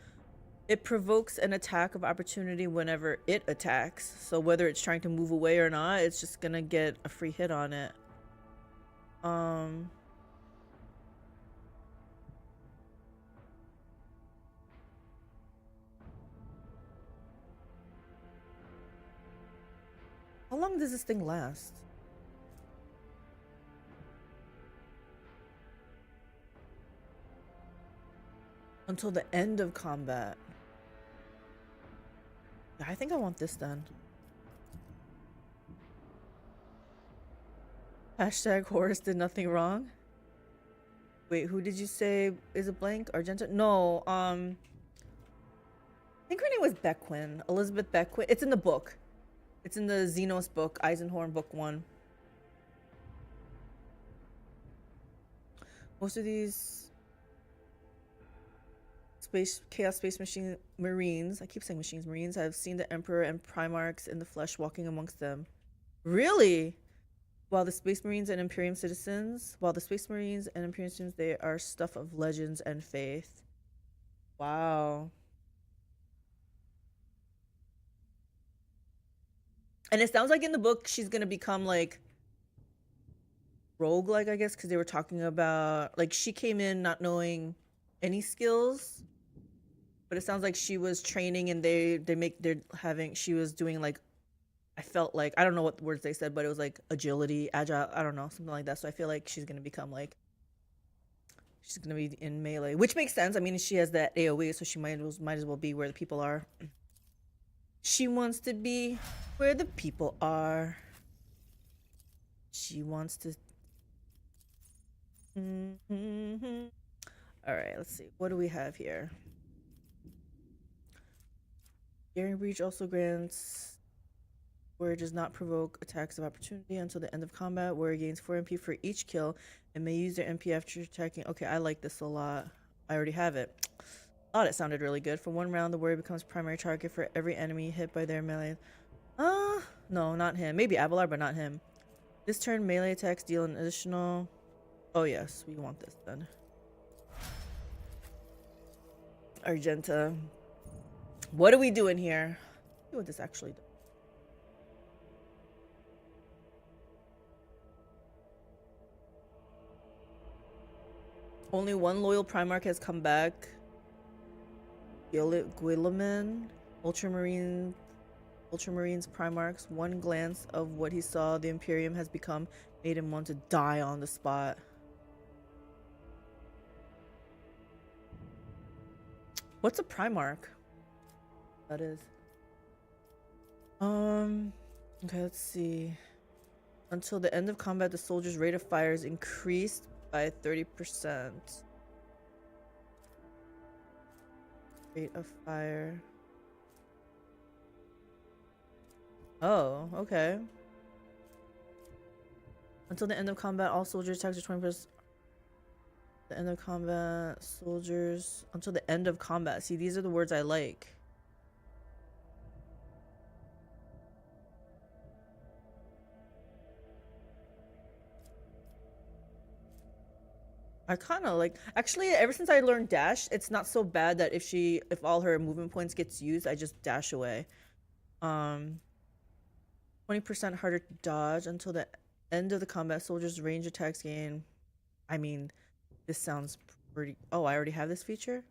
it provokes an attack of opportunity whenever it attacks. So whether it's trying to move away or not, it's just gonna get a free hit on it. How long does this thing last? Until the end of combat. I think I want this then. Hashtag Horus did nothing wrong. Wait, who did you say is it blank? Argenta? No, I think her name was Beckwin. Elizabeth Beckwin. It's in the book. It's in the Xenos book, Eisenhorn book 1. Most of these Chaos Space Machine Marines, I keep saying machines, Marines, I've seen the Emperor and Primarchs in the flesh walking amongst them. Really? While the Space Marines and Imperium citizens, they are stuff of legends and faith. Wow. And it sounds like in the book she's gonna become like roguelike, I guess, because they were talking about like she came in not knowing any skills, but it sounds like she was training and she was doing like, I felt like, I don't know what words they said, but it was like agility, agile, I don't know, something like that. So I feel like she's gonna become like, she's gonna be in melee, which makes sense. I mean, she has that AoE, so she might as well be where the people are. She wants to be where the people are. She wants to. All right, let's see. What do we have here? Daring Breach also grants Warrior does not provoke attacks of opportunity until the end of combat. Warrior gains 4 MP for each kill and may use their MP after attacking. Okay, I like this a lot. I already have it. Thought it sounded really good. For 1 round, the warrior becomes primary target for every enemy hit by their melee. No, not him. Maybe Abelard, but not him. This turn, melee attacks deal an additional. Oh yes, we want this then. Argenta. What are we doing here? Let's see what this actually does. Only 1 loyal Primarch has come back. Guilliman, Ultramarines Primarchs. 1 glance of what he saw the Imperium has become made him want to die on the spot. What's a Primarch? That is. Okay, let's see. Until the end of combat, the soldier's rate of fire is increased by 30%. Rate of fire. Oh, okay. Until the end of combat, all soldiers attacks are 20%. The end of combat, soldiers. Until the end of combat. See, these are the words I like. I kind of like, actually, ever since I learned dash, it's not so bad that if all her movement points gets used, I just dash away. 20% harder to dodge until the end of the combat. Soldiers' range attacks gain. I mean, this sounds pretty. Oh, I already have this feature?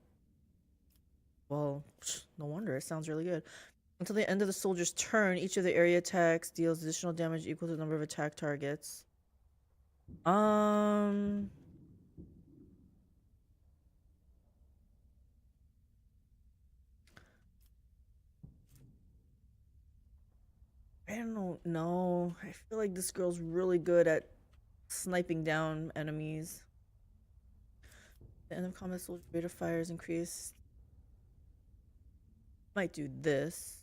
Well, no wonder. It sounds really good. Until the end of the soldier's turn, each of the area attacks deals additional damage equal to the number of attack targets. I don't know. I feel like this girl's really good at sniping down enemies. The end of combat, soldier rate of fire is increased. Might do this.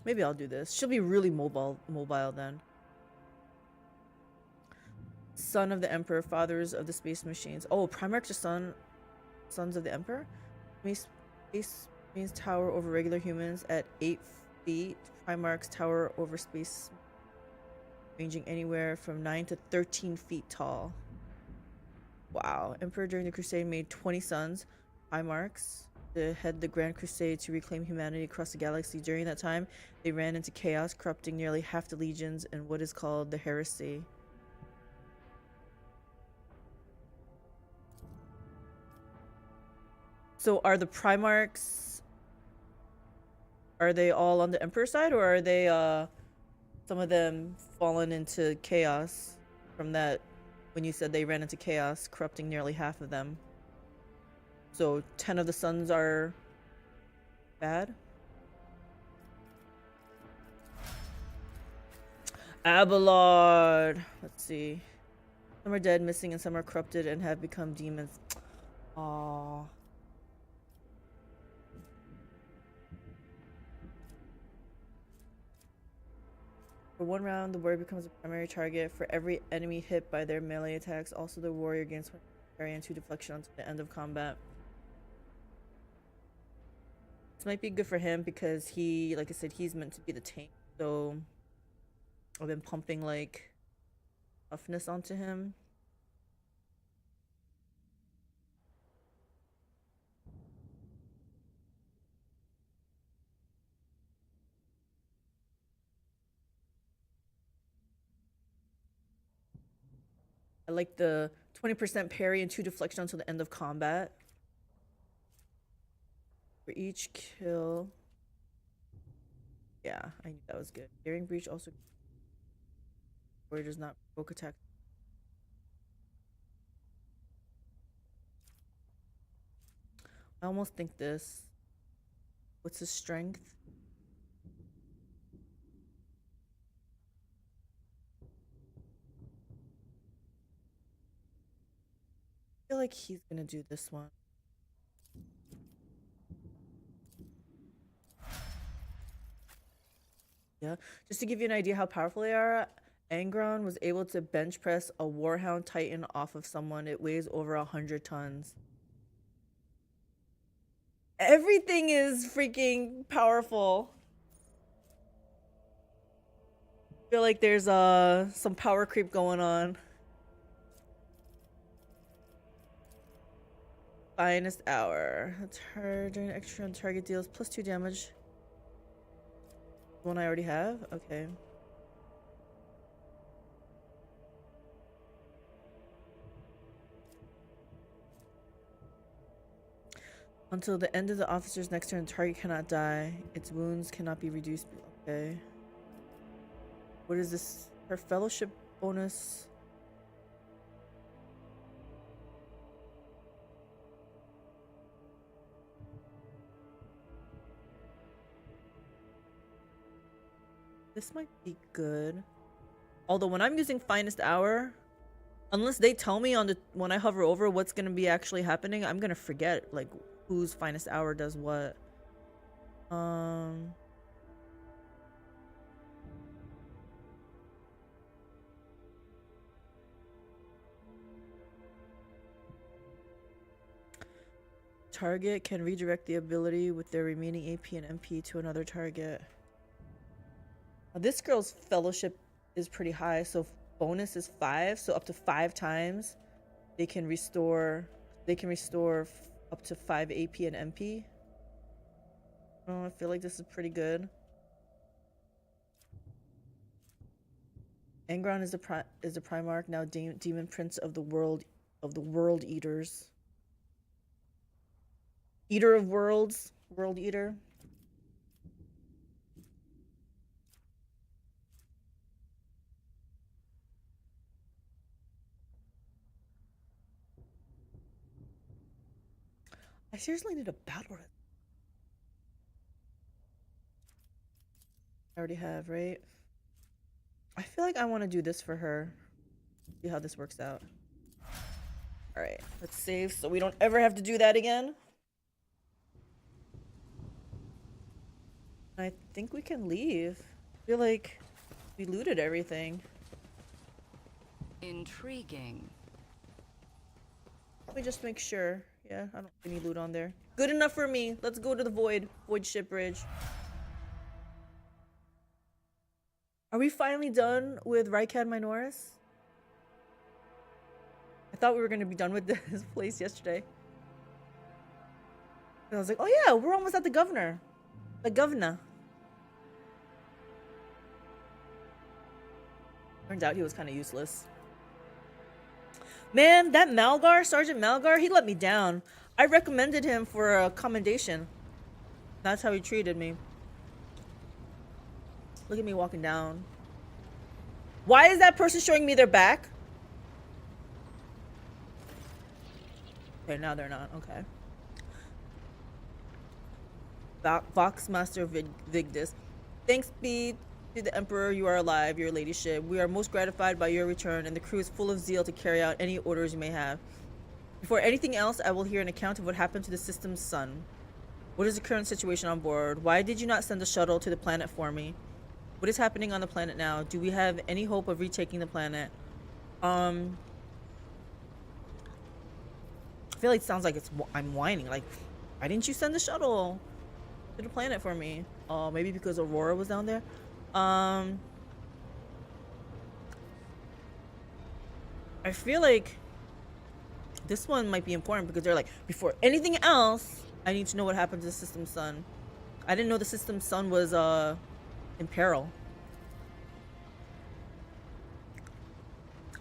Maybe I'll do this. She'll be really mobile then. Son of the Emperor, fathers of the space machines. Oh, Primarchs are sons of the Emperor? Space Marines tower over regular humans at 8 feet. Primarchs tower over space ranging anywhere from 9 to 13 feet tall. Wow. Emperor during the Crusade made 20 sons, Primarchs, to head the Grand Crusade to reclaim humanity across the galaxy. During that time, they ran into chaos, corrupting nearly half the legions in what is called the Heresy. So are the Primarchs, are they all on the Emperor side, or are they some of them fallen into chaos from that, when you said they ran into chaos, corrupting nearly half of them? So 10 of the sons are bad? Abelard. Let's see. Some are dead, missing, and some are corrupted and have become demons. Aww. For one round, the warrior becomes a primary target for every enemy hit by their melee attacks. Also, the warrior gains parry and 2 deflection until the end of combat. This might be good for him because he, like I said, he's meant to be the tank. So I've been pumping like toughness onto him. I like the 20% parry and 2 deflection until the end of combat. For each kill. Yeah, I knew that was good. Daring Breach also. Warrior does not provoke attack. I almost think this. What's his strength? I feel like he's gonna do this one. Yeah, just to give you an idea how powerful they are, Angron was able to bench press a Warhound Titan off of someone. It weighs over 100 tons. Everything is freaking powerful. I feel like there's some power creep going on. Finest hour. That's her during extra on target deals plus 2 damage. One I already have? Okay. Until the end of the officer's next turn, the target cannot die. Its wounds cannot be reduced. Okay. What is this? Her fellowship bonus. This might be good. Although when I'm using Finest Hour, unless they tell me on the when I hover over what's gonna be actually happening, I'm gonna forget like whose Finest Hour does what. Target can redirect the ability with their remaining AP and MP to another target. Now, this girl's fellowship is pretty high, so bonus is 5, so up to 5 times they can restore up to 5 AP and MP. Oh, I feel like this is pretty good. Angron is the Primarch, now Demon Prince of the World Eaters. Eater of Worlds, World Eater. I seriously need a battle. I already have, right? I feel like I want to do this for her. See how this works out. Alright, let's save so we don't ever have to do that again. I think we can leave. I feel like we looted everything. Intriguing. Let me just make sure. Yeah, I don't have any loot on there. Good enough for me. Let's go to the Void ship bridge. Are we finally done with Rykad Minoris? I thought we were going to be done with this place yesterday. And I was like, oh yeah, we're almost at the governor. The governor. Turns out he was kind of useless. Man, that Malgar, Sergeant Malgar, he let me down. I recommended him for a commendation. That's how he treated me. Look at me walking down. Why is that person showing me their back? Okay, now they're not. Okay. Voxmaster Vigdis. Thanks be to the Emperor, you are alive, your ladyship. We are most gratified by your return, and the crew is full of zeal to carry out any orders you may have. Before anything else, I will hear an account of what happened to the system's sun. What is the current situation on board? Why did you not send a shuttle to the planet for me? What is happening on the planet now? Do we have any hope of retaking the planet? I feel like it sounds like I'm whining. Like, why didn't you send the shuttle to the planet for me? Maybe because Aurora was down there? I feel like this one might be important because they're like, before anything else, I need to know what happened to the system's sun. I didn't know the system's sun was in peril.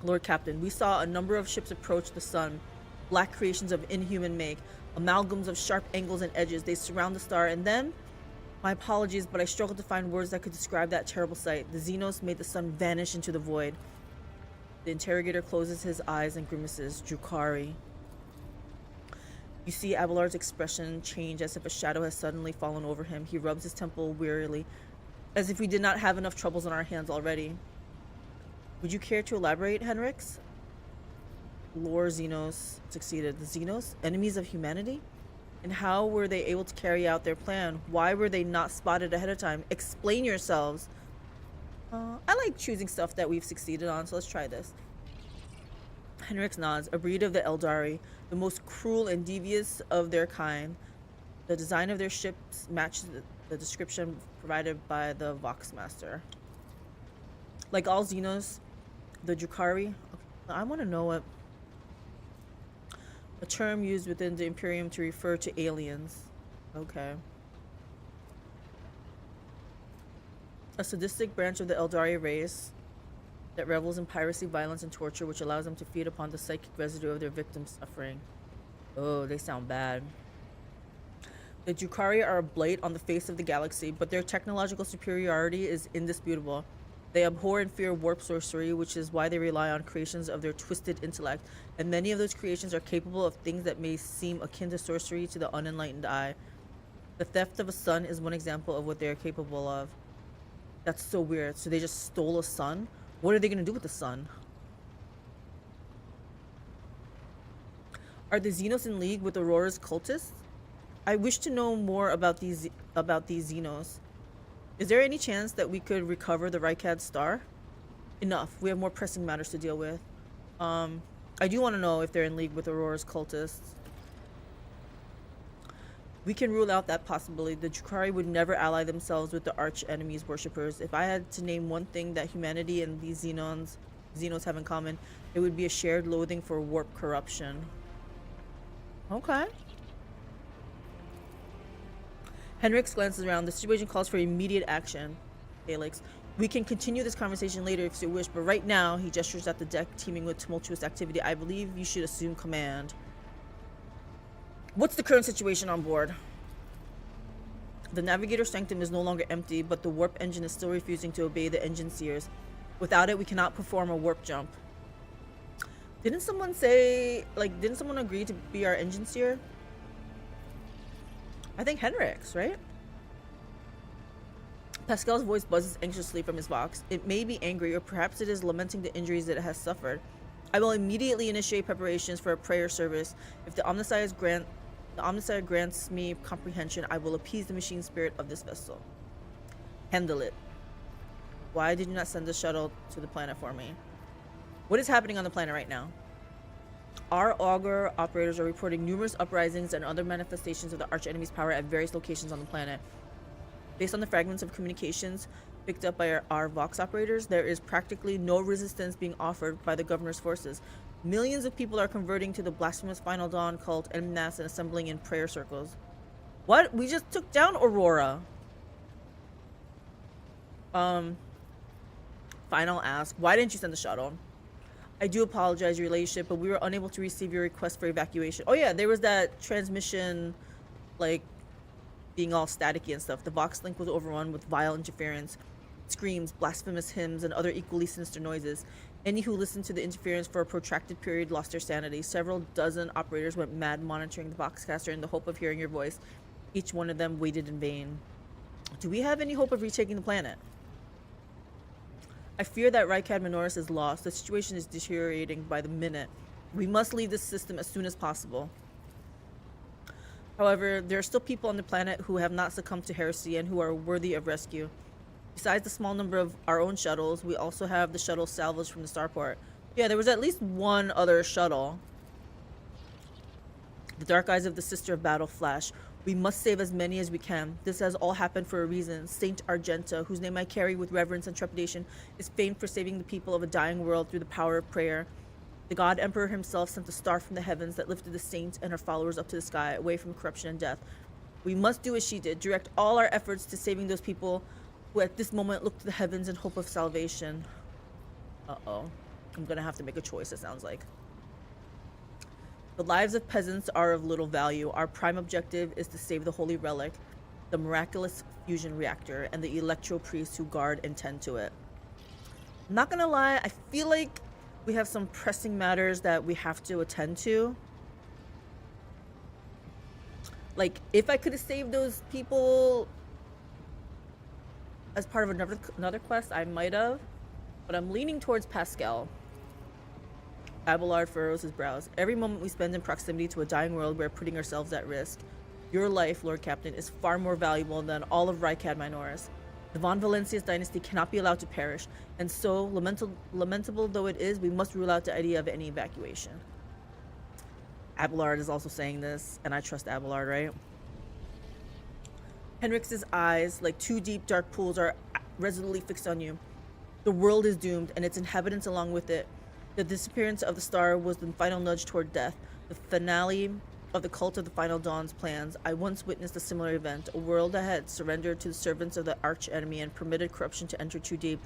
Lord Captain, we saw a number of ships approach the sun, black creations of inhuman make, amalgams of sharp angles and edges. They surround the star, and then, my apologies, but I struggled to find words that could describe that terrible sight. The Xenos made the sun vanish into the void. The interrogator closes his eyes and grimaces. Drukhari. You see Abelard's expression change as if a shadow has suddenly fallen over him. He rubs his temple wearily, as if we did not have enough troubles on our hands already. Would you care to elaborate, Henrix? Lore Xenos succeeded. The Xenos? Enemies of humanity? And how were they able to carry out their plan? Why were they not spotted ahead of time? Explain yourselves. I like choosing stuff that we've succeeded on, so let's try this. Henrix nods. A breed of the Eldari, the most cruel and devious of their kind. The design of their ships matches the description provided by the Voxmaster. Like all Xenos, the Drukhari. Okay, I want to know what a term used within the Imperium to refer to aliens. Okay. A sadistic branch of the Eldari race that revels in piracy, violence, and torture, which allows them to feed upon the psychic residue of their victims' suffering. Oh, they sound bad. The Drukhari are a blight on the face of the galaxy, but their technological superiority is indisputable. They abhor and fear warp sorcery, which is why they rely on creations of their twisted intellect, and many of those creations are capable of things that may seem akin to sorcery to the unenlightened eye. The theft of a sun is one example of what they are capable of. That's so weird. So they just stole a sun? What are they going to do with the sun? Are the Xenos in league with Aurora's cultists? I wish to know more about these Xenos. Is there any chance that we could recover the Rykad star? Enough. We have more pressing matters to deal with. I do want to know if they're in league with Aurora's cultists. We can rule out that possibility. The Drukhari would never ally themselves with the arch enemy's worshippers. If I had to name one thing that humanity and these Xenos have in common, it would be a shared loathing for warp corruption. Okay. Henrix glances around. The situation calls for immediate action. Calyx. We can continue this conversation later if you wish, but right now, he gestures at the deck teeming with tumultuous activity. I believe you should assume command. What's the current situation on board? The Navigator Sanctum is no longer empty, but the warp engine is still refusing to obey the engine seers. Without it, we cannot perform a warp jump. Didn't someone say, didn't someone agree to be our engine seer? I think Henrix, right? Pascal's voice buzzes anxiously from his box. It may be angry, or perhaps it is lamenting the injuries that it has suffered. I will immediately initiate preparations for a prayer service. If the Omniscient grants me comprehension, I will appease the machine spirit of this vessel. Handle it. Why did you not send the shuttle to the planet for me? What is happening on the planet right now? Our augur operators are reporting numerous uprisings and other manifestations of the archenemy's power at various locations on the planet. Based on the fragments of communications picked up by our Vox operators, there is practically no resistance being offered by the governor's forces. Millions of people are converting to the blasphemous Final Dawn cult en masse and assembling in prayer circles. What? We just took down Aurora. Final ask, why didn't you send the shuttle? I do apologize, your ladyship, but we were unable to receive your request for evacuation. Oh yeah, there was that transmission, like, being all staticky and stuff. The Vox link was overrun with vile interference, screams, blasphemous hymns, and other equally sinister noises. Any who listened to the interference for a protracted period lost their sanity. Several dozen operators went mad monitoring the Voxcaster in the hope of hearing your voice. Each one of them waited in vain. Do we have any hope of retaking the planet? I fear that Rykad Minoris is lost. The situation is deteriorating by the minute. We must leave this system as soon as possible. However, there are still people on the planet who have not succumbed to heresy and who are worthy of rescue. Besides the small number of our own shuttles, we also have the shuttle salvaged from the starport. Yeah, there was at least one other shuttle. The dark eyes of the Sister of Battle flash. We must save as many as we can. This has all happened for a reason. Saint Argenta, whose name I carry with reverence and trepidation, is famed for saving the people of a dying world through the power of prayer. The God Emperor himself sent a star from the heavens that lifted the saints and her followers up to the sky, away from corruption and death. We must do as she did, direct all our efforts to saving those people who at this moment look to the heavens in hope of salvation. Uh-oh. I'm gonna have to make a choice, it sounds like. The lives of peasants are of little value. Our prime objective is to save the holy relic, the miraculous fusion reactor, and the electro priests who guard and tend to it. I'm not gonna lie, I feel like we have some pressing matters that we have to attend to. Like, if I could have saved those people as part of another quest, I might have. But I'm leaning towards Pascal. Abelard furrows his brows. Every moment we spend in proximity to a dying world, we're putting ourselves at risk. Your life, Lord Captain, is far more valuable than all of Rykad Minoris. The Von Valencius dynasty cannot be allowed to perish, and so, lamentable though it is, we must rule out the idea of any evacuation. Abelard is also saying this, and I trust Abelard, right? Henrix's eyes, like two deep dark pools, are resolutely fixed on you. The world is doomed, and its inhabitants along with it. The disappearance of the star was the final nudge toward death, the finale of the cult of the Final Dawn's plans. I once witnessed a similar event, a world that had surrendered to the servants of the arch-enemy and permitted corruption to enter too deep.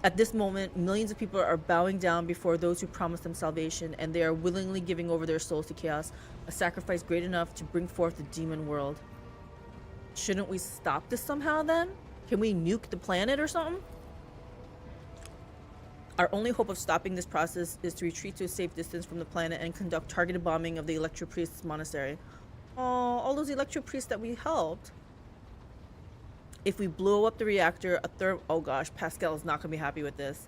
At this moment, millions of people are bowing down before those who promised them salvation, and they are willingly giving over their souls to chaos, a sacrifice great enough to bring forth the demon world. Shouldn't we stop this somehow then? Can we nuke the planet or something? Our only hope of stopping this process is to retreat to a safe distance from the planet and conduct targeted bombing of the Electro Priest's monastery. Oh, all those Electro Priests that we helped. If we blow up the reactor, oh gosh, Pascal is not going to be happy with this.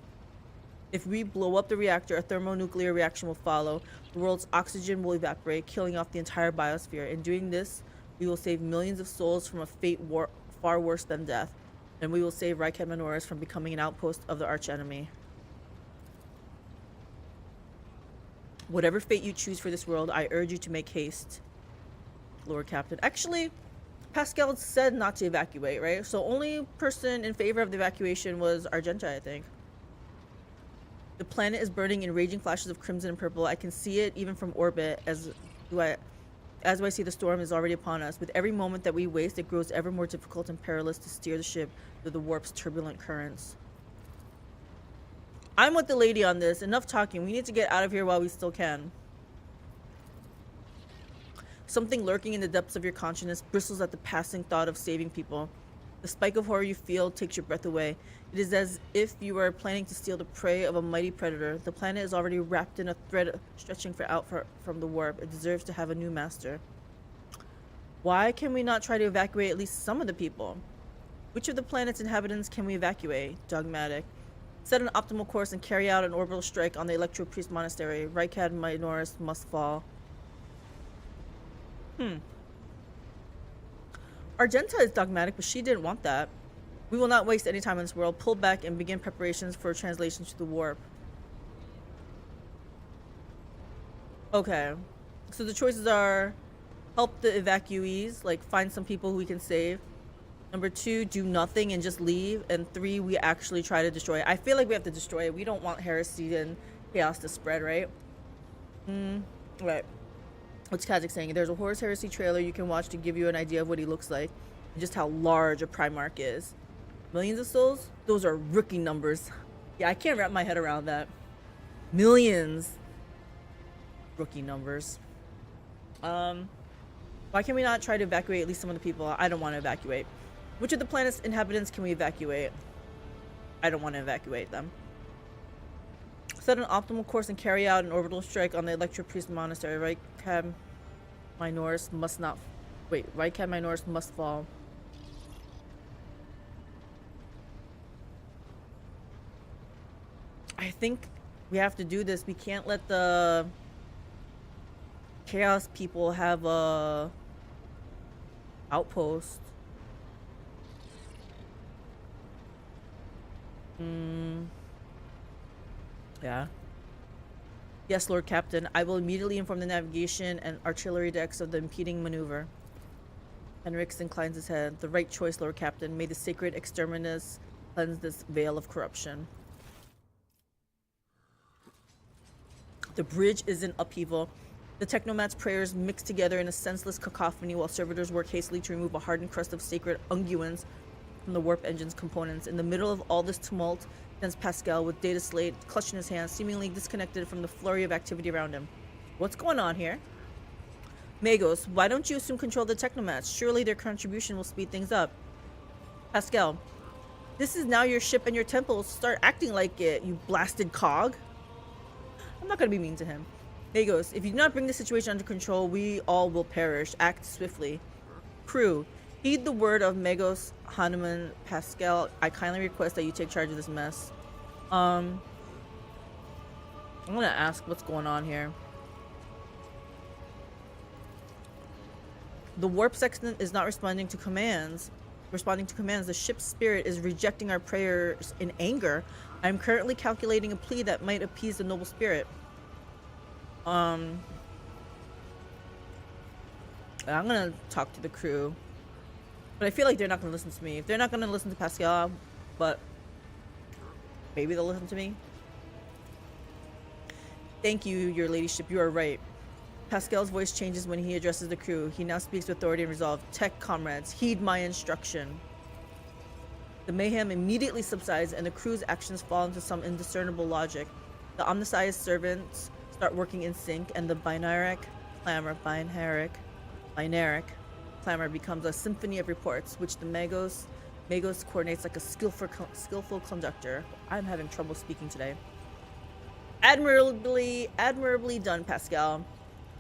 If we blow up the reactor, a thermonuclear reaction will follow. The world's oxygen will evaporate, killing off the entire biosphere. In doing this, we will save millions of souls from a fate far worse than death. And we will save Rykad Minoris from becoming an outpost of the archenemy. Whatever fate you choose for this world, I urge you to make haste, Lord Captain. Actually, Pascal said not to evacuate, right? So only person in favor of the evacuation was Argenta, I think. The planet is burning in raging flashes of crimson and purple. I can see it even from orbit as I see the storm is already upon us. With every moment that we waste, it grows ever more difficult and perilous to steer the ship through the warp's turbulent currents. I'm with the lady on this. Enough talking. We need to get out of here while we still can. Something lurking in the depths of your consciousness bristles at the passing thought of saving people. The spike of horror you feel takes your breath away. It is as if you are planning to steal the prey of a mighty predator. The planet is already wrapped in a thread stretching from the warp. It deserves to have a new master. Why can we not try to evacuate at least some of the people? Which of the planet's inhabitants can we evacuate? Dogmatic. Set an optimal course and carry out an orbital strike on the Electro Priest Monastery. Rykad Minoris must fall. Argenta is dogmatic, but she didn't want that. We will not waste any time in this world. Pull back and begin preparations for translation to the warp. Okay. So the choices are help the evacuees, like find some people who we can save. Number 2, do nothing and just leave. And 3, we actually try to destroy it. I feel like we have to destroy it. We don't want heresy and chaos to spread, right? Right. What's Kazik saying? There's a Horus Heresy trailer you can watch to give you an idea of what he looks like and just how large a Primarch is. Millions of souls? Those are rookie numbers. Yeah, I can't wrap my head around that. Millions. Rookie numbers. Why can we not try to evacuate at least some of the people? I don't want to evacuate. Which of the planet's inhabitants can we evacuate? I don't want to evacuate them. Set an optimal course and carry out an orbital strike on the Electro Priest Monastery. Rykad Minoris must not... Wait, Rykad Minoris must fall. I think we have to do this. We can't let the Chaos people have a outpost. Yeah. Yes, Lord Captain. I will immediately inform the navigation and artillery decks of the impeding maneuver. Henrix inclines his head. The right choice, Lord Captain. May the sacred exterminus cleanse this veil of corruption. The bridge is in upheaval. The Technomat's prayers mix together in a senseless cacophony while servitors work hastily to remove a hardened crust of sacred unguents from the warp engine's components. In the middle of all this tumult stands Pascal with data slate clutched in his hand, seemingly disconnected from the flurry of activity around him. What's going on here? Magos, why don't you assume control of the Technomats? Surely their contribution will speed things up. Pascal, this is now your ship and your temple. Start acting like it, you blasted cog. I'm not gonna be mean to him. Magos, if you do not bring the situation under control, we all will perish. Act swiftly. Crew, heed the word of Magos, Hanuman, Pascal. I kindly request that you take charge of this mess. I'm gonna ask what's going on here. The warp sextant is not responding to commands. The ship's spirit is rejecting our prayers in anger. I am currently calculating a plea that might appease the noble spirit. I'm gonna talk to the crew, but I feel like they're not gonna listen to me. If they're not gonna listen to Pascal, but maybe they'll listen to me. Thank you, your ladyship. You are right. Pascal's voice changes when he addresses the crew. He now speaks with authority and resolve. Tech comrades, heed my instruction. The mayhem immediately subsides and the crew's actions fall into some indiscernible logic. The Omnissiah's servants start working in sync and the binaric clamor becomes a symphony of reports, which the Magos coordinates like a skillful conductor. I'm having trouble speaking today. Admirably done, Pascal.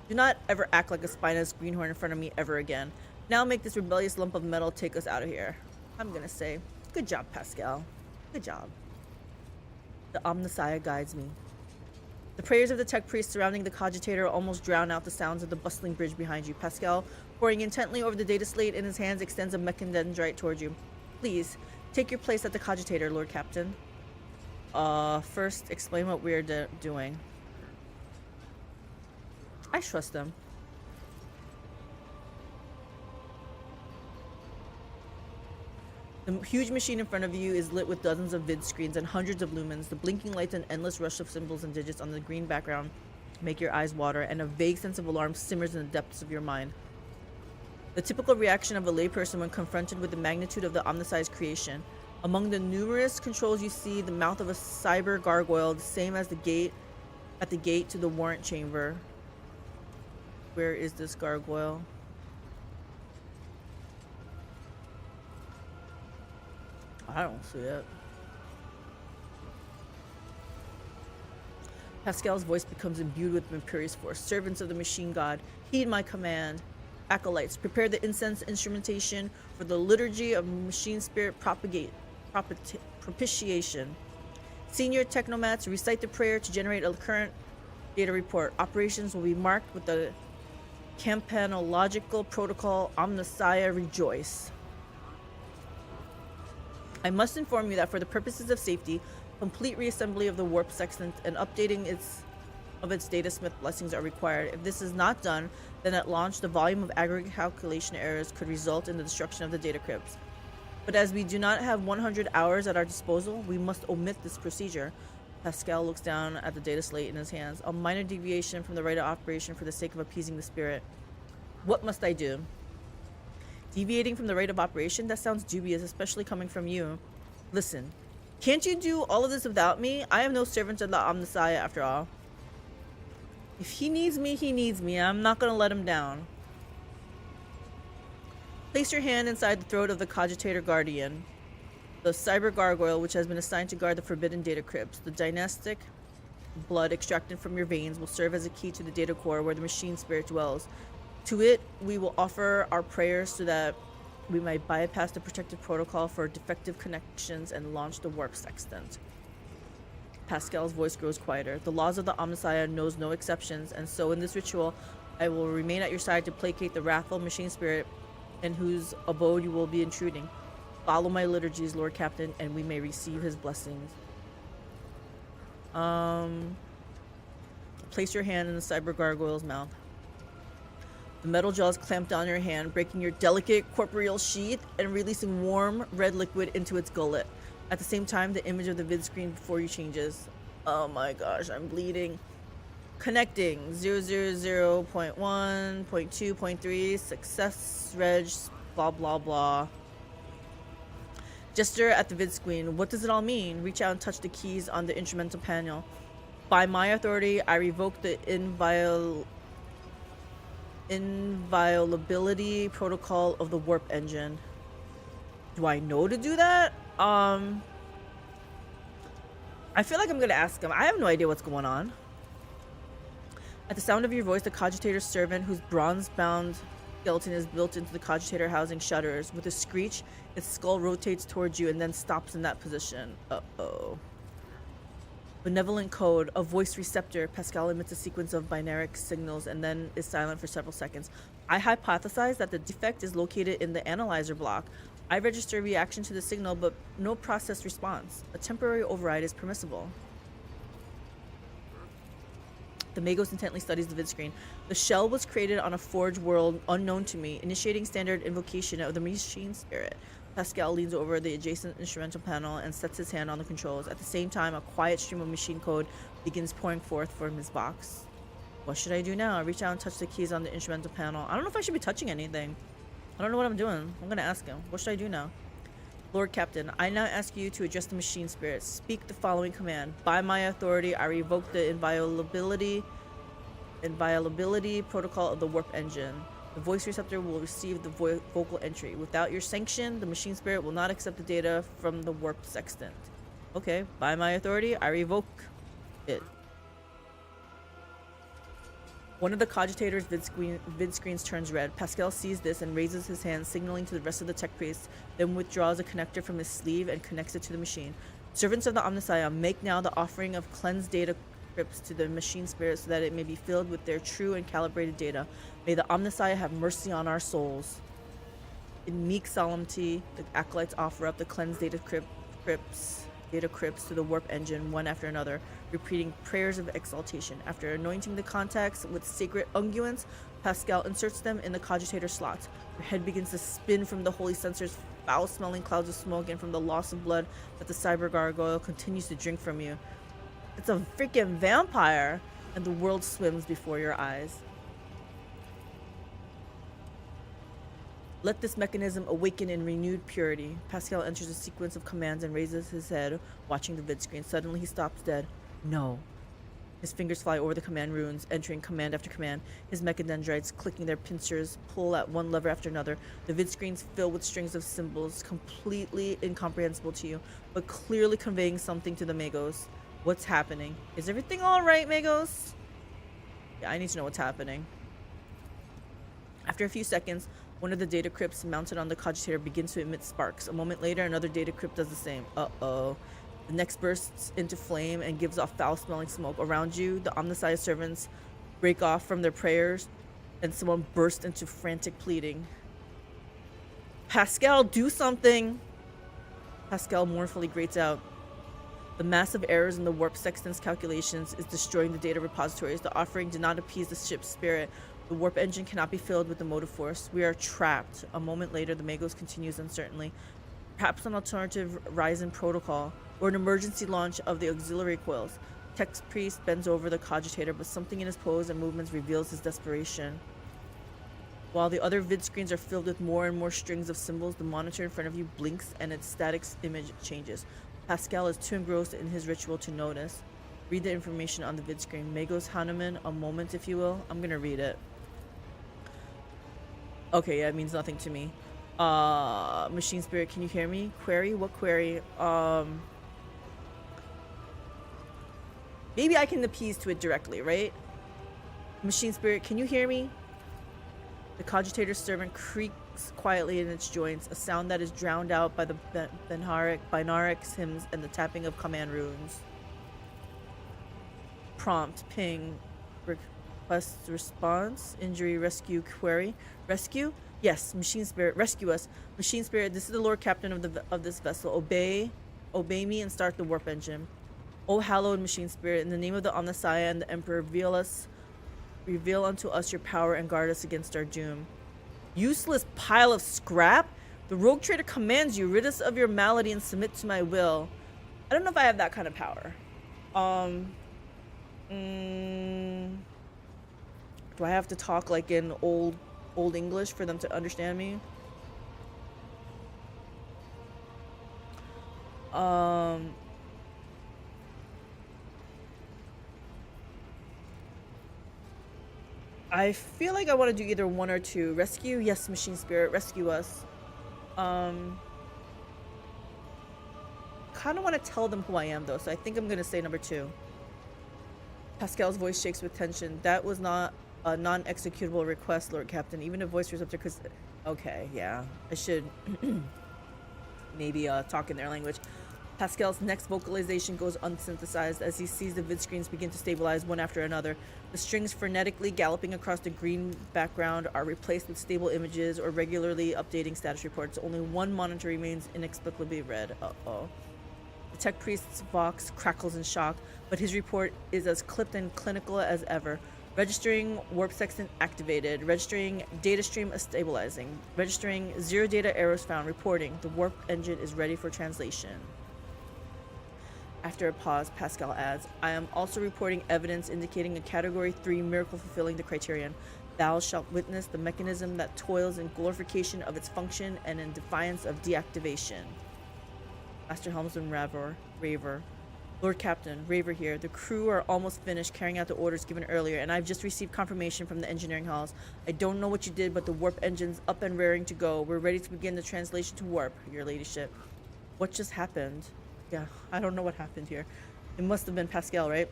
Do not ever act like a spineless greenhorn in front of me ever again. Now make this rebellious lump of metal take us out of here. I'm gonna say, good job, Pascal. Good job. The Omnissiah guides me. The prayers of the tech priests surrounding the cogitator almost drown out the sounds of the bustling bridge behind you. Pascal, poring intently over the data slate in his hands, extends a mechandendrite towards you. Please, take your place at the cogitator, Lord Captain. First, explain what we're doing. I trust them. The huge machine in front of you is lit with dozens of vid screens and hundreds of lumens. The blinking lights and endless rush of symbols and digits on the green background make your eyes water, and a vague sense of alarm simmers in the depths of your mind. The typical reaction of a layperson when confronted with the magnitude of the Omnissiah's creation. Among the numerous controls you see the mouth of a cyber gargoyle, the same as the gate to the warrant chamber. Where is this gargoyle? I don't see it. Pascal's voice becomes imbued with imperious force. Servants of the machine god, heed my command. Acolytes, prepare the incense instrumentation for the liturgy of machine spirit propitiation. Senior technomats, recite the prayer to generate a current data report. Operations will be marked with the campanological protocol Omnissiah Rejoice. I must inform you that for the purposes of safety, complete reassembly of the warp sextant and updating of its data smith blessings are required. If this is not done, then at launch the volume of aggregate calculation errors could result in the destruction of the data crypts. But as we do not have 100 hours at our disposal, we must omit this procedure. Pascal looks down at the data slate in his hands. A minor deviation from the rate of operation for the sake of appeasing the spirit. What must I do? Deviating from the rate of operation? That sounds dubious, especially coming from you. Listen, can't you do all of this without me? I am no servant of the Omnissiah after all. If he needs me, he needs me. I'm not going to let him down. Place your hand inside the throat of the Cogitator Guardian, the cyber gargoyle which has been assigned to guard the forbidden data crypts. The dynastic blood extracted from your veins will serve as a key to the data core where the machine spirit dwells. To it, we will offer our prayers so that we might bypass the protective protocol for defective connections and launch the warp sextant. Pascal's voice grows quieter. The laws of the Omnissiah knows no exceptions, and so in this ritual, I will remain at your side to placate the wrathful machine spirit in whose abode you will be intruding. Follow my liturgies, Lord Captain, and we may receive his blessings. Place your hand in the cyber gargoyle's mouth. The metal jaws clamp down your hand, breaking your delicate corporeal sheath and releasing warm red liquid into its gullet. At the same time, the image of the vid screen before you changes. Oh my gosh, I'm bleeding. Connecting 000.1.2.3 success reg blah blah blah. Gesture at the vid screen. What does it all mean? Reach out and touch the keys on the instrumental panel. By my authority, I revoke the inviolability protocol of the warp engine. Do I know to do that? I feel like I'm gonna ask him. I have no idea what's going on. At the sound of your voice, the Cogitator's servant, whose bronze-bound skeleton is built into the Cogitator housing, shudders. With a screech, its skull rotates towards you and then stops in that position. Uh-oh. Benevolent code, a voice receptor. Pascal emits a sequence of binary signals and then is silent for several seconds. I hypothesize that the defect is located in the analyzer block. I register a reaction to the signal, but no process response. A temporary override is permissible. The Magos intently studies the vid screen. The shell was created on a forge world unknown to me, initiating standard invocation of the machine spirit. Pascal leans over the adjacent instrumental panel and sets his hand on the controls. At the same time, a quiet stream of machine code begins pouring forth from his box. What should I do now? I reach out and touch the keys on the instrumental panel. I don't know if I should be touching anything. I don't know what I'm doing. I'm gonna ask him. What should I do now? Lord Captain, I now ask you to address the machine spirit. Speak the following command. By my authority, I revoke the inviolability protocol of the warp engine. The voice receptor will receive the vocal entry. Without your sanction, the machine spirit will not accept the data from the warp sextant. Okay, by my authority, I revoke it. One of the Cogitator's vid screens turns red. Pascal sees this and raises his hand, signaling to the rest of the tech priests, then withdraws a connector from his sleeve and connects it to the machine. Servants of the Omnissiah, make now the offering of cleansed data crypts to the machine spirit so that it may be filled with their true and calibrated data. May the Omnissiah have mercy on our souls. In meek solemnity, the acolytes offer up the cleansed data crypts to the warp engine one after another, repeating prayers of exaltation. After anointing the contacts with sacred unguents, Pascal inserts them in the Cogitator slots. Your head begins to spin from the holy sensors, foul-smelling clouds of smoke, and from the loss of blood that the cyber gargoyle continues to drink from you. It's a freaking vampire, and the world swims before your eyes. Let this mechanism awaken in renewed purity. Pascal enters a sequence of commands and raises his head, watching the vid screen. Suddenly he stops dead. No. His fingers fly over the command runes, entering command after command. His mechadendrites, clicking their pincers, pull at one lever after another. The vid screens fill with strings of symbols, completely incomprehensible to you, but clearly conveying something to the Magos. What's happening? Is everything alright, Magos? Yeah, I need to know what's happening. After a few seconds, one of the data crypts mounted on the Cogitator begins to emit sparks. A moment later, another data crypt does the same. Uh-oh. The next bursts into flame and gives off foul-smelling smoke. Around you, the Omnissiah servants break off from their prayers, and someone bursts into frantic pleading. Pascal, do something! Pascal mournfully grates out. The massive errors in the warp sextant's calculations is destroying the data repositories. The offering did not appease the ship's spirit. The warp engine cannot be filled with the motive force. We are trapped. A moment later, the Magos continues uncertainly. Perhaps an alternative Ryzen protocol, or an emergency launch of the auxiliary coils. Tech Priest bends over the cogitator, but something in his pose and movements reveals his desperation. While the other vid screens are filled with more and more strings of symbols, the monitor in front of you blinks and its static image changes. Pascal is too engrossed in his ritual to notice. Read the information on the vid screen. Magos Hanuman, a moment if you will. I'm gonna read it. Okay, yeah, it means nothing to me. Machine Spirit, can you hear me? Query? What query? Maybe I can appease to it directly, right? Machine Spirit, can you hear me? The cogitator's servant creaks quietly in its joints, a sound that is drowned out by the Binarix hymns and the tapping of command runes. Prompt, ping, request response, injury, rescue, query. Rescue? Yes, Machine Spirit, rescue us. Machine Spirit, this is the Lord Captain of this vessel. Obey me and start the warp engine. O hallowed Machine Spirit, in the name of the Omnissiah and the Emperor, reveal unto us your power and guard us against our doom. Useless pile of scrap? The rogue trader commands you, rid us of your malady and submit to my will. I don't know if I have that kind of power. Do I have to talk like in old English for them to understand me? I feel like I want to do either one or two. Rescue? Yes, Machine Spirit, rescue us. Kind of want to tell them who I am though, so I think I'm going to say number 2. Pascal's voice shakes with tension. That was not a non-executable request, Lord Captain. Even if voice was up there, because... Okay, yeah. I should maybe talk in their language. Pascal's next vocalization goes unsynthesized as he sees the vid screens begin to stabilize one after another. The strings frenetically galloping across the green background are replaced with stable images or regularly updating status reports. Only one monitor remains inexplicably red. Uh-oh. The Tech Priest's vox crackles in shock, but his report is as clipped and clinical as ever. Registering warp sextant activated. Registering data stream stabilizing. Registering 0 data errors found. Reporting. The warp engine is ready for translation. After a pause, Pascal adds, I am also reporting evidence indicating a Category 3 miracle fulfilling the criterion. Thou shalt witness the mechanism that toils in glorification of its function and in defiance of deactivation. Master Helmsman Raver. Lord Captain, Raver here. The crew are almost finished carrying out the orders given earlier, and I've just received confirmation from the engineering halls. I don't know what you did, but the warp engine's up and raring to go. We're ready to begin the translation to warp, your ladyship. What just happened? Yeah, I don't know what happened here. It must have been Pascal, right?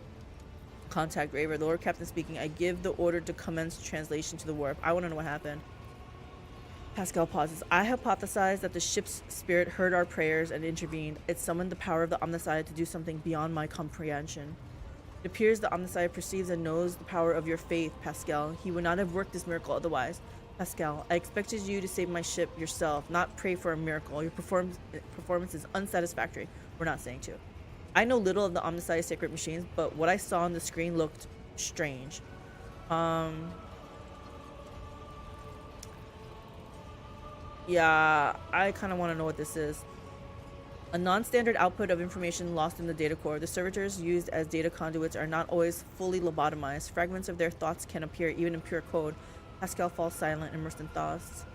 Contact Raver. The Lord Captain speaking. I give the order to commence translation to the warp. I want to know what happened. Pascal pauses. I hypothesize that the ship's spirit heard our prayers and intervened. It summoned the power of the Omnissiah to do something beyond my comprehension. It appears the Omnissiah perceives and knows the power of your faith, Pascal. He would not have worked this miracle otherwise. Pascal, I expected you to save my ship yourself, not pray for a miracle. Your performance is unsatisfactory. We're not saying to. I know little of the Omnissiah sacred machines, but what I saw on the screen looked strange. Yeah, I kind of want to know what this is. A non-standard output of information lost in the data core. The servitors used as data conduits are not always fully lobotomized. Fragments of their thoughts can appear even in pure code. Pascal falls silent, immersed in thoughts.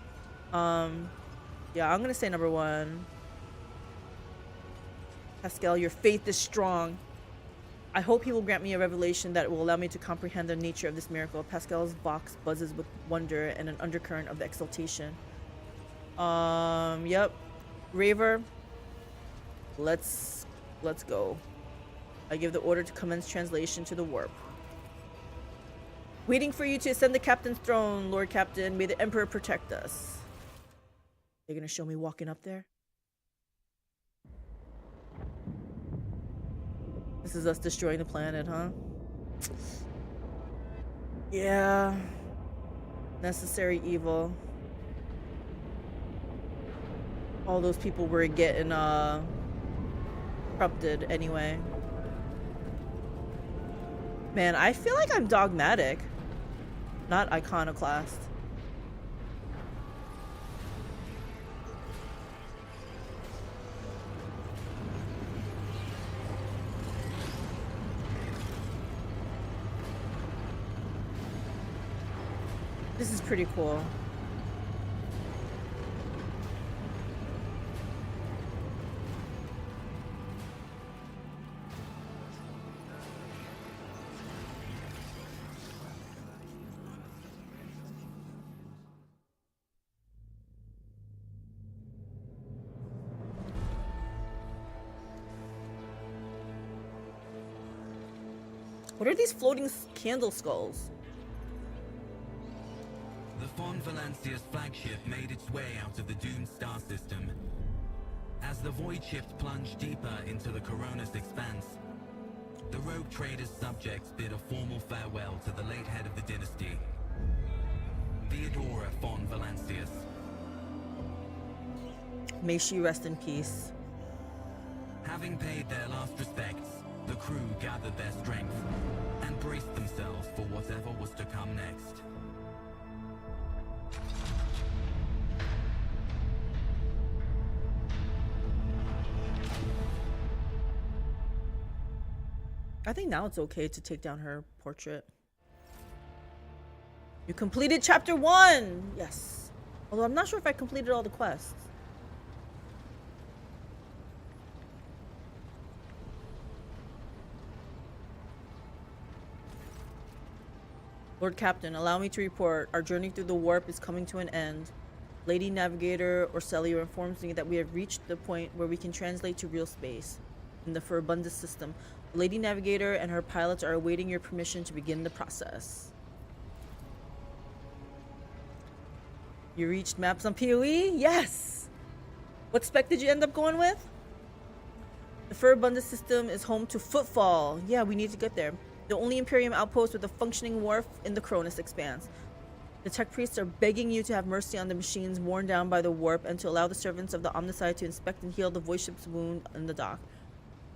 Yeah, I'm gonna say number 1. Pascal, your faith is strong. I hope he will grant me a revelation that will allow me to comprehend the nature of this miracle. Pascal's box buzzes with wonder and an undercurrent of exultation. Yep. Raver, let's go. I give the order to commence translation to the warp. Waiting for you to ascend the captain's throne, Lord Captain. May the Emperor protect us. They're gonna show me walking up there? This is us destroying the planet, huh? Yeah. Necessary evil. All those people were getting corrupted anyway. Man, I feel like I'm dogmatic, not iconoclast. This is pretty cool. What are these floating candle skulls? The Von Valancia's flagship made its way out of the doomed star system. As the void ships plunged deeper into the Corona's expanse, the rogue trader's subjects bid a formal farewell to the late head of the dynasty, Aurora Von Valancius. May she rest in peace. Having paid their last respects, the crew gathered their strength and braced themselves for whatever was to come next. I think now it's okay to take down her portrait. You completed chapter 1! Yes. Although I'm not sure if I completed all the quests. Lord Captain, allow me to report. Our journey through the warp is coming to an end. Lady Navigator Orcelio informs me that we have reached the point where we can translate to real space in the Furbundus system. Lady Navigator and her pilots are awaiting your permission to begin the process. You reached maps on PoE? Yes! What spec did you end up going with? The Furbundus system is home to Footfall. Yeah, we need to get there. The only Imperium outpost with a functioning wharf in the Cronus expanse. The tech priests are begging you to have mercy on the machines worn down by the warp and to allow the servants of the Omnicide to inspect and heal the void ship's wound in the dock.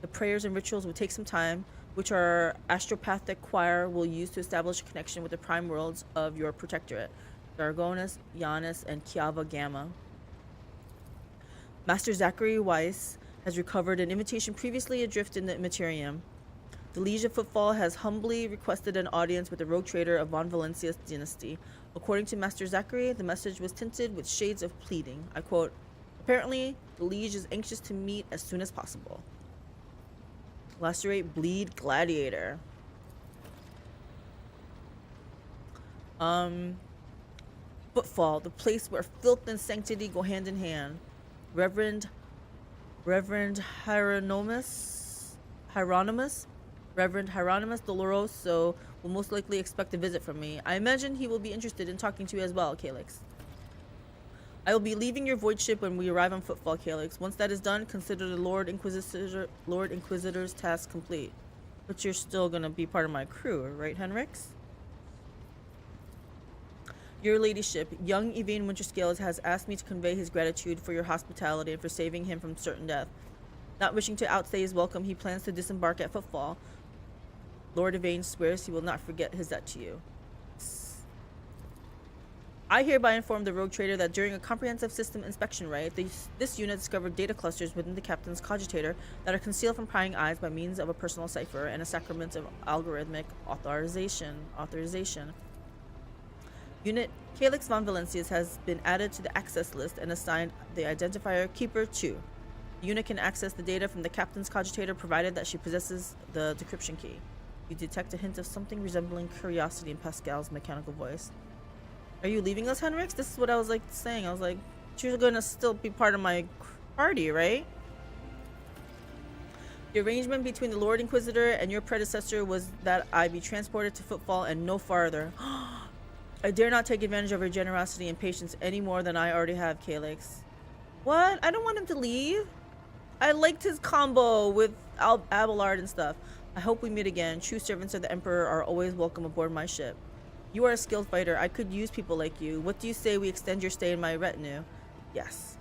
The prayers and rituals will take some time, which our astropathic choir will use to establish a connection with the prime worlds of your protectorate, Gargonus, Janus, and Kiava Gamma. Master Zachary Weiss has recovered an invitation previously adrift in the Immaterium. The Liege of Footfall has humbly requested an audience with the rogue trader of Von Valancia's dynasty. According to Master Zachary, the message was tinted with shades of pleading. I quote, "Apparently, the Liege is anxious to meet as soon as possible." Lacerate, bleed, gladiator. Footfall, the place where filth and sanctity go hand in hand. Reverend Hieronymus Doloroso will most likely expect a visit from me. I imagine he will be interested in talking to you as well, Calyx. I will be leaving your void ship when we arrive on Footfall, Calyx. Once that is done, consider the Lord Inquisitor's task complete. But you're still gonna be part of my crew, right, Henrix? Your ladyship, young Yvain Winterscales has asked me to convey his gratitude for your hospitality and for saving him from certain death. Not wishing to outstay his welcome, he plans to disembark at Footfall. Lord Yvain swears he will not forget his debt to you. I hereby inform the rogue trader that during a comprehensive system inspection raid, this unit discovered data clusters within the captain's cogitator that are concealed from prying eyes by means of a personal cipher and a sacrament of algorithmic authorization. Unit Calyx Von Valancius has been added to the access list and assigned the identifier Keeper 2. The unit can access the data from the captain's cogitator provided that she possesses the decryption key. You detect a hint of something resembling curiosity in Pascal's mechanical voice. Are you leaving us, Henrix? This is what I was like saying. I was like, you're gonna still be part of my party, right? The arrangement between the Lord Inquisitor and your predecessor was that I be transported to Footfall and no farther. I dare not take advantage of your generosity and patience any more than I already have, Calyx. What? I don't want him to leave. I liked his combo with Abelard and stuff. I hope we meet again. True servants of the Emperor are always welcome aboard my ship. You are a skilled fighter. I could use people like you. What do you say we extend your stay in my retinue? Yes.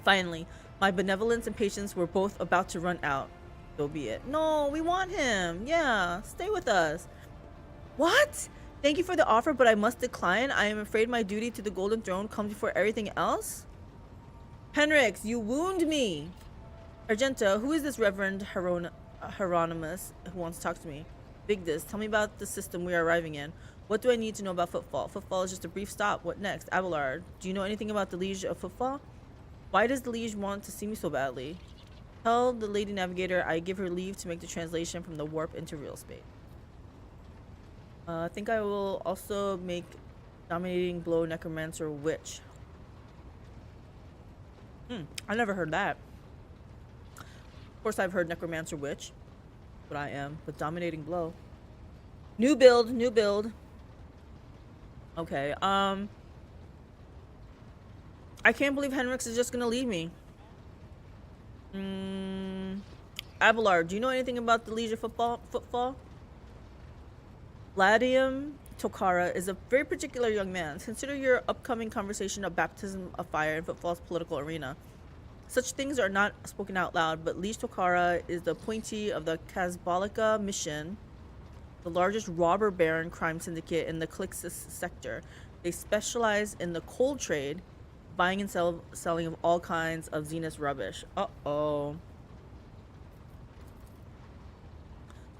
Finally, My benevolence and patience were both about to run out. So be it. No, we want him. Yeah, stay with us. What? Thank you for the offer, but I must decline. I am afraid my duty to the Golden Throne comes before everything else. Henrix, you wound me. Argenta, who is this Reverend Hieronymus who wants to talk to me? Vigdis, tell me about the system we are arriving in. What do I need to know about Footfall? Footfall is just a brief stop. What next? Abelard, do you know anything about the Liege of Footfall? Why does the Liege want to see me so badly? Tell the Lady Navigator I give her leave to make the translation from the warp into real space. I think I will also make Dominating Blow Necromancer Witch. I never heard that. Of course I've heard Necromancer Witch. But I am. But Dominating Blow. New build, new build. Okay, I can't believe Henrix is just gonna leave me. Abelard, do you know anything about the Liege of Footfall? Vladium Tokara is a very particular young man. Consider your upcoming conversation of baptism of fire in Footfall's political arena. Such things are not spoken out loud, but Liege Tokara is the appointee of the Kazbalika mission, the largest robber baron crime syndicate in the Calyxus sector. They specialize in the cold trade, buying and selling of all kinds of Zenith rubbish. Uh-oh.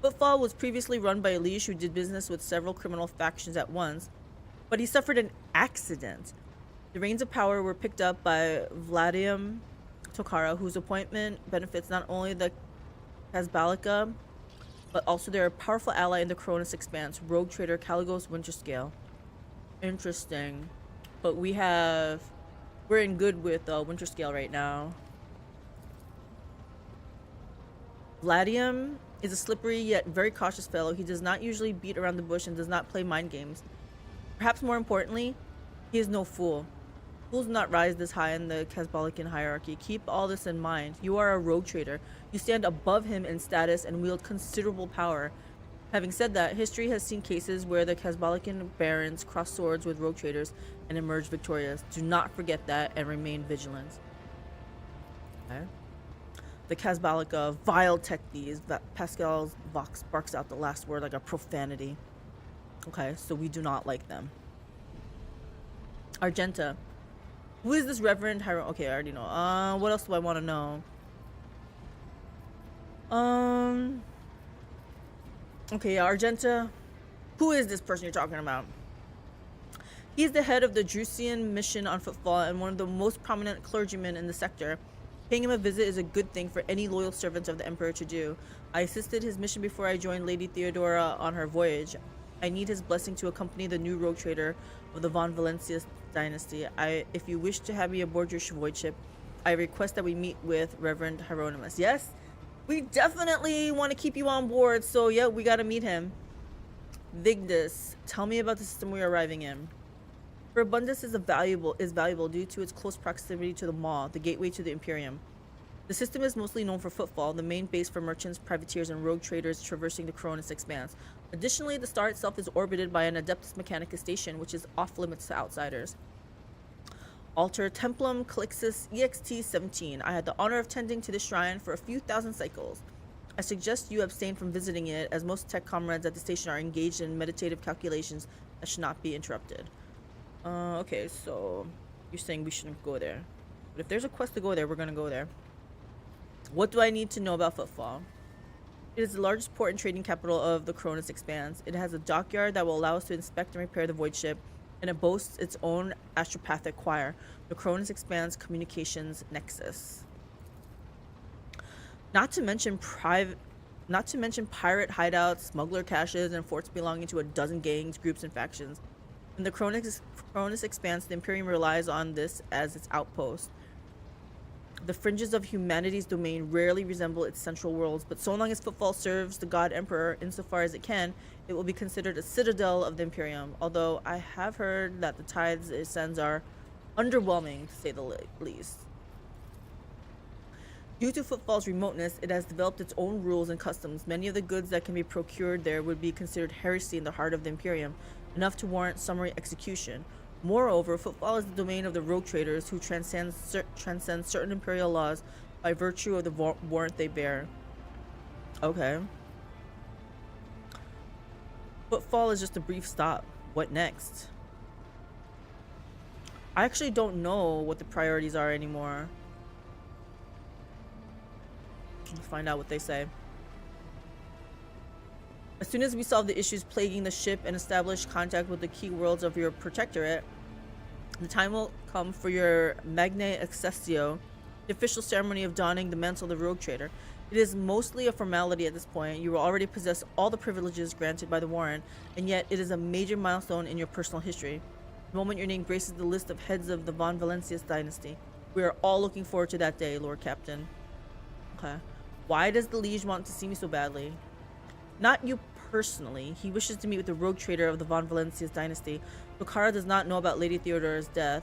Footfall was previously run by a liege who did business with several criminal factions at once, but he suffered an accident. The reins of power were picked up by Vladium Tokara, whose appointment benefits not only the Kazbalika, but also their powerful ally in the Cronus Expanse, rogue trader Caligos Winterscale. Interesting. But we're in good with Winterscale right now. Vladium is a slippery yet very cautious fellow. He does not usually beat around the bush and does not play mind games. Perhaps more importantly, he is no fool. Fools do not rise this high in the Kazbalikan hierarchy. Keep all this in mind. You are a rogue trader. You stand above him in status and wield considerable power. Having said that, history has seen cases where the Kazbalikan barons cross swords with rogue traders and emerge victorious. Do not forget that and remain vigilant. Okay. The Kazbalika, vile tech thieves. Pascal Vox barks out the last word like a profanity. Okay, so we do not like them. Argenta. Who is this Reverend Hiero? Okay, I already know. What else do I want to know? Okay, Argenta. Who is this person you're talking about? He's the head of the Drusian mission on Footfall and one of the most prominent clergymen in the sector. Paying him a visit is a good thing for any loyal servant of the Emperor to do. I assisted his mission before I joined Lady Theodora on her voyage. I need his blessing to accompany the new rogue trader of the Von Valencius dynasty. If you wish to have me aboard your void ship, I request that we meet with Reverend Hieronymus. Yes, we definitely want to keep you on board, so yeah, we got to meet him. Vigdis, tell me about the system we are arriving in. For Abundus is valuable due to its close proximity to the Maw, the gateway to the Imperium. The system is mostly known for Footfall, the main base for merchants, privateers, and rogue traders traversing the Cronus Expanse. Additionally, the star itself is orbited by an Adeptus Mechanicus station, which is off-limits to outsiders. Alter Templum Calixus EXT-17. I had the honor of tending to this shrine for a few thousand cycles. I suggest you abstain from visiting it, as most tech comrades at the station are engaged in meditative calculations that should not be interrupted. Okay, so you're saying we shouldn't go there. But if there's a quest to go there, we're gonna go there. What do I need to know about Footfall? It is the largest port and trading capital of the Cronus Expanse. It has a dockyard that will allow us to inspect and repair the void ship, and it boasts its own astropathic choir, the Cronus Expanse Communications Nexus. Not to mention pirate hideouts, smuggler caches, and forts belonging to a dozen gangs, groups, and factions. In the Cronus Expanse, the Imperium relies on this as its outpost. The fringes of humanity's domain rarely resemble its central worlds, but so long as Footfall serves the God Emperor insofar as it can, it will be considered a citadel of the Imperium, although I have heard that the tithes it sends are underwhelming, to say the least. Due to Footfall's remoteness, it has developed its own rules and customs. Many of the goods that can be procured there would be considered heresy in the heart of the Imperium, enough to warrant summary execution. Moreover, footfall is the domain of the rogue traders who transcend certain imperial laws by virtue of the warrant they bear. Okay. Footfall is just a brief stop. What next? I actually don't know what the priorities are anymore. Let's find out what they say. As soon as we solve the issues plaguing the ship and establish contact with the key worlds of your protectorate, the time will come for your Magna Accessio, the official ceremony of donning the mantle of the rogue trader. It is mostly a formality at this point. You will already possess all the privileges granted by the warrant, and yet it is a major milestone in your personal history. The moment your name graces the list of heads of the Von Valencius dynasty. We are all looking forward to that day, Lord Captain. Okay. Why does the Liege want to see me so badly? Not you personally. He wishes to meet with the rogue trader of the Von Valencius dynasty. Lucara does not know about Lady Theodora's death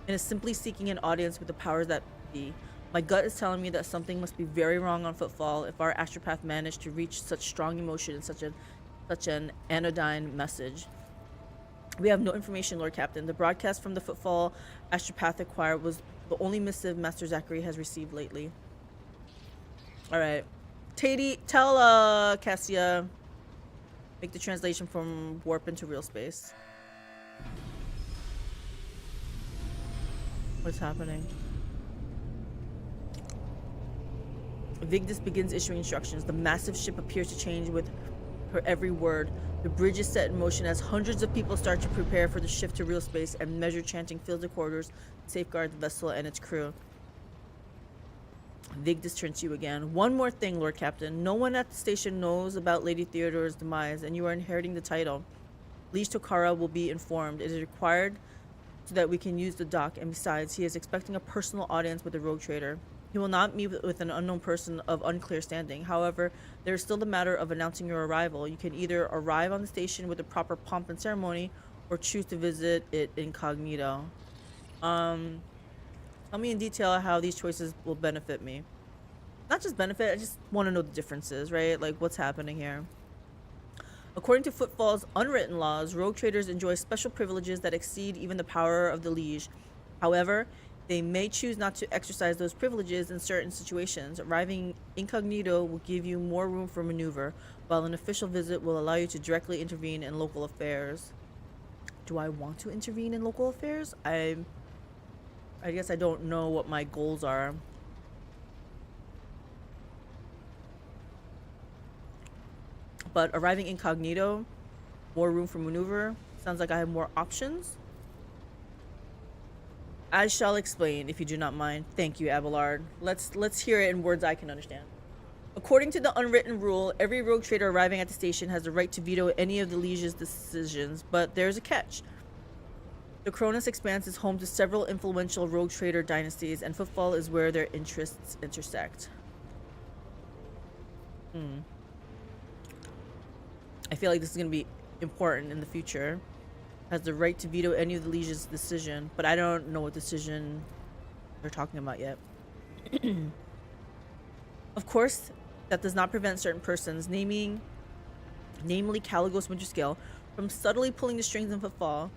and is simply seeking an audience with the powers that be. My gut is telling me that something must be very wrong on Footfall if our astropath managed to reach such strong emotion in such an anodyne message. We have no information, Lord Captain. The broadcast from the Footfall astropathic choir was the only missive Master Zachary has received lately. Alright. Tell Cassia, make the translation from warp into real space. What's happening? Vigdis begins issuing instructions. The massive ship appears to change with her every word. The bridge is set in motion as hundreds of people start to prepare for the shift to real space, and measured chanting fills the corridors to safeguard the vessel and its crew. Vigdis turns to you again. One more thing, Lord Captain. No one at the station knows about Lady Theodora's demise, and you are inheriting the title. Liege Tokara will be informed. It is required so that we can use the dock, and besides, he is expecting a personal audience with the rogue trader. He will not meet with an unknown person of unclear standing. However, there is still the matter of announcing your arrival. You can either arrive on the station with the proper pomp and ceremony, or choose to visit it incognito. Tell me in detail how these choices will benefit me. Not just benefit, I just want to know the differences, right? Like, what's happening here? According to Footfall's unwritten laws, rogue traders enjoy special privileges that exceed even the power of the Liege. However, they may choose not to exercise those privileges in certain situations. Arriving incognito will give you more room for maneuver, while an official visit will allow you to directly intervene in local affairs. Do I want to intervene in local affairs? I guess I don't know what my goals are. But arriving incognito, more room for maneuver. Sounds like I have more options. I shall explain, if you do not mind. Thank you, Abelard. Let's hear it in words I can understand. According to the unwritten rule, every rogue trader arriving at the station has the right to veto any of the Liege's decisions, but there's a catch. The Cronus Expanse is home to several influential rogue trader dynasties, and Footfall is where their interests intersect. I feel like this is going to be important in the future. Has the right to veto any of the Liege's decision, but I don't know what decision they're talking about yet. Of course, that does not prevent certain persons, namely Caligos Winterscale, from subtly pulling the strings in Footfall.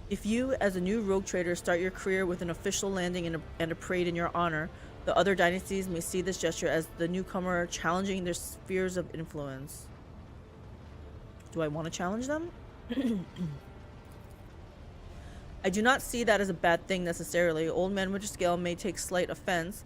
If you, as a new rogue trader, start your career with an official landing and a parade in your honor, the other dynasties may see this gesture as the newcomer challenging their spheres of influence. Do I want to challenge them? I do not see that as a bad thing necessarily. Old man Winterscale may take slight offense.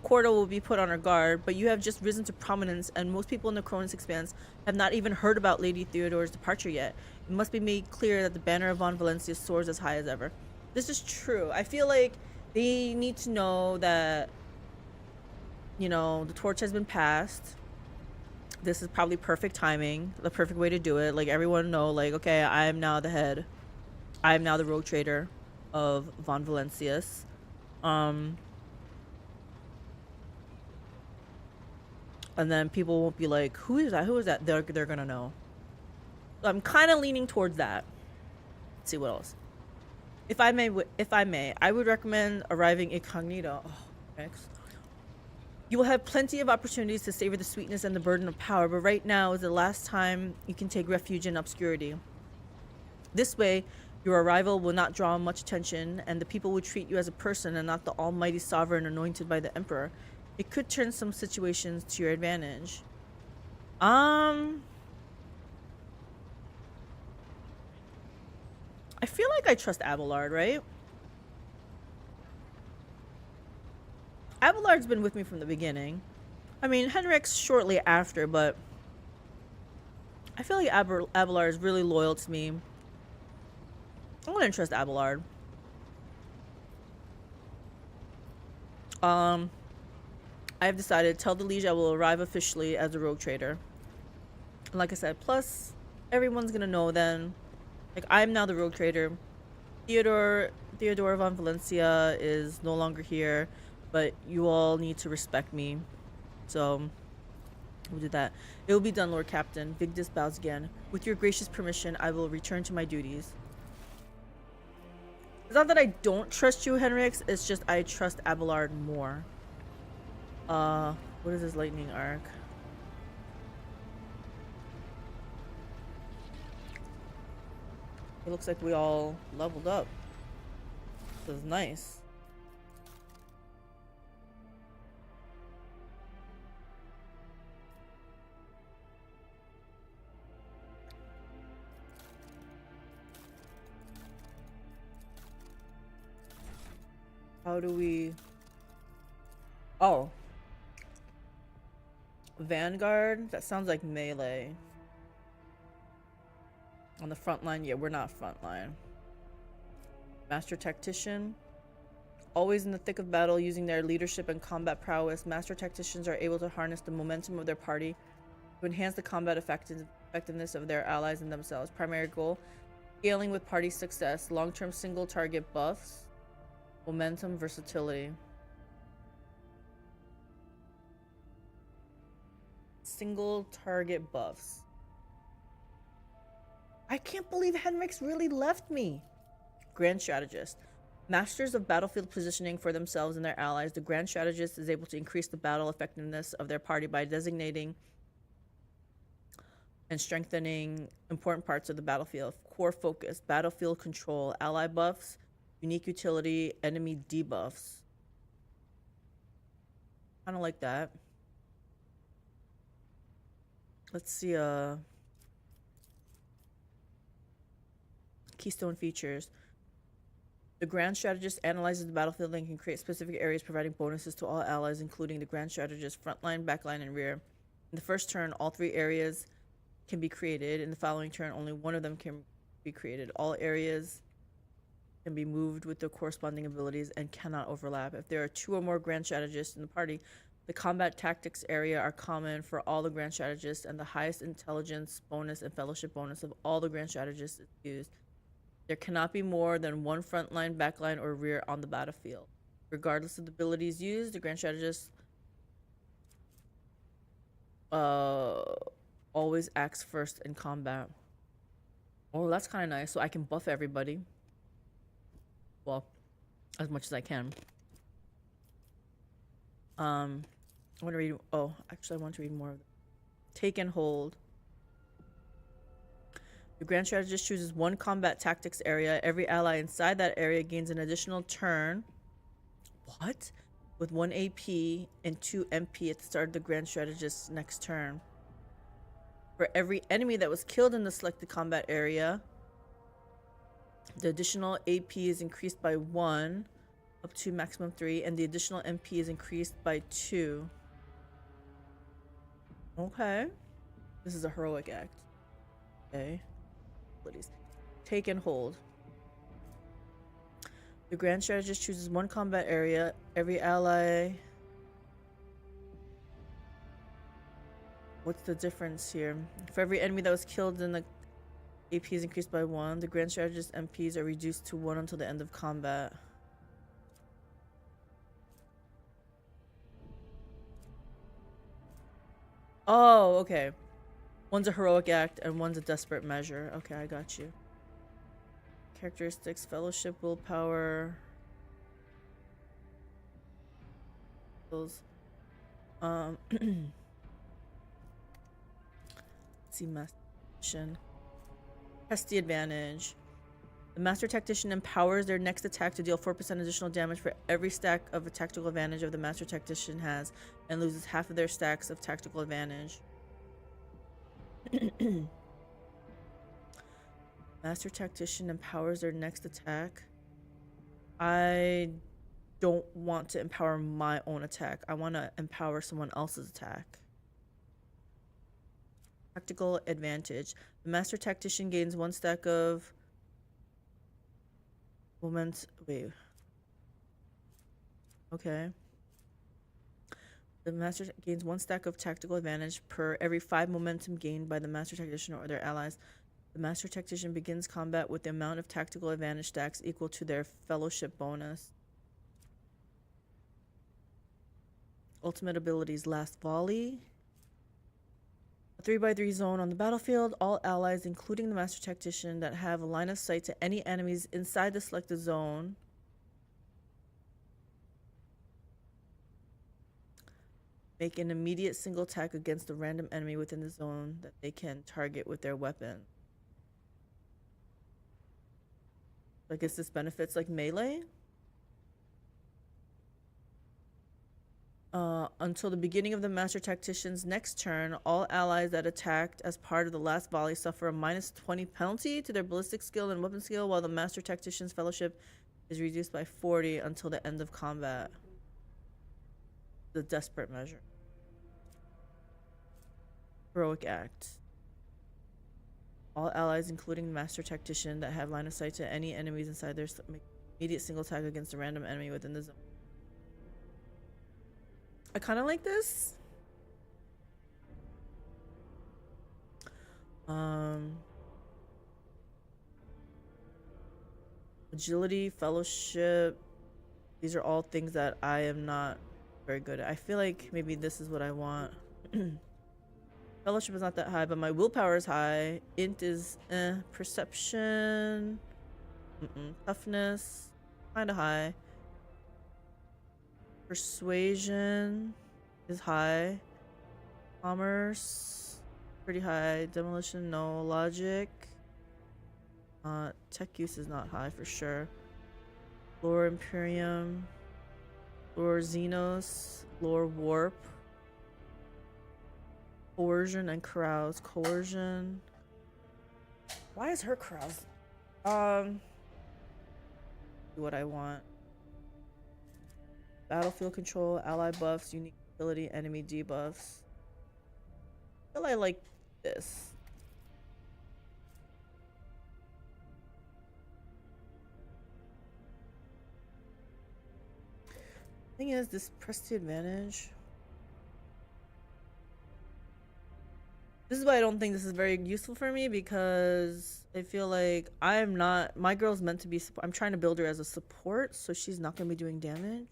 Corda will be put on her guard, but you have just risen to prominence, and most people in the Cronus Expanse have not even heard about Lady Theodora's departure yet. It must be made clear that the banner of Von Valencia soars as high as ever. This is true. I feel like they need to know that, you know, the torch has been passed. This is probably perfect timing, the perfect way to do it. Like, everyone know, like, okay, I am now the head. I am now the rogue trader of Von Valencius. And then people won't be like, who is that? Who is that? They're gonna know. So I'm kind of leaning towards that. Let's see what else. If I may, I would recommend arriving incognito. Oh, thanks. You will have plenty of opportunities to savor the sweetness and the burden of power, but right now is the last time you can take refuge in obscurity. This way, Your arrival will not draw much attention, and the people will treat you as a person and not the almighty sovereign anointed by the emperor. It could turn some situations to your advantage. I feel like I trust Abelard, right? Abelard's been with me from the beginning. I mean, Henrik's shortly after, but I feel like Abelard is really loyal to me. I'm gonna trust Abelard. I have decided, tell the liege I will arrive officially as a rogue trader. And like I said, plus everyone's gonna know then. Like, I'm now the rogue trader. Theodore von Valencia is no longer here, but you all need to respect me. So we'll do that. It will be done, Lord Captain. Vigdis bows again. With your gracious permission, I will return to my duties. It's not that I don't trust you, Henrix. It's just I trust Abelard more. What is this lightning arc? It looks like we all leveled up. This is nice. How do we... Oh. Vanguard? That sounds like melee. On the front line? Yeah, we're not front line. Master Tactician. Always in the thick of battle, using their leadership and combat prowess, Master Tacticians are able to harness the momentum of their party to enhance the combat effectiveness of their allies and themselves. Primary goal, scaling with party success. Long-term single target buffs. Momentum, versatility. Single target buffs. I can't believe Henrik's really left me. Grand Strategist. Masters of battlefield positioning for themselves and their allies, the Grand Strategist is able to increase the battle effectiveness of their party by designating and strengthening important parts of the battlefield. Core focus, battlefield control, ally buffs, unique utility, enemy debuffs. Kind of like that. Let's see, Keystone features. The Grand Strategist analyzes the battlefield and can create specific areas, providing bonuses to all allies, including the Grand Strategist frontline, backline, and rear. In the first turn, all 3 areas can be created. In the following turn, only one of them can be created. All areas can be moved with their corresponding abilities and cannot overlap. If there are 2 or more Grand Strategists in the party, the combat tactics area are common for all the Grand Strategists, and the highest intelligence bonus and fellowship bonus of all the Grand Strategists is used. There cannot be more than 1 frontline, backline, or rear on the battlefield. Regardless of the abilities used, the Grand Strategist always acts first in combat. Oh, that's kind of nice. So I can buff everybody. Well, as much as I can. I want to read... Oh, actually, I want to read more of them. Take and hold. The Grand Strategist chooses 1 combat tactics area. Every ally inside that area gains an additional turn. What? With 1 AP and 2 MP at the start of the Grand Strategist's next turn. For every enemy that was killed in the selected combat area, the additional AP is increased by 1, up to maximum 3, and the additional MP is increased by 2. Okay. This is a heroic act. Okay. Take and hold. The Grand Strategist chooses 1 combat area. Every ally... What's the difference here? For every enemy that was killed, then the AP is increased by 1. The Grand Strategist MPs are reduced to 1 until the end of combat. Oh, okay. One's a heroic act and one's a desperate measure. Okay, I got you. Characteristics, fellowship, willpower. Those. Let's see, mission. Test the advantage. The Master Tactician empowers their next attack to deal 4% additional damage for every stack of a tactical advantage of the Master Tactician has, and loses half of their stacks of tactical advantage. Master Tactician empowers their next attack. I don't want to empower my own attack. I want to empower someone else's attack. Tactical advantage. The Master Tactician gains 1 stack of moment. Wait. Okay. The Master gains 1 stack of tactical advantage per every 5 momentum gained by the Master Tactician or their allies. The Master Tactician begins combat with the amount of tactical advantage stacks equal to their fellowship bonus. Ultimate abilities: Last Volley. A 3x3 zone on the battlefield. All allies, including the Master Tactician, that have a line of sight to any enemies inside the selected zone make an immediate single attack against a random enemy within the zone that they can target with their weapon. I guess this benefits like melee. Until the beginning of the Master Tactician's next turn, all allies that attacked as part of the last volley suffer a -20 penalty to their ballistic skill and weapon skill, while the Master Tactician's fellowship is reduced by 40 until the end of combat. The desperate measure. Heroic act. All allies, including the Master Tactician, that have line of sight to any enemies inside their make immediate single attack against a random enemy within the zone. I kind of like this. Agility, fellowship. These are all things that I am not very good at. I feel like maybe this is what I want. Fellowship is not that high, but my willpower is high. Int is perception. Toughness, kind of high. Persuasion is high. Commerce, pretty high. Demolition, no. Logic. Tech use is not high for sure. Lore Imperium. Lore Xenos. Lore Warp. Coercion and Carouse. Coercion. Why is her Carouse? Do what I want. Battlefield control, ally buffs, unique ability, enemy debuffs. I feel I like this. Thing is, this press to advantage. This is why I don't think this is very useful for me, because I feel like I'm not. My girl's meant to be. I'm trying to build her as a support, so she's not going to be doing damage.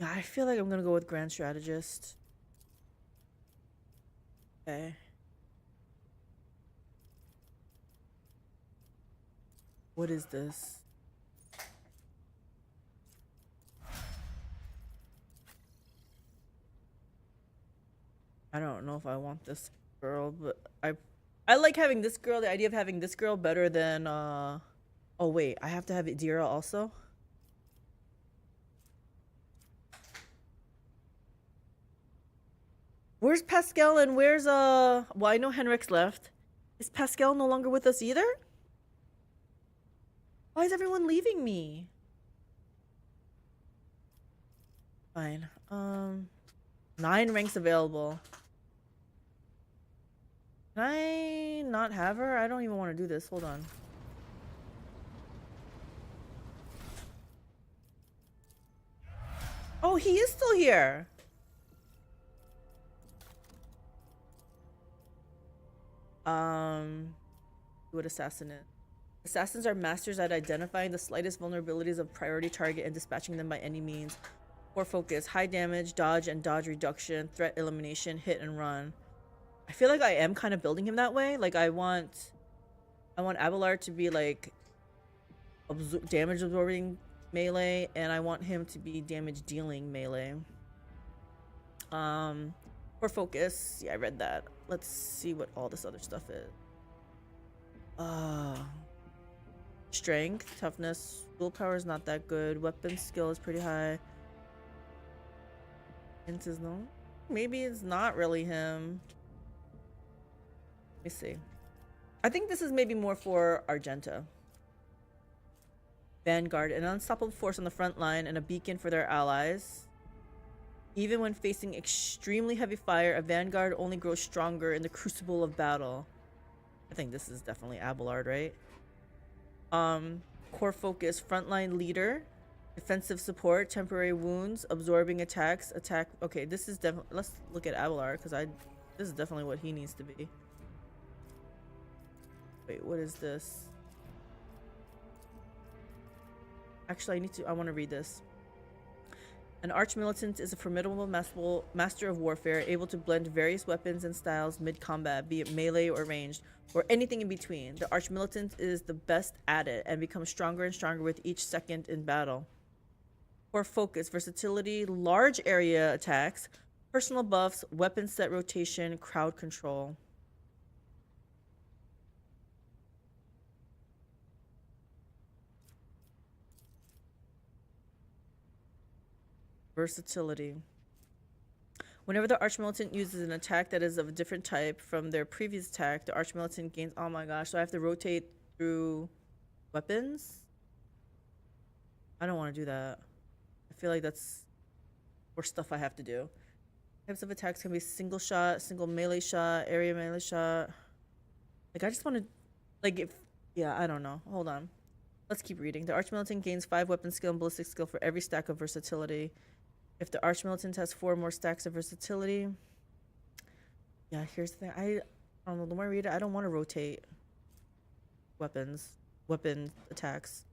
Yeah, I feel like I'm gonna go with Grand Strategist. Okay. What is this? I don't know if I want this girl, but I like having this girl. The idea of having this girl better than oh wait, I have to have Idira also. Where's Pascal and where's well, I know Henrik's left. Is Pascal no longer with us either? Why is everyone leaving me? Fine. 9 ranks available. Can I not have her? I don't even want to do this. Hold on. Oh, he is still here. What assassin is? Assassins are masters at identifying the slightest vulnerabilities of priority target and dispatching them by any means. Core focus, high damage, dodge and dodge reduction, threat elimination, hit and run. I feel like I am kind of building him that way. Like I want Abelard to be like damage absorbing melee, and I want him to be damage dealing melee. For focus, yeah, I read that. Let's see what all this other stuff is. Strength, toughness, willpower is not that good. Weapon skill is pretty high. Int is no. Maybe it's not really him. Let me see. I think this is maybe more for Argenta. Vanguard, an unstoppable force on the front line and a beacon for their allies. Even when facing extremely heavy fire, a Vanguard only grows stronger in the crucible of battle. I think this is definitely Abelard, right? Core focus, frontline leader, defensive support, temporary wounds, absorbing attacks, attack. Okay, this is definitely. Let's look at Abelard because this is definitely what he needs to be. Wait, what is this? Actually, I want to read this. An arch-militant is a formidable master of warfare, able to blend various weapons and styles mid-combat, be it melee or ranged, or anything in between. The arch-militant is the best at it and becomes stronger and stronger with each second in battle. Core focus, versatility, large area attacks, personal buffs, weapon set rotation, crowd control. Versatility. Whenever the Archmilitant uses an attack that is of a different type from their previous attack, the Archmilitant gains... Oh my gosh, so I have to rotate through weapons? I don't want to do that. I feel like that's more stuff I have to do. Types of attacks can be single shot, single melee shot, area melee shot. Like, I just want to... Like, if... Yeah, I don't know. Hold on. Let's keep reading. The Archmilitant gains 5 weapon skill and ballistic skill for every stack of versatility. If the Archmilitant has 4 more stacks of versatility. Yeah, here's the thing. I don't know. The more I read it, I don't want to rotate weapon attacks.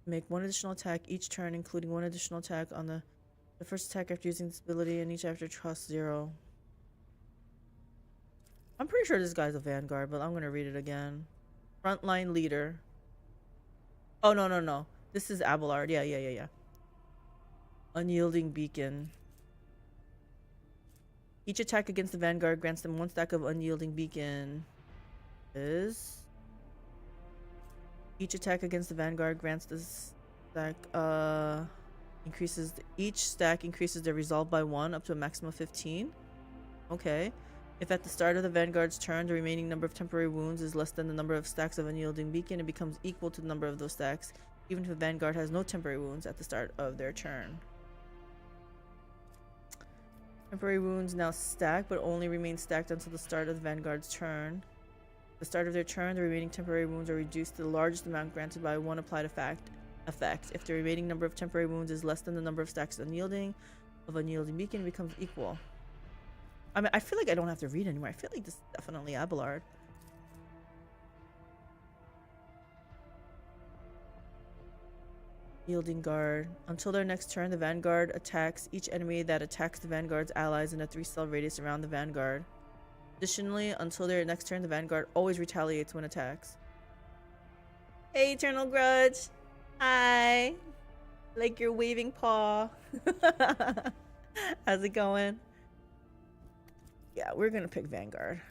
Make 1 additional attack each turn, including 1 additional attack on the first attack after using this ability, and each after cost 0. I'm pretty sure this guy's a Vanguard, but I'm going to read it again. Frontline leader. Oh, no. This is Abelard. Yeah. Unyielding beacon. Each attack against the Vanguard grants them 1 stack of unyielding beacon. Each attack against the Vanguard grants this stack, each stack increases their resolve by 1 up to a maximum of 15. Okay. If at the start of the Vanguard's turn, the remaining number of temporary wounds is less than the number of stacks of unyielding beacon, it becomes equal to the number of those stacks, even if the Vanguard has no temporary wounds at the start of their turn. Temporary wounds now stack, but only remain stacked until the start of the Vanguard's turn. At the start of their turn, the remaining temporary wounds are reduced to the largest amount granted by 1 applied effect. If the remaining number of temporary wounds is less than the number of stacks of unyielding beacon, it becomes equal. I mean, I feel like I don't have to read anymore. I feel like this is definitely Abelard. Yielding guard. Until their next turn, the Vanguard attacks each enemy that attacks the Vanguard's allies in a 3-cell radius around the Vanguard. Additionally, until their next turn, the Vanguard always retaliates when attacks. Hey, Eternal Grudge. Hi. Like your waving paw. How's it going? Yeah, we're gonna pick Vanguard.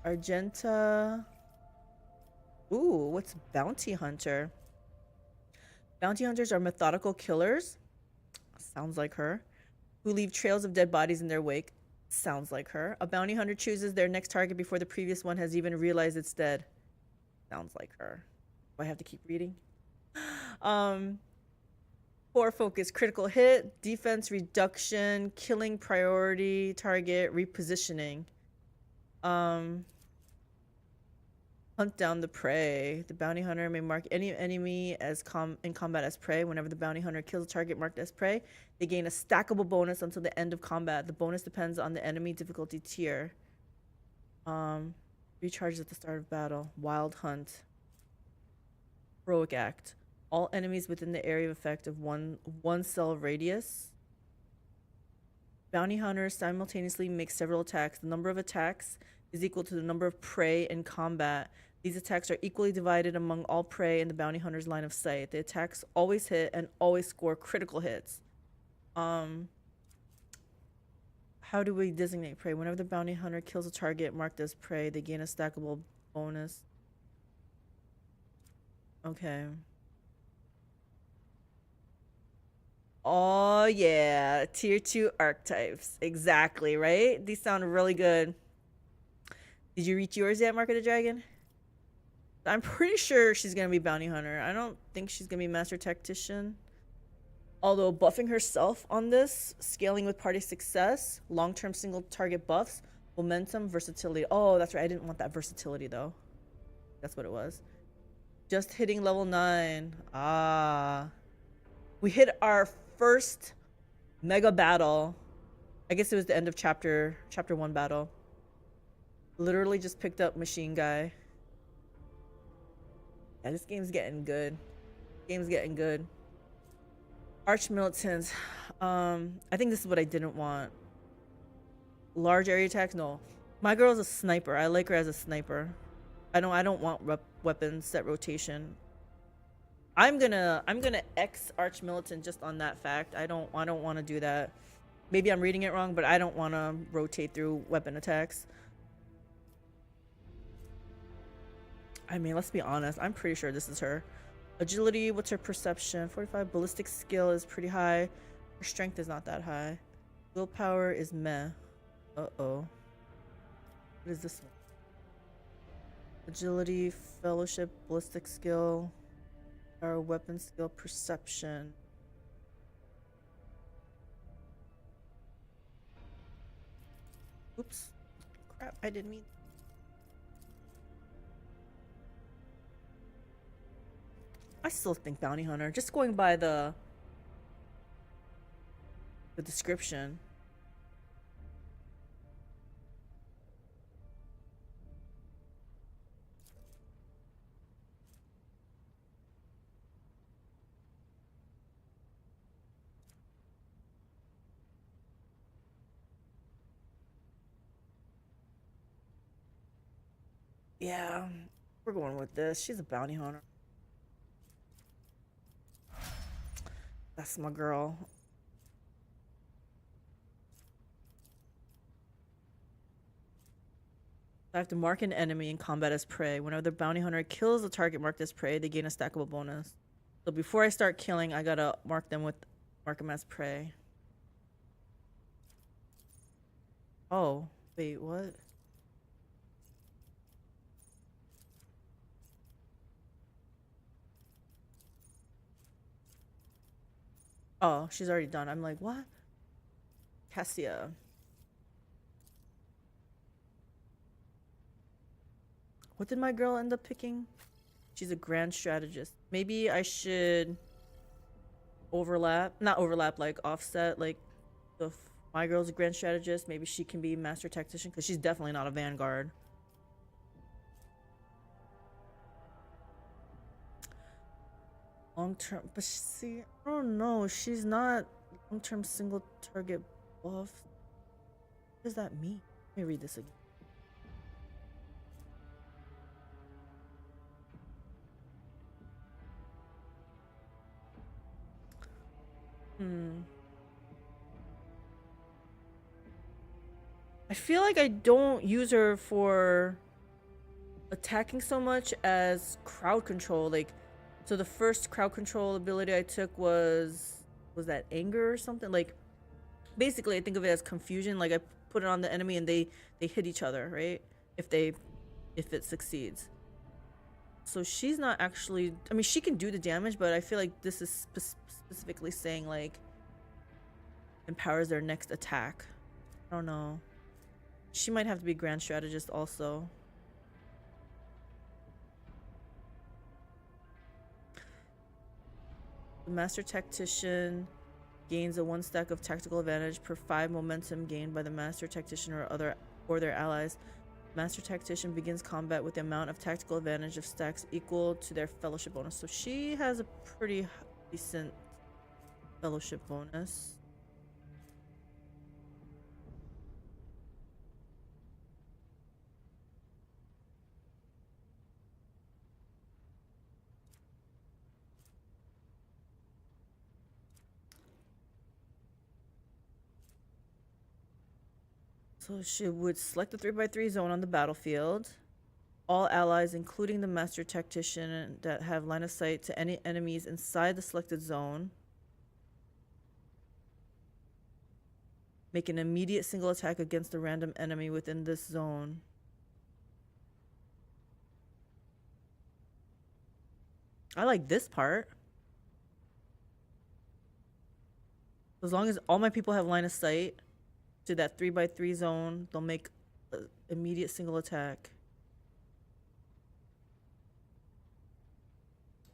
Argenta. Ooh, what's Bounty Hunter? Bounty Hunters are methodical killers. Sounds like her. Who leave trails of dead bodies in their wake. Sounds like her. A bounty hunter chooses their next target before the previous one has even realized it's dead. Sounds like her. Do I have to keep reading? Core focus, critical hit, defense reduction, killing priority target, repositioning. Hunt down the prey. The bounty hunter may mark any enemy as in combat as prey. Whenever the bounty hunter kills a target marked as prey, they gain a stackable bonus until the end of combat. The bonus depends on the enemy difficulty tier. Recharges at the start of battle. Wild hunt. Heroic act. All enemies within the area of effect of one cell radius. Bounty hunters simultaneously make several attacks. The number of attacks is equal to the number of prey in combat. These attacks are equally divided among all prey in the bounty hunter's line of sight. The attacks always hit and always score critical hits. How do we designate prey? Whenever the bounty hunter kills a target marked as prey, they gain a stackable bonus. Okay. Oh yeah, tier 2 archetypes. Exactly, right? These sound really good. Did you reach yours yet, Mark of the Dragon? I'm pretty sure she's gonna be bounty hunter. I don't think she's gonna be master tactician. Although buffing herself on this, scaling with party success, long-term single target buffs, momentum, versatility. Oh, that's right. I didn't want that versatility though. That's what it was. Just hitting level 9. Ah. We hit our first mega battle. I guess it was the end of chapter 1 battle. Literally just picked up machine guy. Yeah, this game's getting good. Game's getting good. Arch militants. I think this is what I didn't want. Large area attacks. No, my girl's a sniper. I like her as a sniper. I don't want weapons set rotation. I'm gonna X arch militant just on that fact. I don't want to do that. Maybe I'm reading it wrong, but I don't want to rotate through weapon attacks. I mean, let's be honest. I'm pretty sure this is her. Agility, what's her perception? 45. Ballistic skill is pretty high. Her strength is not that high. Willpower is meh. Uh-oh. What is this one? Agility, fellowship, ballistic skill, or weapon skill, perception. Oops. Crap, I didn't mean. I still think bounty hunter, just going by the description. Yeah, we're going with this. She's a bounty hunter. That's my girl. I have to mark an enemy in combat as prey. Whenever the bounty hunter kills the target marked as prey, they gain a stackable bonus. So before I start killing, I gotta mark them as prey. Oh, wait, what? Oh, she's already done. I'm like, what? Cassia. What did my girl end up picking? She's a grand strategist. Maybe I should not overlap, like offset, like if my girl's a grand strategist, maybe she can be master tactician because she's definitely not a vanguard. Long-term, but see, I don't know. She's not long-term single target buff. What does that mean? Let me read this again. I feel like I don't use her for attacking so much as crowd control. Like, so the first crowd control ability I took was that anger or something? Like, basically I think of it as confusion. Like, I put it on the enemy and they hit each other, right? If it succeeds. So she's not actually, I mean, she can do the damage, but I feel like this is specifically saying like empowers their next attack. I don't know. She might have to be grand strategist also. The master tactician gains a 1 stack of tactical advantage per 5 momentum gained by the master tactician or their allies. Master tactician begins combat with the amount of tactical advantage of stacks equal to their fellowship bonus. So she has a pretty decent fellowship bonus. So she would select the 3x3 zone on the battlefield. All allies, including the master tactician, that have line of sight to any enemies inside the selected zone, make an immediate single attack against a random enemy within this zone. I like this part. As long as all my people have line of sight to that 3x3 zone, they'll make an immediate single attack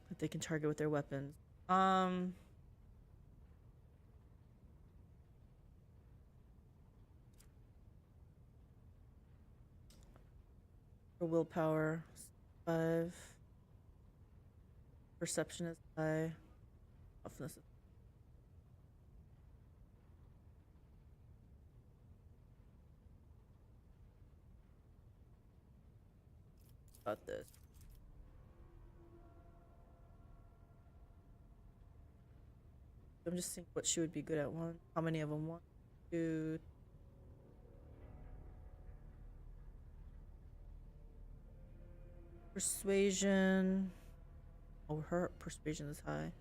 that they can target with their weapons. For willpower, 5. Perception is high. Toughness is about this. I'm just seeing what she would be good at. How many of them? 1, 2. Persuasion. Oh, her persuasion is high.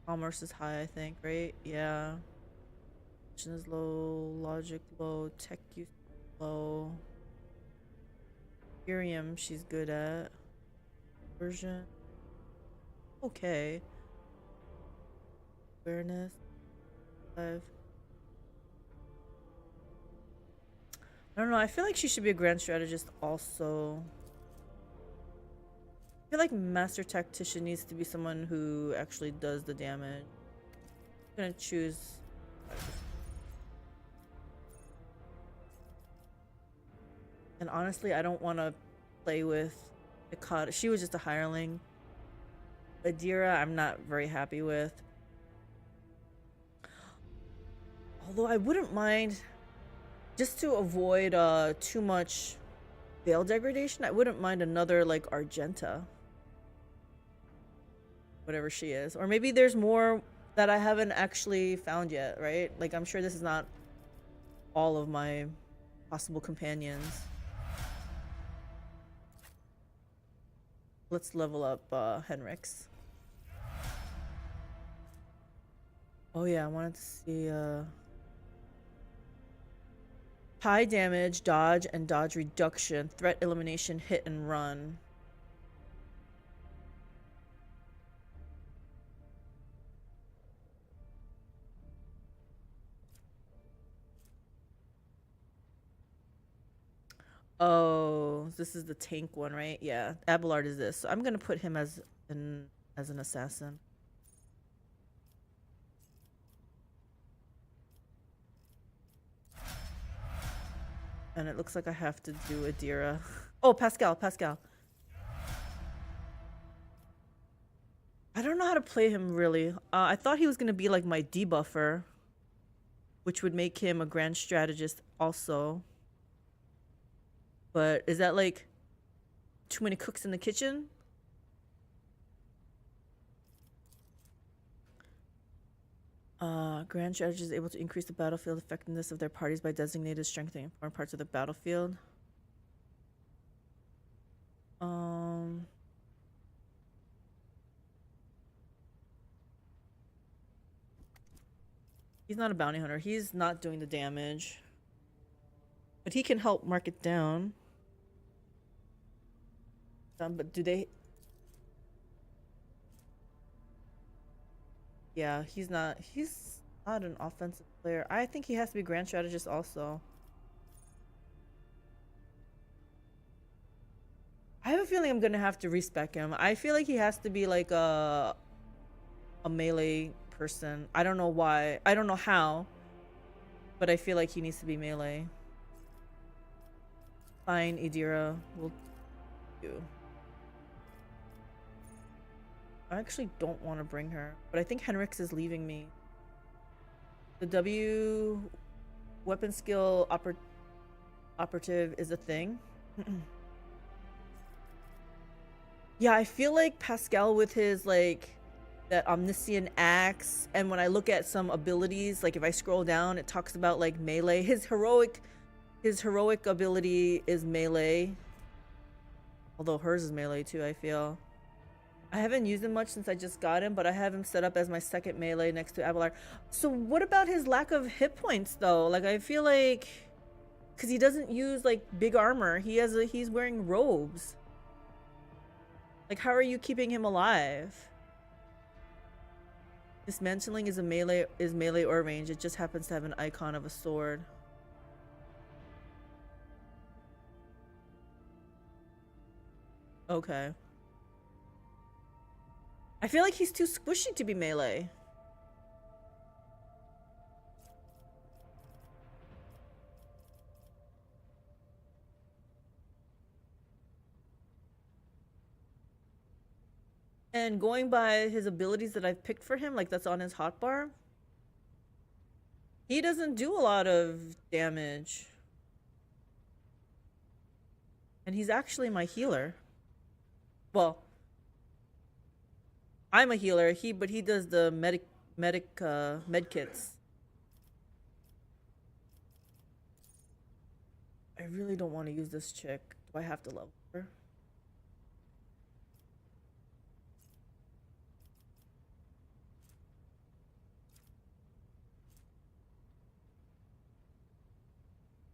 Commerce is high, I think, right? Yeah. Action is low. Logic low. Tech use low. Imperium she's good at. Version. Okay. Awareness. 5. I don't know. I feel like she should be a grand strategist also. I feel like Master Tactician needs to be someone who actually does the damage. I'm gonna choose. And honestly, I don't want to play with Rykad. She was just a hireling. Adira, I'm not very happy with. Although I wouldn't mind, just to avoid too much veil degradation, I wouldn't mind another like Argenta. Whatever she is. Or maybe there's more that I haven't actually found yet, right? Like, I'm sure this is not all of my possible companions. Let's level up Henrik's. Oh yeah, I wanted to see high damage, dodge, and dodge reduction, threat elimination, hit and run. Oh, this is the tank one, right? Yeah, Abelard is this. So I'm gonna put him as an assassin. And it looks like I have to do Adira. Oh, Pascal. I don't know how to play him really. I thought he was gonna be like my debuffer, which would make him a grand strategist also. But is that like too many cooks in the kitchen? Grand strategist is able to increase the battlefield effectiveness of their parties by designated strengthening important parts of the battlefield. He's not a bounty hunter. He's not doing the damage. But he can help mark it down. But do they... Yeah, he's not an offensive player. I think he has to be grand strategist also. I have a feeling I'm gonna have to respec him. I feel like he has to be like a melee person. I don't know why. I don't know how. But I feel like he needs to be melee. Fine, Adira will do. I actually don't want to bring her, but I think Henrik's is leaving me. The W weapon skill operative is a thing. Yeah, I feel like Pascal with his like that omniscient axe, and when I look at some abilities, like if I scroll down, it talks about like melee. His heroic His heroic ability is melee. Although hers is melee too, I feel. I haven't used him much since I just got him, but I have him set up as my second melee next to Abelard. So what about his lack of hit points though? Like I feel like, because he doesn't use like big armor, he's wearing robes. Like how are you keeping him alive? Dismantling is melee or range. It just happens to have an icon of a sword. Okay. I feel like he's too squishy to be melee. And going by his abilities that I've picked for him, like that's on his hotbar, he doesn't do a lot of damage. And he's actually my healer. Well, I'm a healer, but he does the medkits. I really don't want to use this chick. Do I have to level her?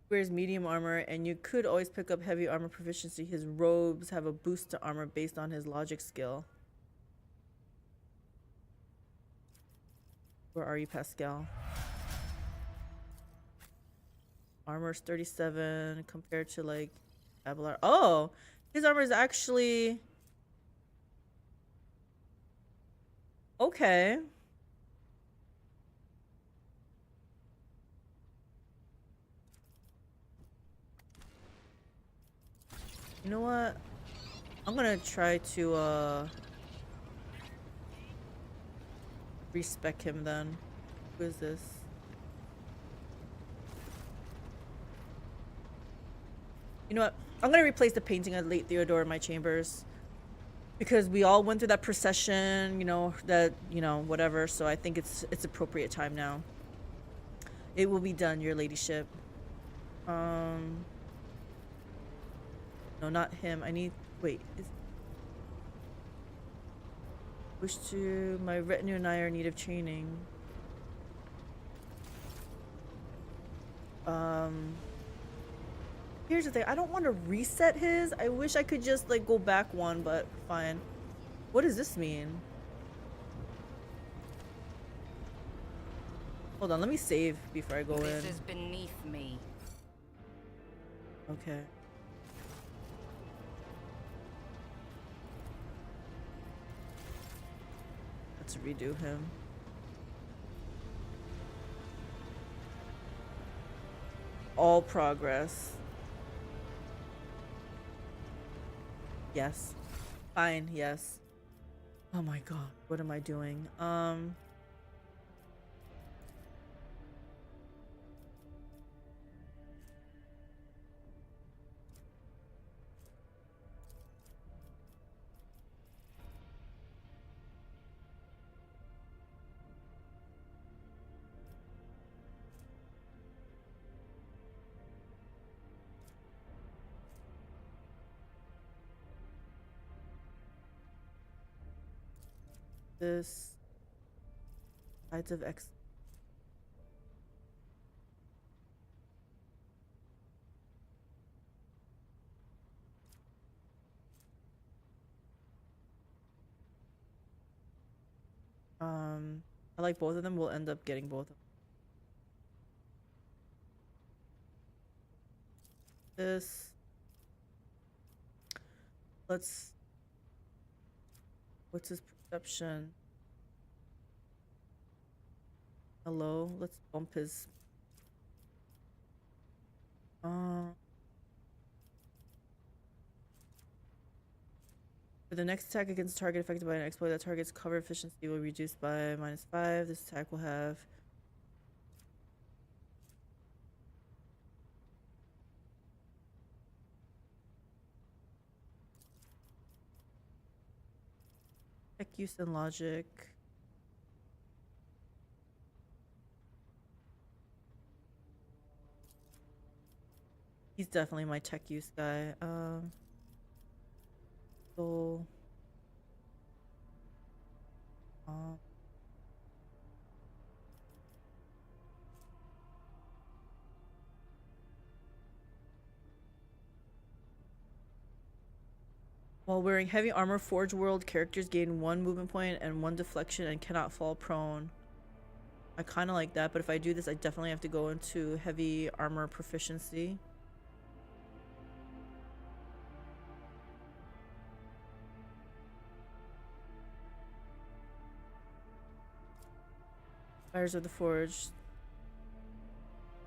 Wears medium armor, and you could always pick up heavy armor proficiency. His robes have a boost to armor based on his logic skill. Where are you, Pascal? Armor's 37 compared to like Abelard. Oh, his armor is actually okay. You know what? I'm gonna try to respec him then. Who is this? You know what? I'm gonna replace the painting of late Theodore in my chambers. Because we all went through that procession, whatever, so I think it's appropriate time now. It will be done, your ladyship. No, not him. I need... Wait. Wish to... My retinue and I are in need of training. Here's the thing. I don't want to reset his. I wish I could just, like, go back one, but fine. What does this mean? Hold on. Let me save before I go in. This is beneath me. Okay. Let's redo him. All progress. Yes. Fine, yes. Oh my god, what am I doing? This Tides of X. I like both of them. We'll end up getting both of them. This. Let's. What's his perception? Hello. Let's bump his. For the next attack against target affected by an exploit, that target's cover efficiency will reduce by -5. This attack will have tech use and logic. definitely my tech use guy. So while wearing heavy armor, Forge World characters gain 1 movement point and 1 deflection and cannot fall prone. I kind of like that, but if I do this, I definitely have to go into heavy armor proficiency. Fires of the Forge.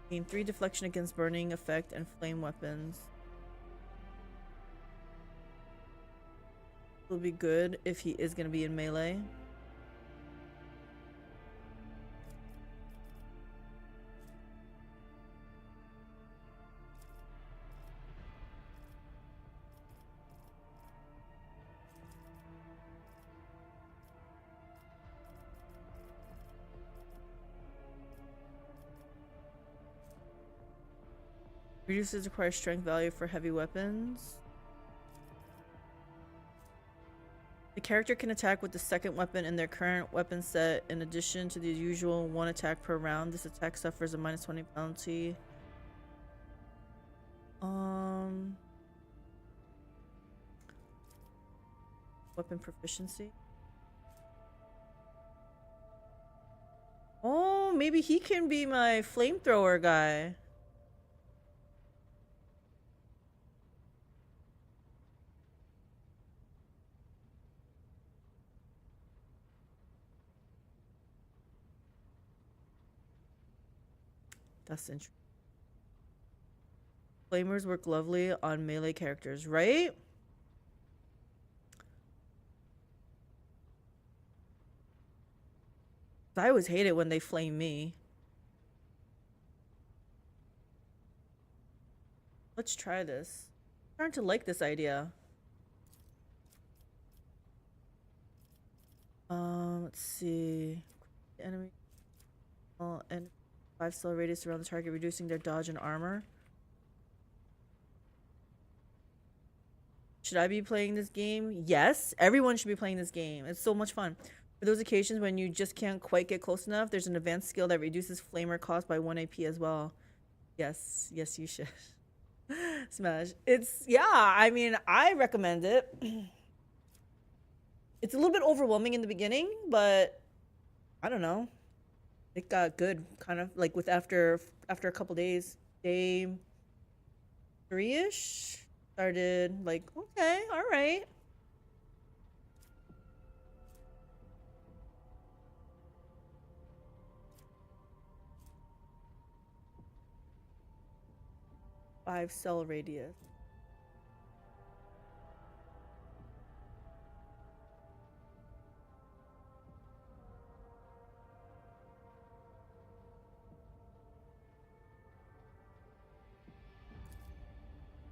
Gain 3 deflection against burning effect and flame weapons. Will be good if he is going to be in melee. Reduces required strength value for heavy weapons. The character can attack with the second weapon in their current weapon set in addition to the usual 1 attack per round. This attack suffers a -20 penalty. Weapon proficiency. Oh, maybe he can be my flamethrower guy. That's interesting. Flamers work lovely on melee characters, right? I always hate it when they flame me. Let's try this. I'm starting to like this idea. Let's see. Enemy and 5 cell radius around the target, reducing their dodge and armor. Should I be playing this game? Yes, everyone should be playing this game. It's so much fun. For those occasions when you just can't quite get close enough, there's an advanced skill that reduces flamer cost by 1 AP as well. Yes, yes, you should. Smash. It's, yeah, I mean, I recommend it. It's a little bit overwhelming in the beginning, but I don't know. It got good, kind of like with after a couple days. Day 3-ish started like, okay, all right. Five cell radius.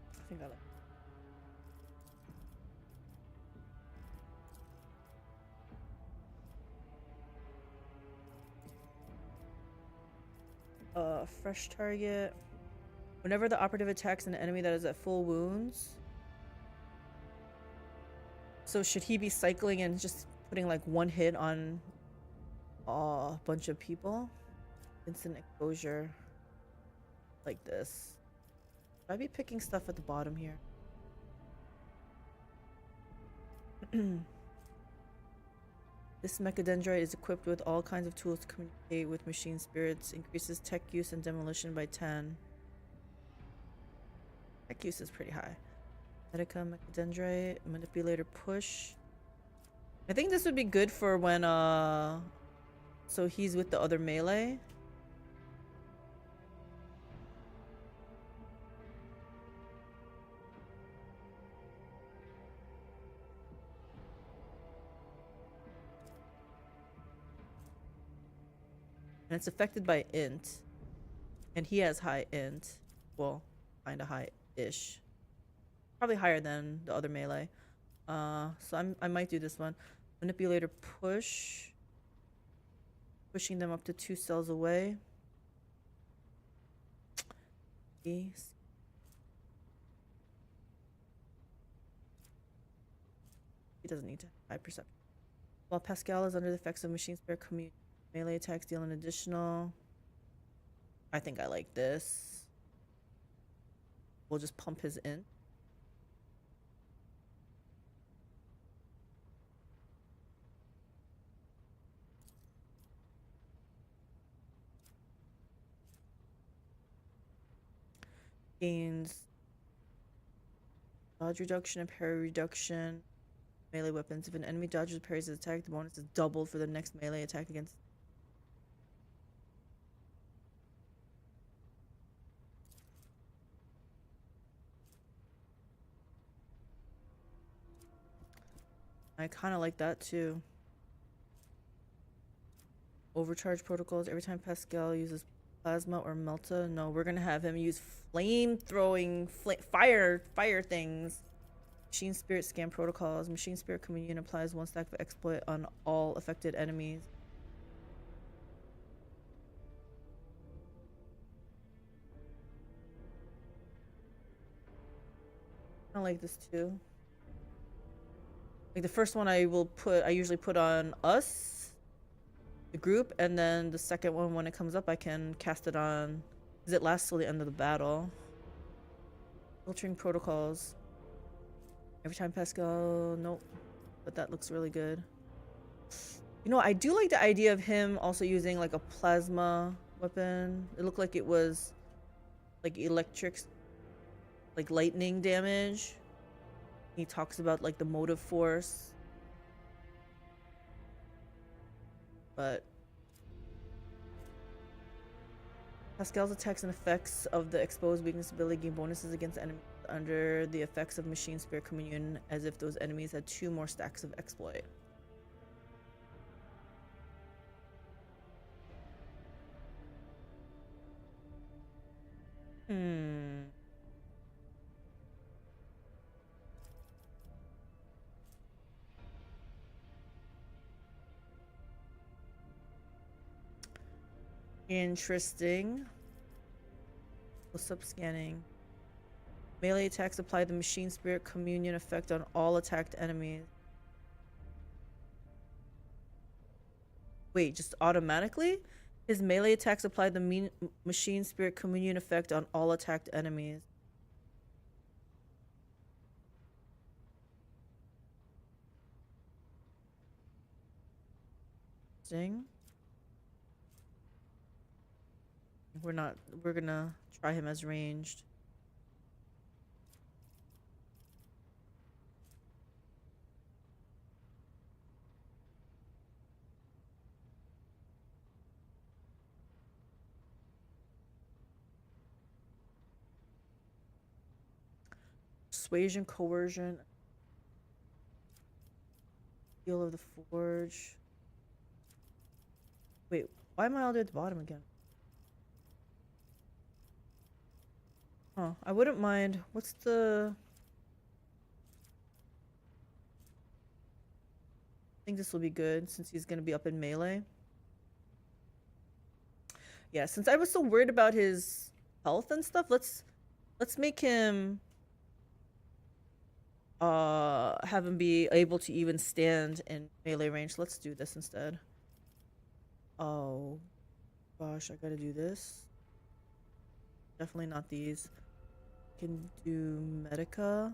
I think I like. Fresh target. Whenever the operative attacks an enemy that is at full wounds. So should he be cycling and just putting like 1 hit on a bunch of people? Instant exposure. Like this. Should I be picking stuff at the bottom here? This mechadendrite is equipped with all kinds of tools to communicate with machine spirits. Increases tech use and demolition by 10. Tech use is pretty high. Medica, mechadendrite, manipulator push. I think this would be good for when so he's with the other melee. And it's affected by int. And he has high int. Well, kinda high-ish. Probably higher than the other melee. So I might do this one. Manipulator push. Pushing them up to 2 cells away. He doesn't need to have high perception. While Pascal is under the effects of machine spirit community, melee attacks deal an additional. I think I like this. We'll just pump his in. Gains dodge reduction and parry reduction. Melee weapons. If an enemy dodges or parries his attack, the bonus is doubled for the next melee attack against. I kind of like that too. Overcharge protocols. Every time Pascal uses plasma or melta. No, we're gonna have him use flame throwing fire things. Machine spirit scan protocols. Machine spirit communion applies 1 stack of exploit on all affected enemies. I like this too. Like the first one I usually put on us, the group, and then the second one when it comes up I can cast it on, because it lasts till the end of the battle. Filtering protocols. Every time Pascal, nope. But that looks really good. You know, I do like the idea of him also using like a plasma weapon. It looked like it was like electric, like lightning damage. He talks about like the motive force. But Pascal's attacks and effects of the exposed weakness ability gain bonuses against enemies under the effects of machine spirit communion, as if those enemies had 2 more stacks of exploit. Interesting. Close-up scanning. Melee attacks apply the machine spirit communion effect on all attacked enemies. Wait, just automatically? His melee attacks apply the machine spirit communion effect on all attacked enemies. Interesting. We're gonna try him as ranged. Persuasion, coercion. Seal of the Forge. Wait, why am I all the way at the bottom again? Oh, I wouldn't mind. What's the... I think this will be good since he's gonna be up in melee. Yeah, since I was so worried about his health and stuff, let's make him have him be able to even stand in melee range. Let's do this instead. Oh gosh, I gotta do this. Definitely not these. Can do medica.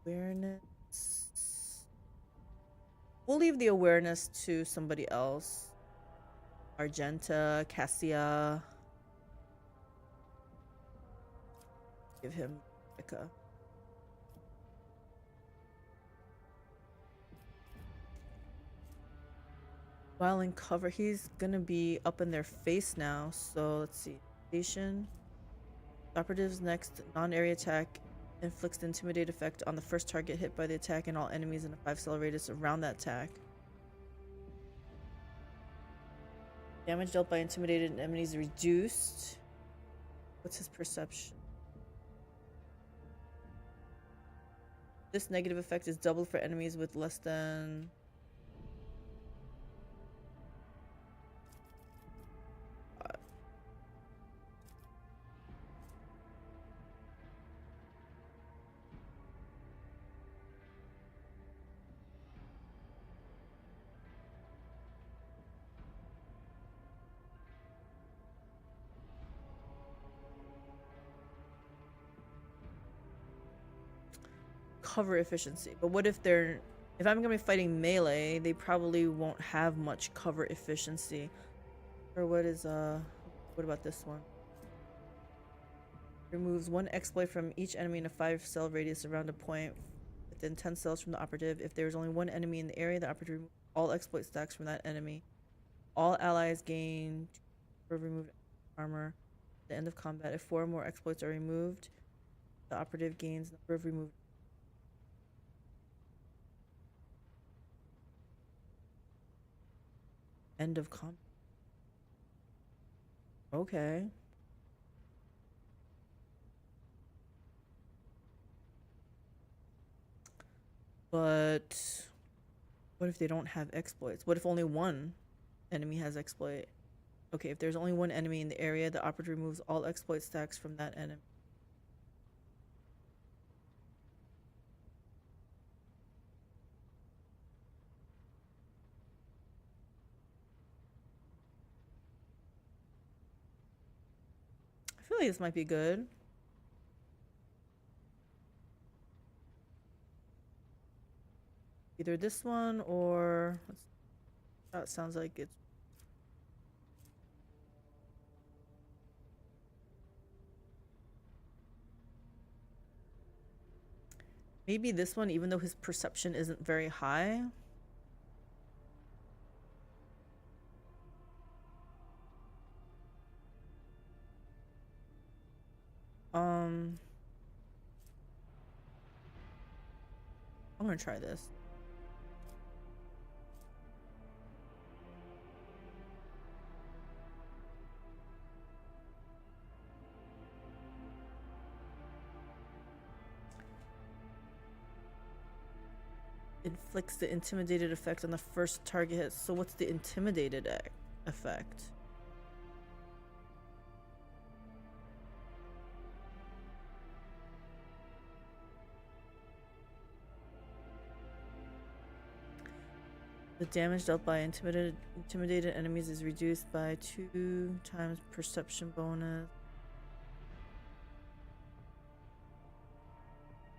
Awareness. We'll leave the awareness to somebody else. Argenta, Cassia. Give him medica. While in cover, he's gonna be up in their face now. So let's see. Station. Operative's next non-area attack inflicts the intimidate effect on the first target hit by the attack and all enemies in a 5-cell radius around that attack. Damage dealt by intimidated enemies is reduced. What's his perception? This negative effect is doubled for enemies with less than... cover efficiency. But what if they're, if I'm gonna be fighting melee, they probably won't have much cover efficiency. Or what is what about this one? Removes 1 exploit from each enemy in a 5-cell radius around a point within 10 cells from the operative. If there is only 1 enemy in the area, the operative removes all exploit stacks from that enemy. All allies gain removed armor at the end of combat. If 4 more exploits are removed, the operative gains number of removed. End of combat. Okay. But what if they don't have exploits? What if only 1 enemy has exploit? Okay, if there's only 1 enemy in the area, the operative removes all exploit stacks from that enemy. I feel like this might be good. Either this one or that sounds like it's maybe this one, even though his perception isn't very high. I'm gonna try this. Inflicts the intimidated effect on the first target hit. So what's the intimidated effect? The damage dealt by intimidated enemies is reduced by 2 times perception bonus.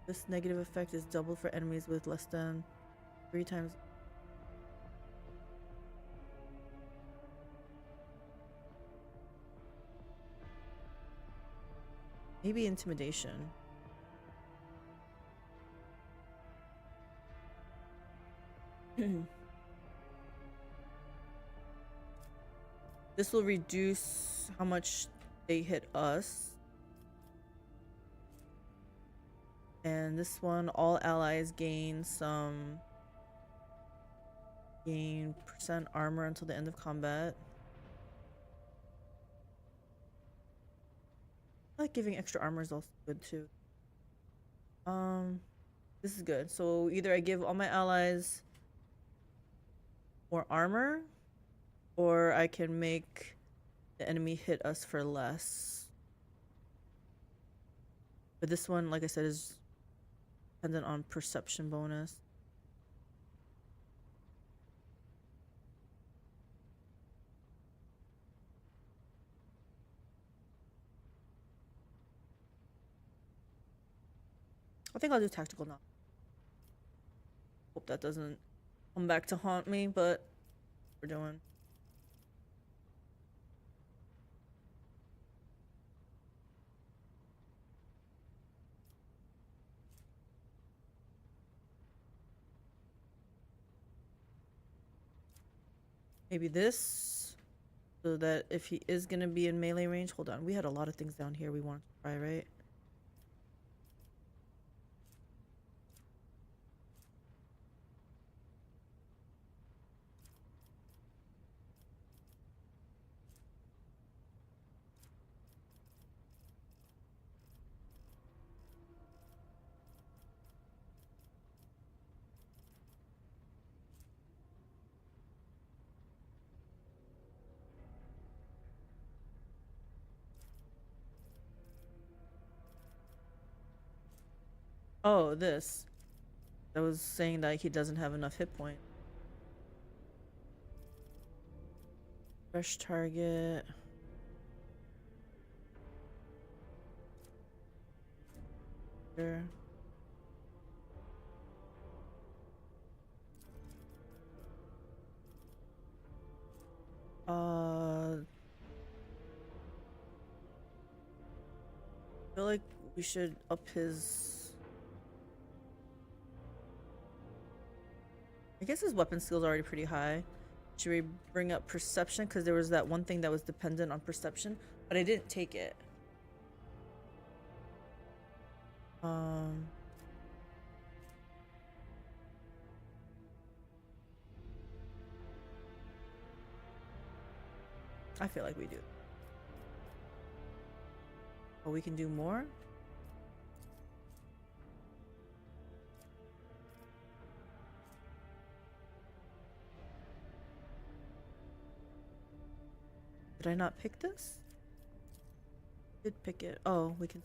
This negative effect is doubled for enemies with less than 3 times. Maybe intimidation. This will reduce how much they hit us. And this one, all allies gain percent armor until the end of combat. I like giving extra armor is also good too. This is good. So either I give all my allies more armor, or I can make the enemy hit us for less. But this one, like I said, is dependent on perception bonus. I think I'll do tactical now. Hope that doesn't come back to haunt me, but we're doing. Maybe this, so that if he is gonna be in melee range, hold on. We had a lot of things down here we wanted to try, right? Oh, this. I was saying that he doesn't have enough hit point. Fresh target. Sure. feel like we should up his... I guess his weapon skill's already pretty high. Should we bring up perception? Because there was that one thing that was dependent on perception, but I didn't take it. I feel like we do. Oh, we can do more? Did I not pick this? Did pick it. Oh, we can.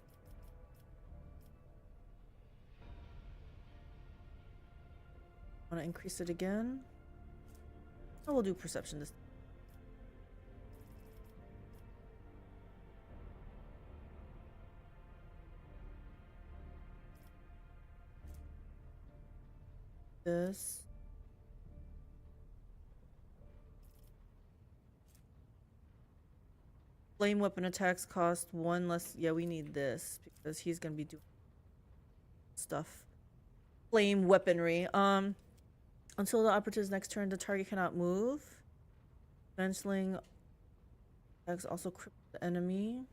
Want to increase it again? Oh, we'll do perception this. This. Flame weapon attacks cost 1 less. Yeah, we need this because he's gonna be doing stuff. Flame weaponry. Until the operative's next turn, the target cannot move. Canceling attacks also cripple the enemy.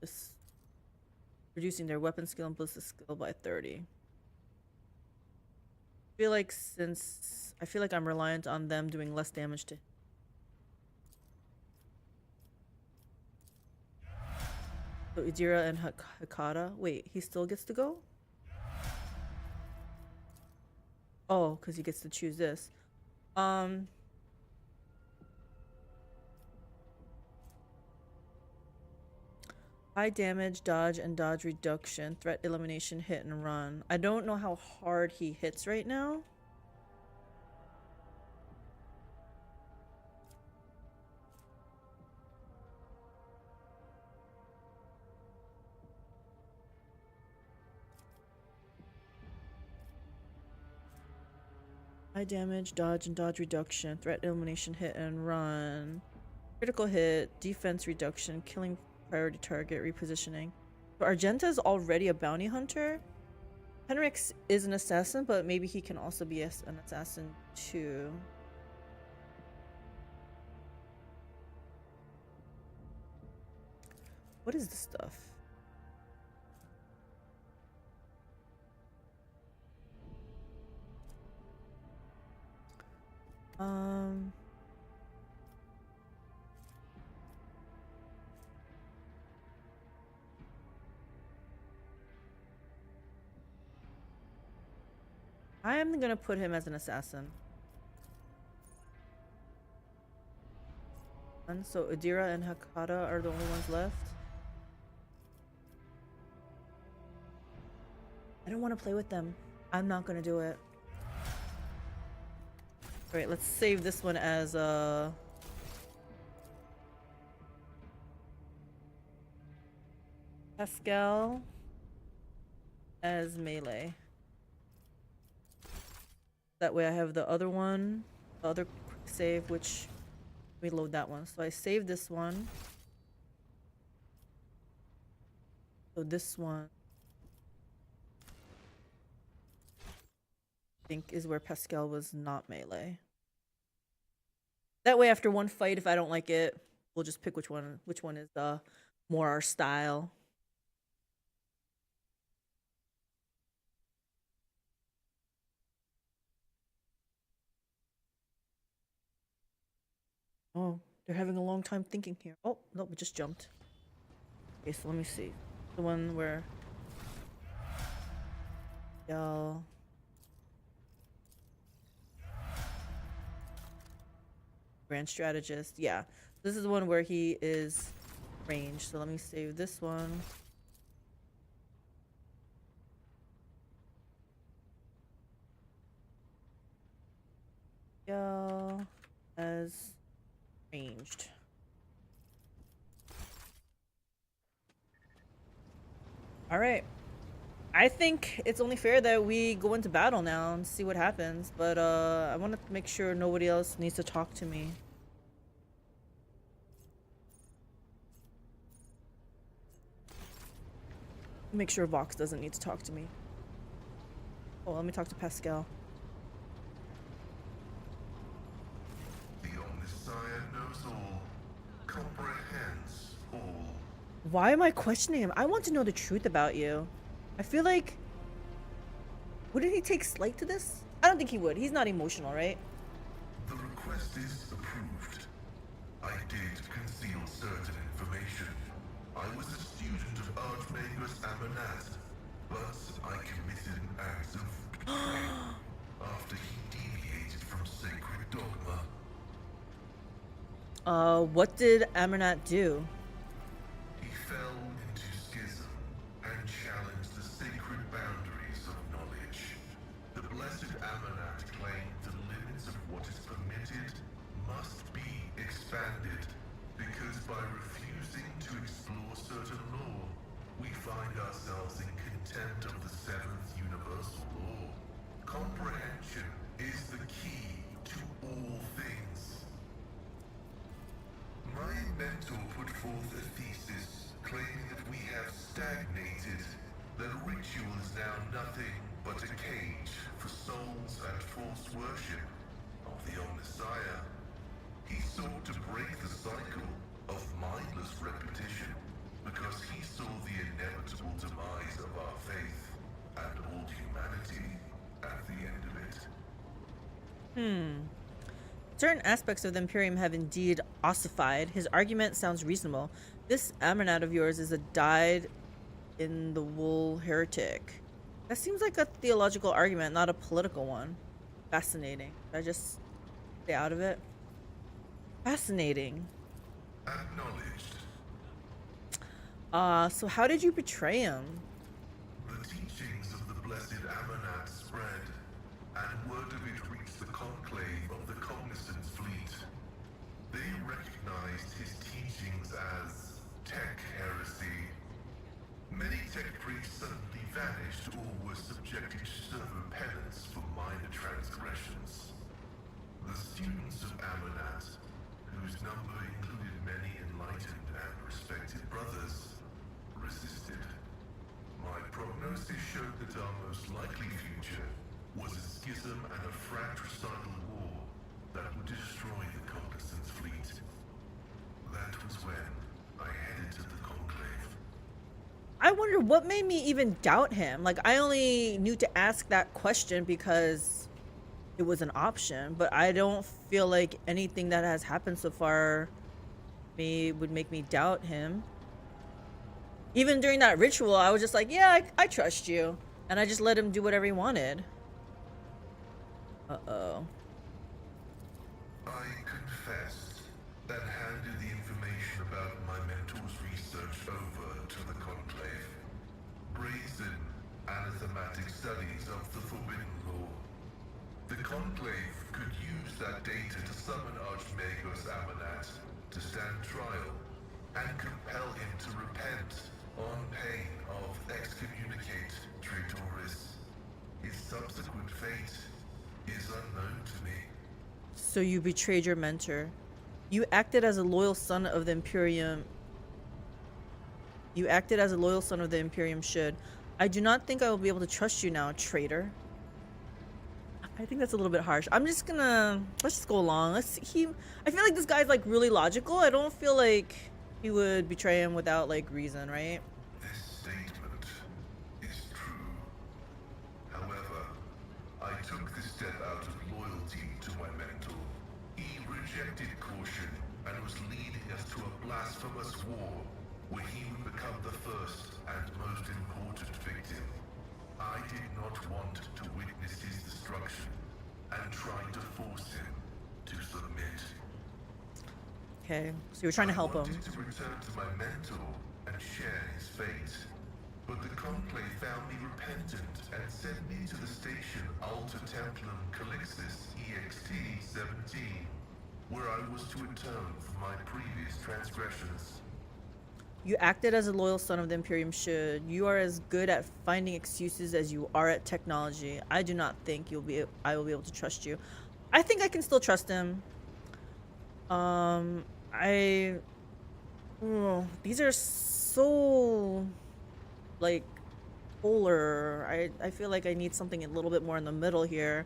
This reducing their weapon skill and ballistic skill by 30. I feel like I'm reliant on them doing less damage to. So Idira and Hakata. Wait, he still gets to go? Oh, because he gets to choose this. High damage, dodge, and dodge reduction. Threat elimination, hit and run. I don't know how hard he hits right now. High damage, dodge, and dodge reduction. Threat elimination, hit and run. Critical hit, defense reduction, killing priority target, repositioning. So Argenta is already a bounty hunter. Henrix is an assassin, but maybe he can also be an assassin too. What is this stuff? I am gonna put him as an assassin. And so Idira and Hakata are the only ones left. I don't want to play with them. I'm not gonna do it. Alright, let's save this one as Pascal as melee. That way I have the other one, the other quick save, which we load that one. So I save this one. So this one I think is where Pascal was not melee. That way after one fight, if I don't like it, we'll just pick which one is more our style. Oh, they're having a long time thinking here. Oh, nope, it just jumped. Okay, so let me see. The one where... Y'all... Grand Strategist. Yeah, this is the one where he is ranged. So let me save this one. Y'all as... ranged. All right. I think it's only fair that we go into battle now and see what happens. But I want to make sure nobody else needs to talk to me. Make sure Vox doesn't need to talk to me. Oh, let me talk to Pascal. The Omnissiah knows all, comprehends all. Why am I questioning him? I want to know the truth about you. I feel like... Wouldn't he take slight to this? I don't think he would. He's not emotional, right? The request is approved. I did conceal certain information. I was a student of Archmagus Amanat, but I committed an act of betrayal after he deviated from sacred dogma. What did Amarnat do? He fell into schism and challenged the sacred boundaries of knowledge. The blessed Amanat claimed the limits of what is permitted must be expanded, because by refusing to explore certain law, we find ourselves in contempt of the seventh universal law. Comprehension is the key to all things. My mentor put forth a thesis claiming that we have stagnated, that ritual is now nothing but a cage for souls and false worship of the Omnissiah. He sought to break the cycle of mindless repetition because he saw the inevitable demise of our faith and all humanity at the end of it. Certain aspects of the Imperium have indeed ossified. His argument sounds reasonable. This Amarnat of yours is a dyed-in-the-wool heretic. That seems like a theological argument, not a political one. Fascinating. Should I just stay out of it? Fascinating. Acknowledged. So how did you betray him? The teachings of the blessed Amanat spread, and word of it reached the conclave of the Cognizance fleet. They recognized his teachings as tech heresy. Many tech priests suddenly vanished or were subjected to serve penance for minor transgressions. The students of Amanat, whose number included many enlightened and respected brothers, resisted. My prognosis showed that our most likely future was a schism and a fratricidal war that would destroy the Cognizance fleet. That was when I headed to the conclave. I wonder what made me even doubt him. Like, I only knew to ask that question because it was an option, but I don't feel like anything that has happened so far would make me doubt him. Even during that ritual, I was just like, yeah, I trust you. And I just let him do whatever he wanted. Uh-oh. I confessed, then handed the information about my mentor's research over to the conclave. Brazen, anathematic studies of the Forbidden Law. The conclave could use that data to summon Archmagus Amanat to stand trial and compel him to repent on pain of excommunicate traitoris. His subsequent fate is unknown to me. So you betrayed your mentor. You acted as a loyal son of the Imperium. You acted as a loyal son of the Imperium should. I do not think I will be able to trust you now, traitor. I think that's a little bit harsh. I'm just gonna... Let's just go along. I feel like this guy's like really logical. I don't feel like he would betray him without like reason, right? This statement is true. However, I took this step out of loyalty to my mentor. He rejected caution and was leading us to a blasphemous war where he would become the first and most important victim. I did not want to witness his destruction and tried to force him to submit. Okay, so you were trying to help I him. wanted to return to my mentor and share his fate, but the conclave found me repentant and sent me to the station AlteredCalyx EXT-17, where I was to atone for my previous transgressions. You acted as a loyal son of the Imperium should. You are as good at finding excuses as you are at technology. I do not think I will be able to trust you. I think I can still trust him. These are so like polar. I feel like I need something a little bit more in the middle here.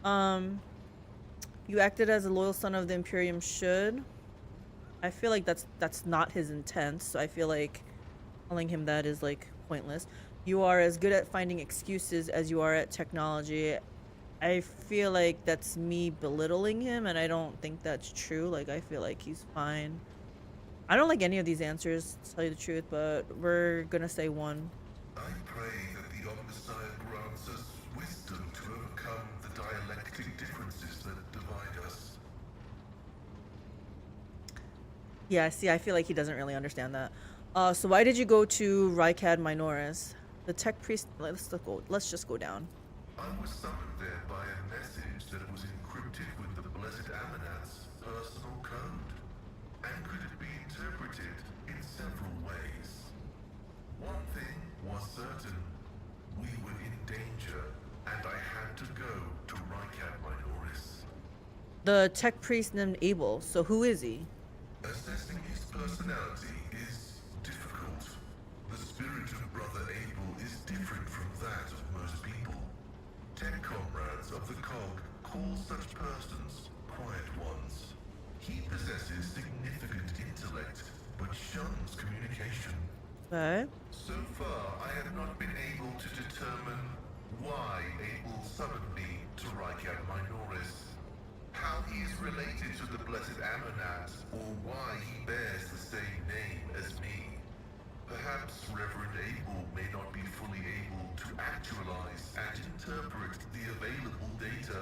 You acted as a loyal son of the Imperium should. I feel like that's not his intent, so I feel like telling him that is like pointless. You are as good at finding excuses as you are at technology. I feel like that's me belittling him, and I don't think that's true. Like, I feel like he's fine. I don't like any of these answers, to tell you the truth, but we're gonna say one. I pray that the Omnissiah grants us wisdom to overcome the dialectic differences that divide us. Yeah, see, I feel like he doesn't really understand that. So why did you go to Rykad Minoris? The tech priest. Let's just go down. I was summoned there by a message that was encrypted with the Blessed Amanat's personal code, and could it be interpreted in several ways. One thing was certain: we were in danger, and I had to go to Rykad Minoris. The tech priest named Abel. So who is he? Assessing his personality is difficult. The spirit of Brother Abel is different from that of most people. 10 comrades of the cog call such persons quiet ones. He possesses significant intellect, but shuns communication. Okay. So far, I have not been able to determine why Abel summoned me to Rykad Minoris. How he is related to the Blessed Amanat, or why he bears the same name as me. Perhaps Reverend Abel may not be fully able to actualize and interpret the available data.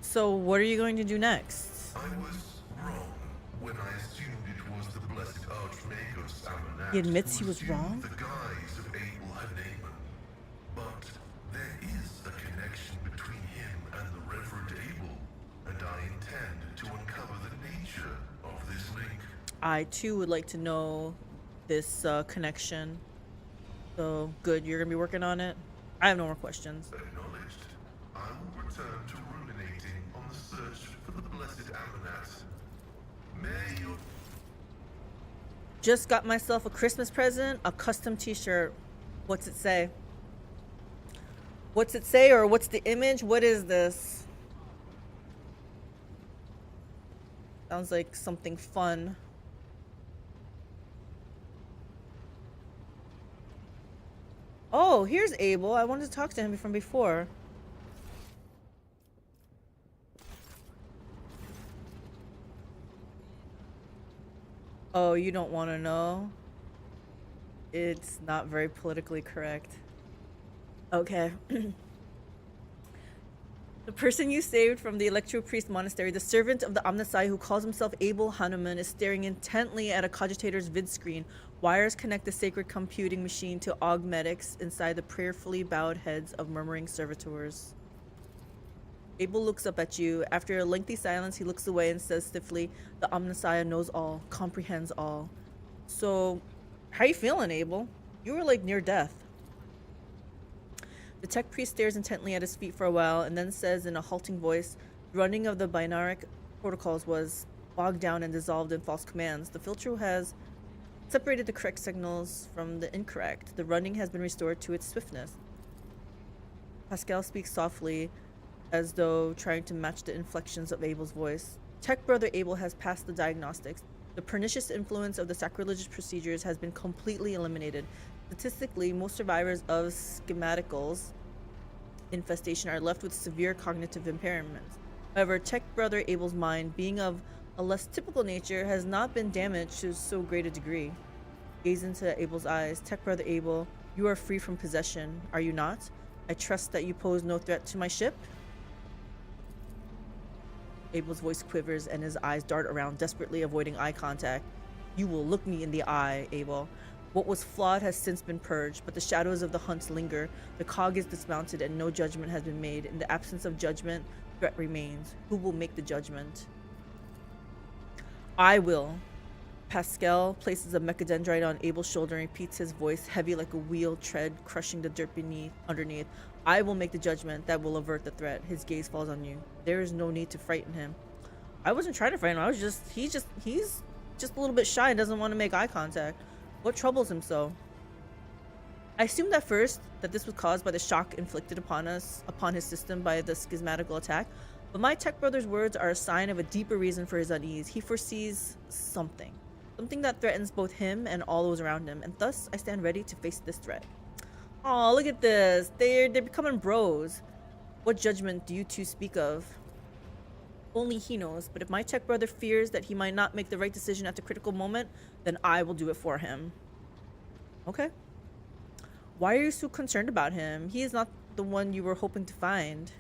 So what are you going to do next? I was wrong when I assumed it was the Blessed Archmagos Amanat. He admits he who was assumed wrong? the guise of Abel Haneman. But there is a connection between him and the Reverend Abel, and I intend to uncover the nature of this link. I too would like to know this connection. So good, you're gonna be working on it. I have no more questions. Acknowledged. I will return to ruminating on the search for the Blessed Amanat. May your... Just got myself a Christmas present, a custom t-shirt. What's it say? What's it say, or what's the image? What is this? Sounds like something fun. Oh, here's Abel. I wanted to talk to him from before. Oh, you don't want to know? It's not very politically correct. Okay. The person you saved from the Electro Priest Monastery, the servant of the Omnissiah who calls himself Abel Hanuman, is staring intently at a cogitator's vid screen. Wires connect the sacred computing machine to augmetics inside the prayerfully bowed heads of murmuring servitors. Abel looks up at you. After a lengthy silence, he looks away and says stiffly, "The Omnissiah knows all, comprehends all." So, how you feeling, Abel? You were like near death. The tech priest stares intently at his feet for a while and then says in a halting voice, "The running of the binaric protocols was bogged down and dissolved in false commands. The filter has separated the correct signals from the incorrect. The running has been restored to its swiftness." Pascal speaks softly, as though trying to match the inflections of Abel's voice. Tech brother Abel has passed the diagnostics. The pernicious influence of the sacrilegious procedures has been completely eliminated. Statistically, most survivors of schematicals infestation are left with severe cognitive impairments. However, tech brother Abel's mind, being of a less typical nature, has not been damaged to so great a degree. Gaze into Abel's eyes. Tech brother Abel, you are free from possession, are you not? I trust that you pose no threat to my ship? Abel's voice quivers and his eyes dart around, desperately avoiding eye contact. You will look me in the eye, Abel. What was flawed has since been purged, but the shadows of the hunt linger. The cog is dismounted and no judgment has been made. In the absence of judgment, threat remains. Who will make the judgment? I will. Pascal places a mechadendrite on Abel's shoulder and repeats his voice, heavy like a wheel tread, crushing the dirt underneath. I will make the judgment that will avert the threat. His gaze falls on you. There is no need to frighten him. I wasn't trying to frighten him. He's just a little bit shy and doesn't want to make eye contact. What troubles him so? I assumed at first that this was caused by the shock inflicted upon his system by the schismatical attack, but my tech brother's words are a sign of a deeper reason for his unease. He foresees something that threatens both him and all those around him, and thus I stand ready to face this threat. Oh, look at this. They're becoming bros. What judgment do you two speak of? Only he knows, but if my tech brother fears that he might not make the right decision at the critical moment, then I will do it for him. Okay. Why are you so concerned about him? He is not the one you were hoping to find.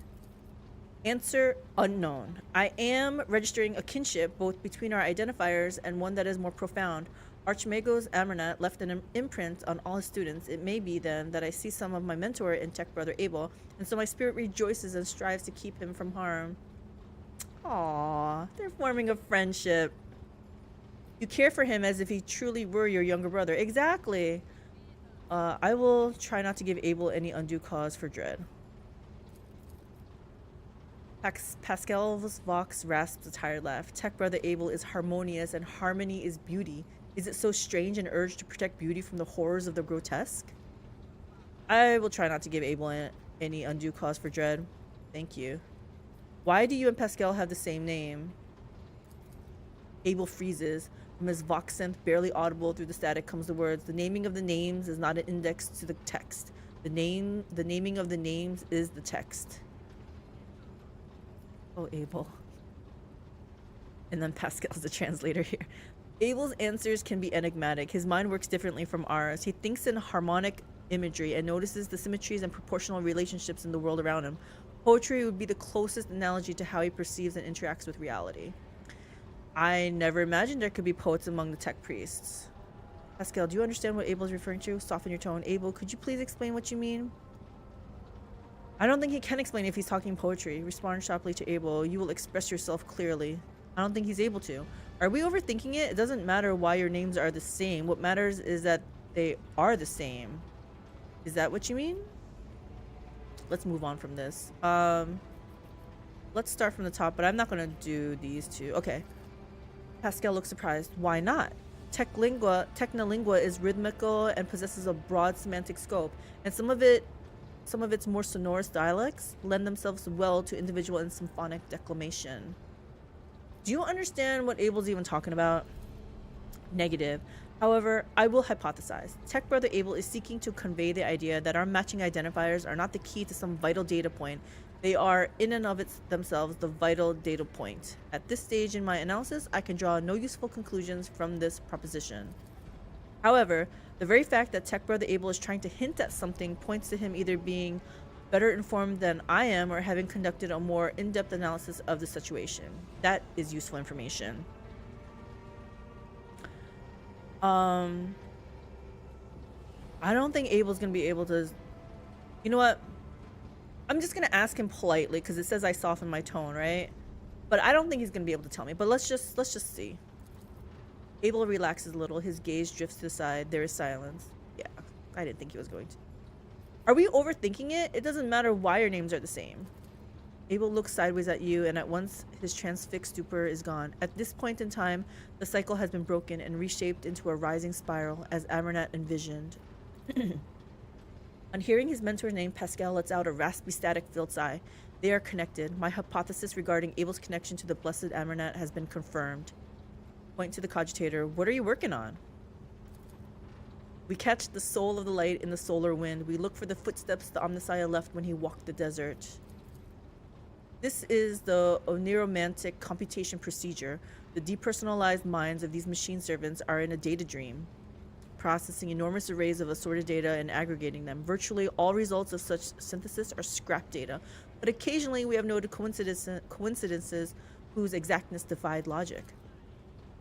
Answer unknown. I am registering a kinship both between our identifiers and one that is more profound. Archmagos Amernat left an imprint on all his students. It may be then that I see some of my mentor in tech brother Abel, and so my spirit rejoices and strives to keep him from harm. Aww, they're forming a friendship. You care for him as if he truly were your younger brother. Exactly. I will try not to give Abel any undue cause for dread. Pascal's vox rasps a tired laugh. Tech brother Abel is harmonious and harmony is beauty. Is it so strange an urge to protect beauty from the horrors of the grotesque? I will try not to give Abel any undue cause for dread. Thank you. Why do you and Pascal have the same name? Abel freezes. From his vox synth, barely audible through the static, comes the words, the naming of the names is not an index to the text. The naming of the names is the text. Oh, Abel. And then Pascal's the translator here. Abel's answers can be enigmatic. His mind works differently from ours. He thinks in harmonic imagery and notices the symmetries and proportional relationships in the world around him. Poetry would be the closest analogy to how he perceives and interacts with reality. I never imagined there could be poets among the tech priests. Pascal, do you understand what Abel is referring to? Soften your tone. Abel, could you please explain what you mean? I don't think he can explain if he's talking poetry. Respond sharply to Abel. You will express yourself clearly. I don't think he's able to. Are we overthinking it? It doesn't matter why your names are the same. What matters is that they are the same. Is that what you mean? Let's move on from this. Let's start from the top, but I'm not going to do these two. Okay. Pascal looks surprised. Why not? Technolingua is rhythmical and possesses a broad semantic scope, and some of its more sonorous dialects lend themselves well to individual and symphonic declamation. Do you understand what Abel's even talking about? Negative. However, I will hypothesize. Tech brother Abel is seeking to convey the idea that our matching identifiers are not the key to some vital data point. They are, in and of themselves, the vital data point. At this stage in my analysis, I can draw no useful conclusions from this proposition. However, the very fact that tech brother Abel is trying to hint at something points to him either being better informed than I am or having conducted a more in-depth analysis of the situation. That is useful information. I don't think Abel's gonna be able to. You know what? I'm just gonna ask him politely because it says I soften my tone, right? But I don't think he's gonna be able to tell me. But let's just see. Abel relaxes a little. His gaze drifts to the side. There is silence. Yeah, I didn't think he was going to. Are we overthinking it? It doesn't matter why your names are the same. Abel looks sideways at you, and at once his transfixed stupor is gone. At this point in time, the cycle has been broken and reshaped into a rising spiral, as Amernat envisioned. On hearing his mentor's name, Pascal lets out a raspy, static-filled sigh. They are connected. My hypothesis regarding Abel's connection to the blessed Amernat has been confirmed. Point to the cogitator. What are you working on? We catch the soul of the light in the solar wind. We look for the footsteps the Omnissiah left when he walked the desert. This is the oniromantic computation procedure. The depersonalized minds of these machine servants are in a data dream, processing enormous arrays of assorted data and aggregating them. Virtually all results of such synthesis are scrap data, but occasionally we have noted coincidences whose exactness defied logic.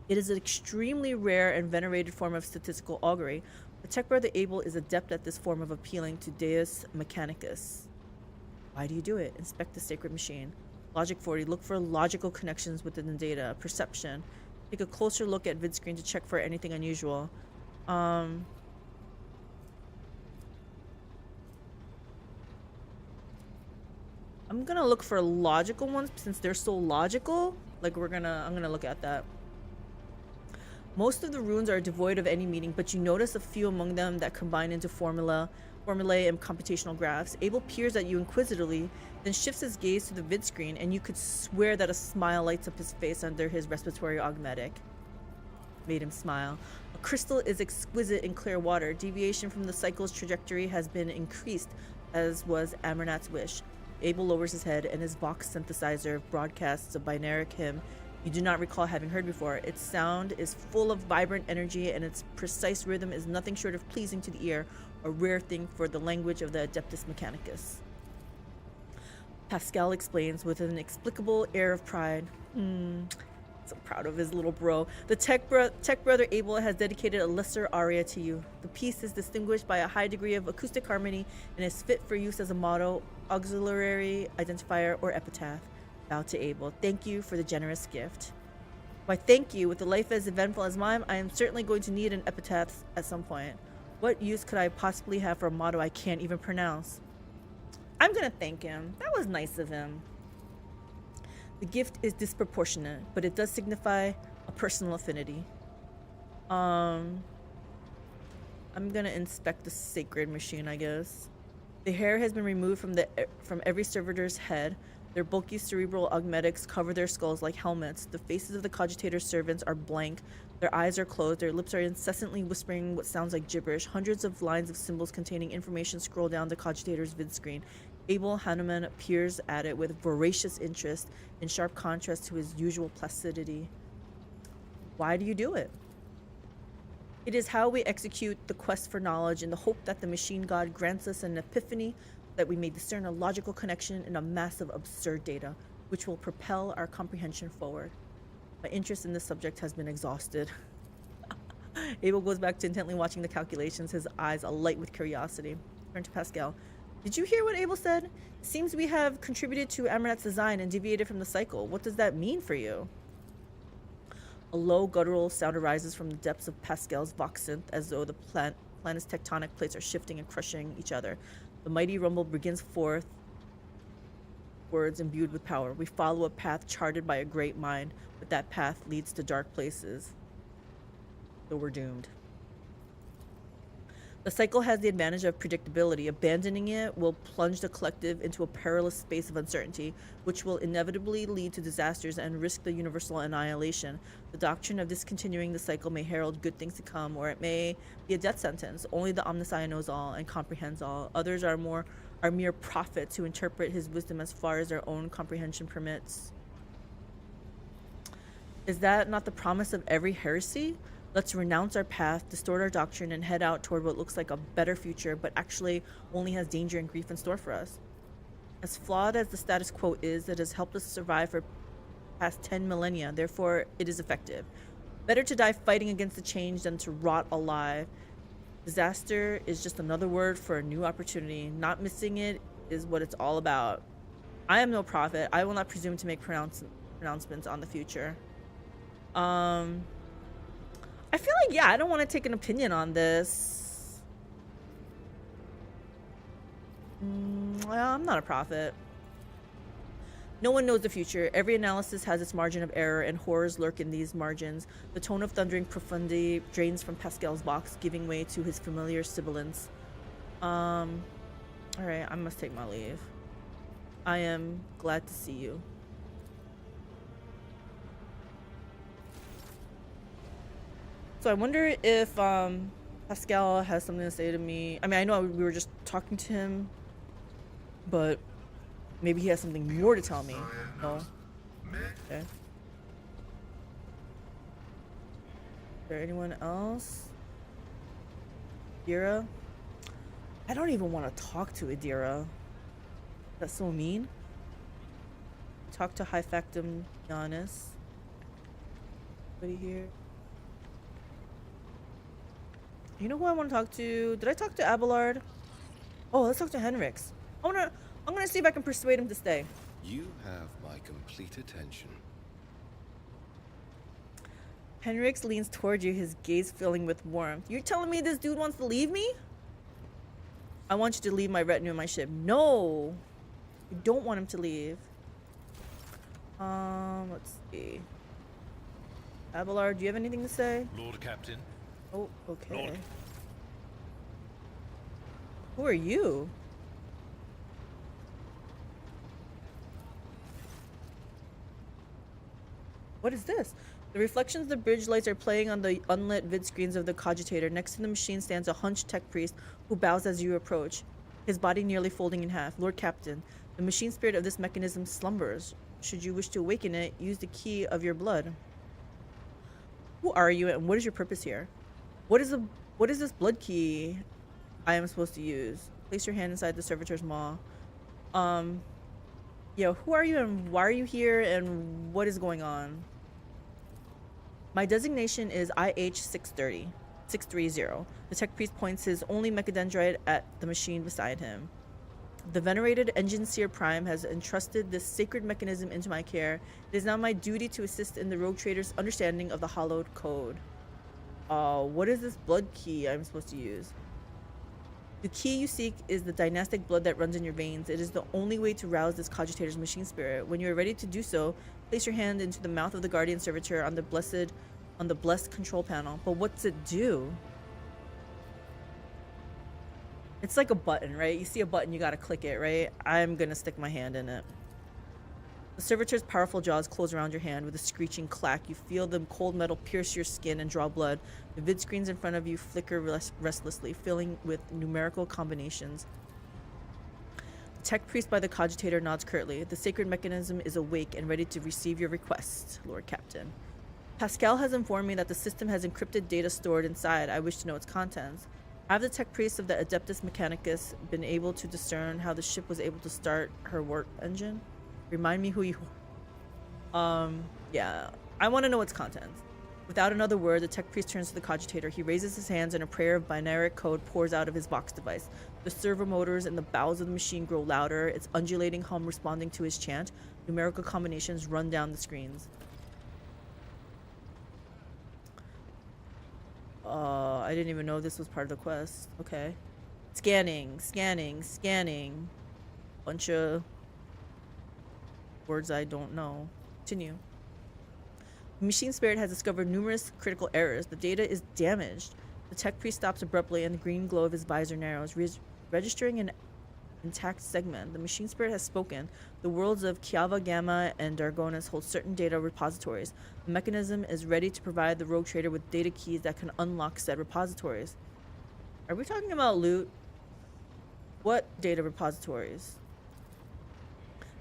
It is an extremely rare and venerated form of statistical augury. The tech brother Abel is adept at this form of appealing to Deus Mechanicus. Why do you do it? Inspect the sacred machine. Logic 40. Look for logical connections within the data. Perception. Take a closer look at vid screen to check for anything unusual. I'm gonna look for logical ones since they're so logical. Like I'm gonna look at that. Most of the runes are devoid of any meaning, but you notice a few among them that combine into formulae and computational graphs. Abel peers at you inquisitively, then shifts his gaze to the vid screen, and you could swear that a smile lights up his face under his respiratory augmetic. Made him smile. A crystal is exquisite in clear water. Deviation from the cycle's trajectory has been increased, as was Amernat's wish. Abel lowers his head, and his Vox synthesizer broadcasts a binaric hymn you do not recall having heard before. Its sound is full of vibrant energy, and its precise rhythm is nothing short of pleasing to the ear, a rare thing for the language of the Adeptus Mechanicus. Pascal explains with an inexplicable air of pride. So proud of his little bro. The tech brother Abel has dedicated a lesser aria to you. The piece is distinguished by a high degree of acoustic harmony and is fit for use as a motto, auxiliary, identifier, or epitaph. Bow to Abel. Thank you for the generous gift. Why, thank you. With a life as eventful as mine, I am certainly going to need an epitaph at some point. What use could I possibly have for a motto I can't even pronounce? I'm gonna thank him. That was nice of him. The gift is disproportionate, but it does signify a personal affinity. I'm gonna inspect the sacred machine, I guess. The hair has been removed from every servitor's head. Their bulky cerebral augmetics cover their skulls like helmets. The faces of the cogitator's servants are blank. Their eyes are closed. Their lips are incessantly whispering what sounds like gibberish. Hundreds of lines of symbols containing information scroll down the cogitator's vid screen. Abel Hanneman peers at it with voracious interest, in sharp contrast to his usual placidity. Why do you do it? It is how we execute the quest for knowledge in the hope that the machine god grants us an epiphany, that we may discern a logical connection in a mass of absurd data, which will propel our comprehension forward. My interest in this subject has been exhausted. Abel goes back to intently watching the calculations, his eyes alight with curiosity. Turn to Pascal. Did you hear what Abel said? It seems we have contributed to Amernat's design and deviated from the cycle. What does that mean for you? A low guttural sound arises from the depths of Pascal's Vox synth, as though the planet's tectonic plates are shifting and crushing each other. The mighty rumble begins forth, words imbued with power. We follow a path charted by a great mind, but that path leads to dark places. So we're doomed. The cycle has the advantage of predictability. Abandoning it will plunge the collective into a perilous space of uncertainty, which will inevitably lead to disasters and risk the universal annihilation. The doctrine of discontinuing the cycle may herald good things to come, or it may be a death sentence. Only the Omniscient knows all and comprehends all. Others are mere prophets who interpret his wisdom as far as their own comprehension permits. Is that not the promise of every heresy? Let's renounce our path, distort our doctrine, and head out toward what looks like a better future, but actually only has danger and grief in store for us. As flawed as the status quo is, it has helped us survive for past 10 millennia, therefore it is effective. Better to die fighting against the change than to rot alive. Disaster is just another word for a new opportunity. Not missing it is what it's all about. I am no prophet. I will not presume to make pronouncements on the future. I feel like, yeah, I don't want to take an opinion on this. Well, I'm not a prophet. No one knows the future. Every analysis has its margin of error, and horrors lurk in these margins. The tone of thundering profundity drains from Pascal's box, giving way to his familiar sibilance. Alright, I must take my leave. I am glad to see you. So I wonder if Pascal has something to say to me. I mean, I know we were just talking to him, but maybe he has something more to tell me. No? Okay. Is there anyone else? Adira? I don't even want to talk to Adira. That's so mean. Talk to High Factum Giannis. Anybody here? You know who I want to talk to? Did I talk to Abelard? Oh, let's talk to Henrix. I'm gonna see if I can persuade him to stay. You have my complete attention. Henrix leans toward you, his gaze filling with warmth. You're telling me this dude wants to leave me? I want you to leave my retinue and my ship. No! I don't want him to leave. Let's see. Abelard, do you have anything to say? Lord Captain. Oh, okay. Lord. Who are you? What is this? The reflections of the bridge lights are playing on the unlit vid screens of the cogitator. Next to the machine stands a hunched tech priest who bows as you approach, his body nearly folding in half. Lord Captain, the machine spirit of this mechanism slumbers. Should you wish to awaken it, use the key of your blood. Who are you and what is your purpose here? What is this blood key I am supposed to use? Place your hand inside the servitor's maw. Yo, who are you and why are you here and what is going on? My designation is IH-630. The tech priest points his only mechadendrite at the machine beside him. The venerated Engine Seer Prime has entrusted this sacred mechanism into my care. It is now my duty to assist in the rogue trader's understanding of the hallowed code. What is this blood key I'm supposed to use? The key you seek is the dynastic blood that runs in your veins. It is the only way to rouse this cogitator's machine spirit. When you are ready to do so, place your hand into the mouth of the guardian servitor on the blessed control panel. But what's it do? It's like a button, right? You see a button, you gotta click it, right? I'm gonna stick my hand in it. The servitor's powerful jaws close around your hand with a screeching clack. You feel the cold metal pierce your skin and draw blood. The vid screens in front of you flicker restlessly, filling with numerical combinations. The tech priest by the cogitator nods curtly. The sacred mechanism is awake and ready to receive your request, Lord Captain. Pascal has informed me that the system has encrypted data stored inside. I wish to know its contents. Have the tech priest of the Adeptus Mechanicus been able to discern how the ship was able to start her warp engine? Remind me who you are. Yeah. I want to know its contents. Without another word, the tech priest turns to the cogitator. He raises his hands and a prayer of binary code pours out of his box device. The servo motors in the bowels of the machine grow louder, its undulating hum responding to his chant. Numerical combinations run down the screens. I didn't even know this was part of the quest. Okay. Scanning. Bunch of words I don't know. Continue. The machine spirit has discovered numerous critical errors. The data is damaged. The tech priest stops abruptly and the green glow of his visor narrows, registering an intact segment. The machine spirit has spoken. The worlds of Kiava Gamma and Dargonis hold certain data repositories. The mechanism is ready to provide the rogue trader with data keys that can unlock said repositories. Are we talking about loot? What data repositories?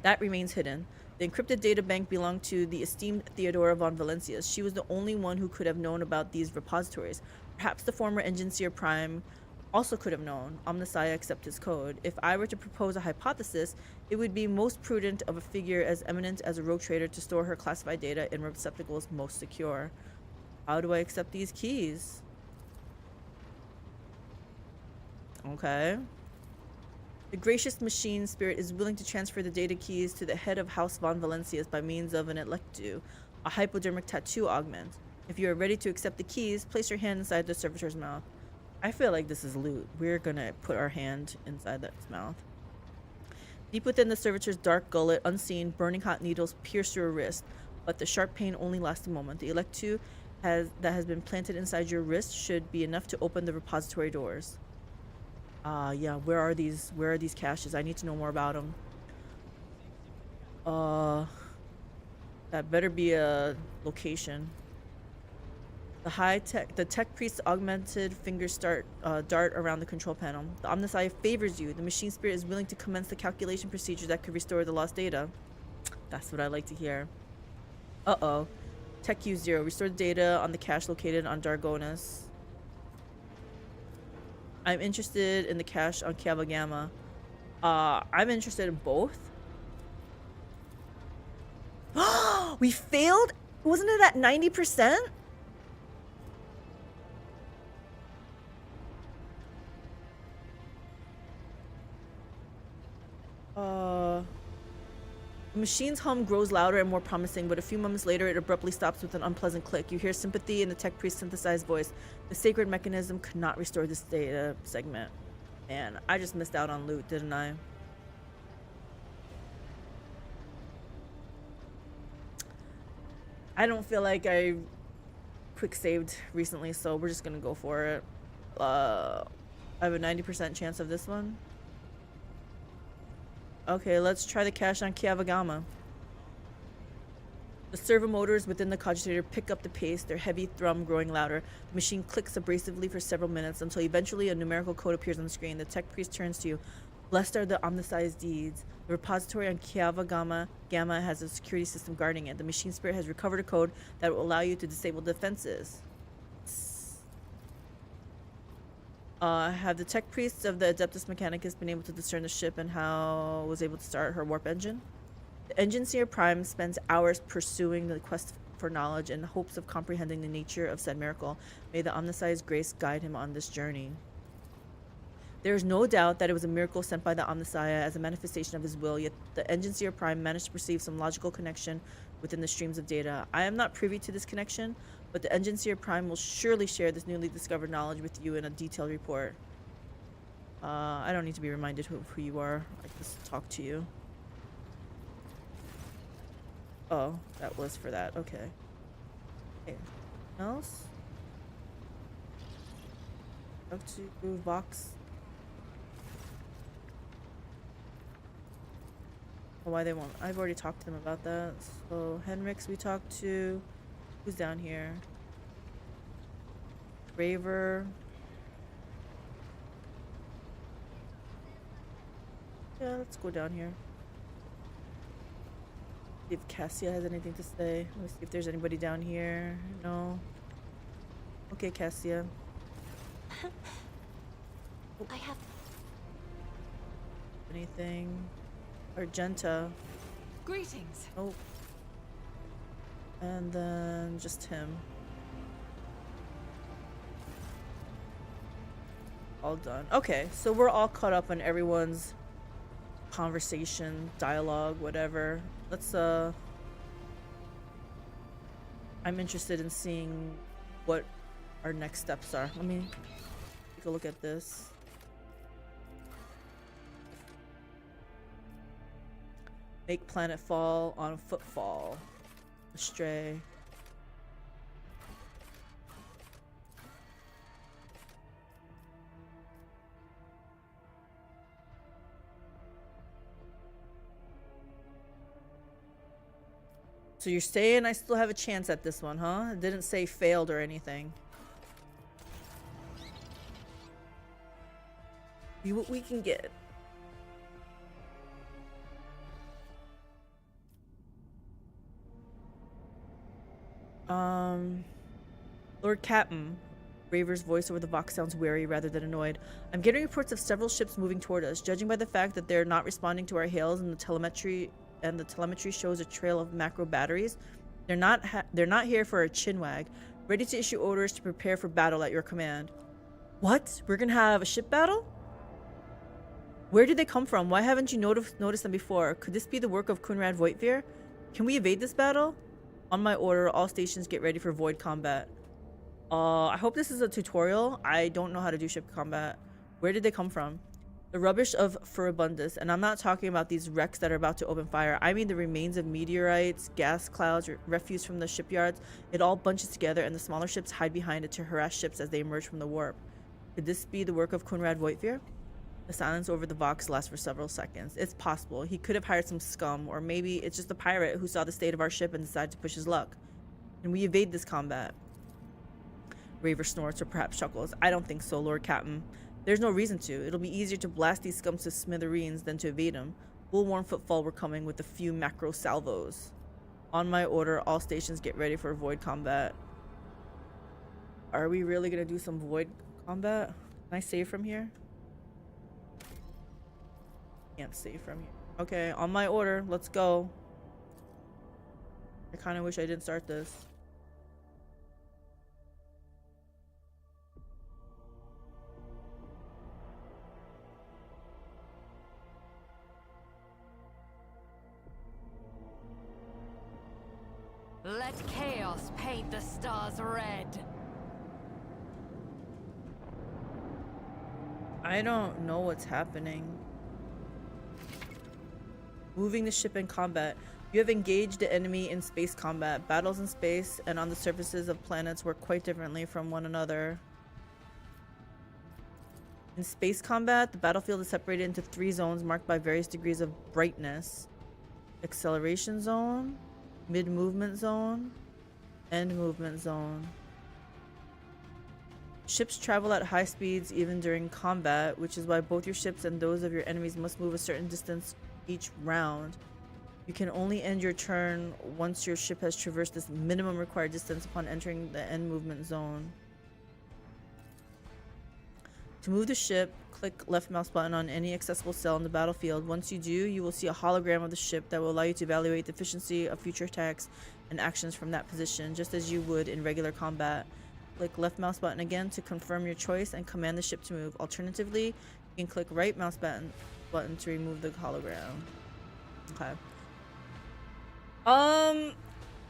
That remains hidden. The encrypted data bank belonged to the esteemed Theodora von Valencius. She was the only one who could have known about these repositories. Perhaps the former Engine Seer Prime also could have known. Omnissiah accept his code. If I were to propose a hypothesis, it would be most prudent of a figure as eminent as a rogue trader to store her classified data in receptacles most secure. How do I accept these keys? Okay. The gracious machine spirit is willing to transfer the data keys to the head of House von Valencius by means of an electu, a hypodermic tattoo augment. If you are ready to accept the keys, place your hand inside the servitor's mouth. I feel like this is loot. We're gonna put our hand inside that mouth. Deep within the servitor's dark gullet, unseen, burning hot needles pierce your wrist, but the sharp pain only lasts a moment. The electu that has been planted inside your wrist should be enough to open the repository doors. Yeah, where are these caches? I need to know more about them. That better be a location. The tech priest's augmented fingers dart around the control panel. The Omnissiah favors you. The machine spirit is willing to commence the calculation procedure that could restore the lost data. That's what I like to hear. Uh-oh. Tech Q0. Restore the data on the cache located on Dargonis. I'm interested in the cache on Kiava Gamma. I'm interested in both. We failed? Wasn't it at 90%? The machine's hum grows louder and more promising, but a few moments later it abruptly stops with an unpleasant click. You hear sympathy in the tech priest's synthesized voice. The sacred mechanism could not restore this data segment. Man, I just missed out on loot, didn't I? I don't feel like I quick saved recently, so we're just gonna go for it. I have a 90% chance of this one. Okay, let's try the cache on Kiavagama. The servo motors within the cogitator pick up the pace, their heavy thrum growing louder. The machine clicks abrasively for several minutes until eventually a numerical code appears on the screen. The tech priest turns to you. Blessed are the omnicized deeds. The repository on Kiavagama Gamma has a security system guarding it. The machine spirit has recovered a code that will allow you to disable defenses. Have the tech priests of the Adeptus Mechanicus been able to discern the ship and how was able to start her warp engine? The Engine Seer Prime spends hours pursuing the quest for knowledge in hopes of comprehending the nature of said miracle. May the omnicized grace guide him on this journey. There is no doubt that it was a miracle sent by the Omnissiah as a manifestation of his will, yet the Engine Seer Prime managed to perceive some logical connection within the streams of data. I am not privy to this connection, but the Engine Seer Prime will surely share this newly discovered knowledge with you in a detailed report. I don't need to be reminded who you are. I just talk to you. Oh, that was for that. Okay. Okay. Else? Talk to Vox. Why they won't. I've already talked to them about that. So Henrix we talked to. Who's down here? Raver. Yeah, let's go down here. See if Cassia has anything to say. Let me see if there's anybody down here. No. Okay, Cassia. I have anything? Argenta. Greetings. Oh. And then just him. All done. Okay, so we're all caught up on everyone's conversation, dialogue, whatever. Let's I'm interested in seeing what our next steps are. Let me take a look at this. Make planet fall on footfall. Astray. So you're saying I still have a chance at this one, huh? It didn't say failed or anything. See what we can get. Lord Captain. Raver's voice over the Vox sounds wary rather than annoyed. I'm getting reports of several ships moving toward us. Judging by the fact that they're not responding to our hails and the telemetry shows a trail of macro batteries, they're not here for a chinwag. Ready to issue orders to prepare for battle at your command. What? We're gonna have a ship battle? Where did they come from? Why haven't you noticed them before? Could this be the work of Kunrad Voidfear? Can we evade this battle? On my order, all stations get ready for void combat. I hope this is a tutorial. I don't know how to do ship combat. Where did they come from? The rubbish of Furibundus, and I'm not talking about these wrecks that are about to open fire. I mean the remains of meteorites, gas clouds, refuse from the shipyards. It all bunches together and the smaller ships hide behind it to harass ships as they emerge from the warp. Could this be the work of Kunrad Voidfear? The silence over the Vox lasts for several seconds. It's possible. He could have hired some scum, or maybe it's just a pirate who saw the state of our ship and decided to push his luck. Can we evade this combat? Raver snorts or perhaps chuckles. I don't think so, Lord Captain. There's no reason to. It'll be easier to blast these scums to smithereens than to evade them. We'll warn footfall we're coming with a few macro salvos. On my order, all stations get ready for void combat. Are we really gonna do some void combat? Can I save from here? Can't save from here. Okay, on my order, let's go. I kind of wish I didn't start this. Let chaos paint the stars red. I don't know what's happening. Moving the ship in combat. You have engaged the enemy in space combat. Battles in space and on the surfaces of planets work quite differently from one another. In space combat, the battlefield is separated into 3 zones marked by various degrees of brightness. Acceleration zone, mid-movement zone, end movement zone. Ships travel at high speeds even during combat, which is why both your ships and those of your enemies must move a certain distance each round. You can only end your turn once your ship has traversed this minimum required distance upon entering the end movement zone. To move the ship, click left mouse button on any accessible cell on the battlefield. Once you do, you will see a hologram of the ship that will allow you to evaluate the efficiency of future attacks and actions from that position, just as you would in regular combat. Click left mouse button again to confirm your choice and command the ship to move. Alternatively, you can click right mouse button to remove the hologram. Okay. I'm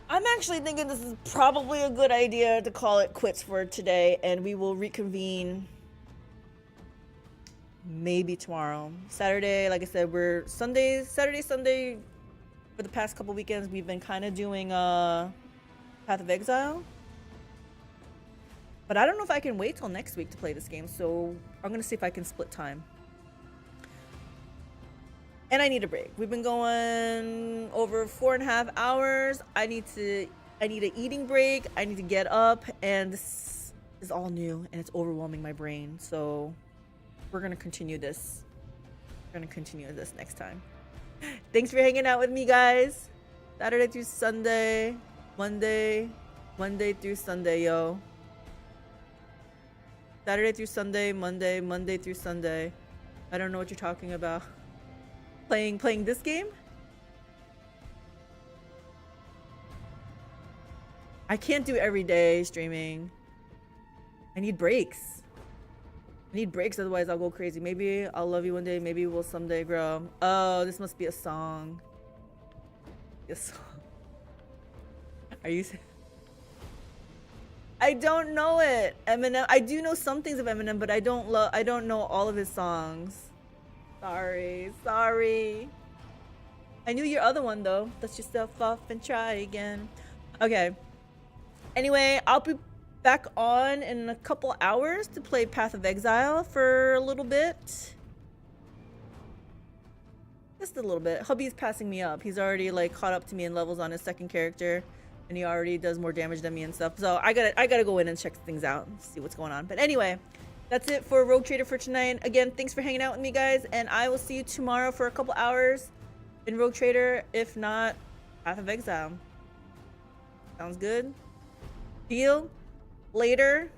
actually thinking this is probably a good idea to call it quits for today, and we will reconvene maybe tomorrow. Saturday, like I said, we're Saturday, Sunday, for the past couple weekends, we've been kind of doing Path of Exile. But I don't know if I can wait till next week to play this game, so I'm gonna see if I can split time. And I need a break. We've been going over 4.5 hours. I need an eating break. I need to get up, and this is all new and it's overwhelming my brain. So we're gonna continue this. We're gonna continue this next time. Thanks for hanging out with me, guys. Saturday through Sunday, Monday through Sunday, yo. Saturday through Sunday, Monday through Sunday. I don't know what you're talking about. Playing this game? I can't do every day streaming. I need breaks. Otherwise I'll go crazy. Maybe I'll love you one day, maybe we'll someday grow. Oh, this must be a song. Yes. Are you? I don't know it. Eminem. I do know some things of Eminem, but I don't know all of his songs. Sorry. I knew your other one though. Dust yourself off and try again. Okay. Anyway, I'll be back on in a couple hours to play Path of Exile for a little bit. Just a little bit. Hubby's passing me up. He's already like caught up to me in levels on his second character, and he already does more damage than me and stuff. So I gotta go in and check things out and see what's going on. But anyway, that's it for Rogue Trader for tonight. Again, thanks for hanging out with me, guys, and I will see you tomorrow for a couple hours in Rogue Trader, if not Path of Exile. Sounds good? Deal? Later?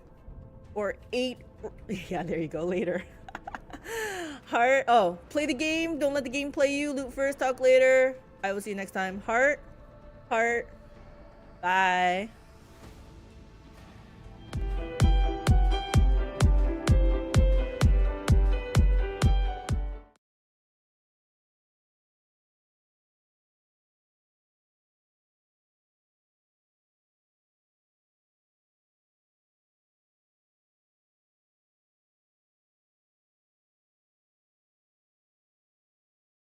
Or 8? Yeah, there you go, later. Heart? Oh, play the game. Don't let the game play you. Loot first, talk later. I will see you next time. Heart? Bye.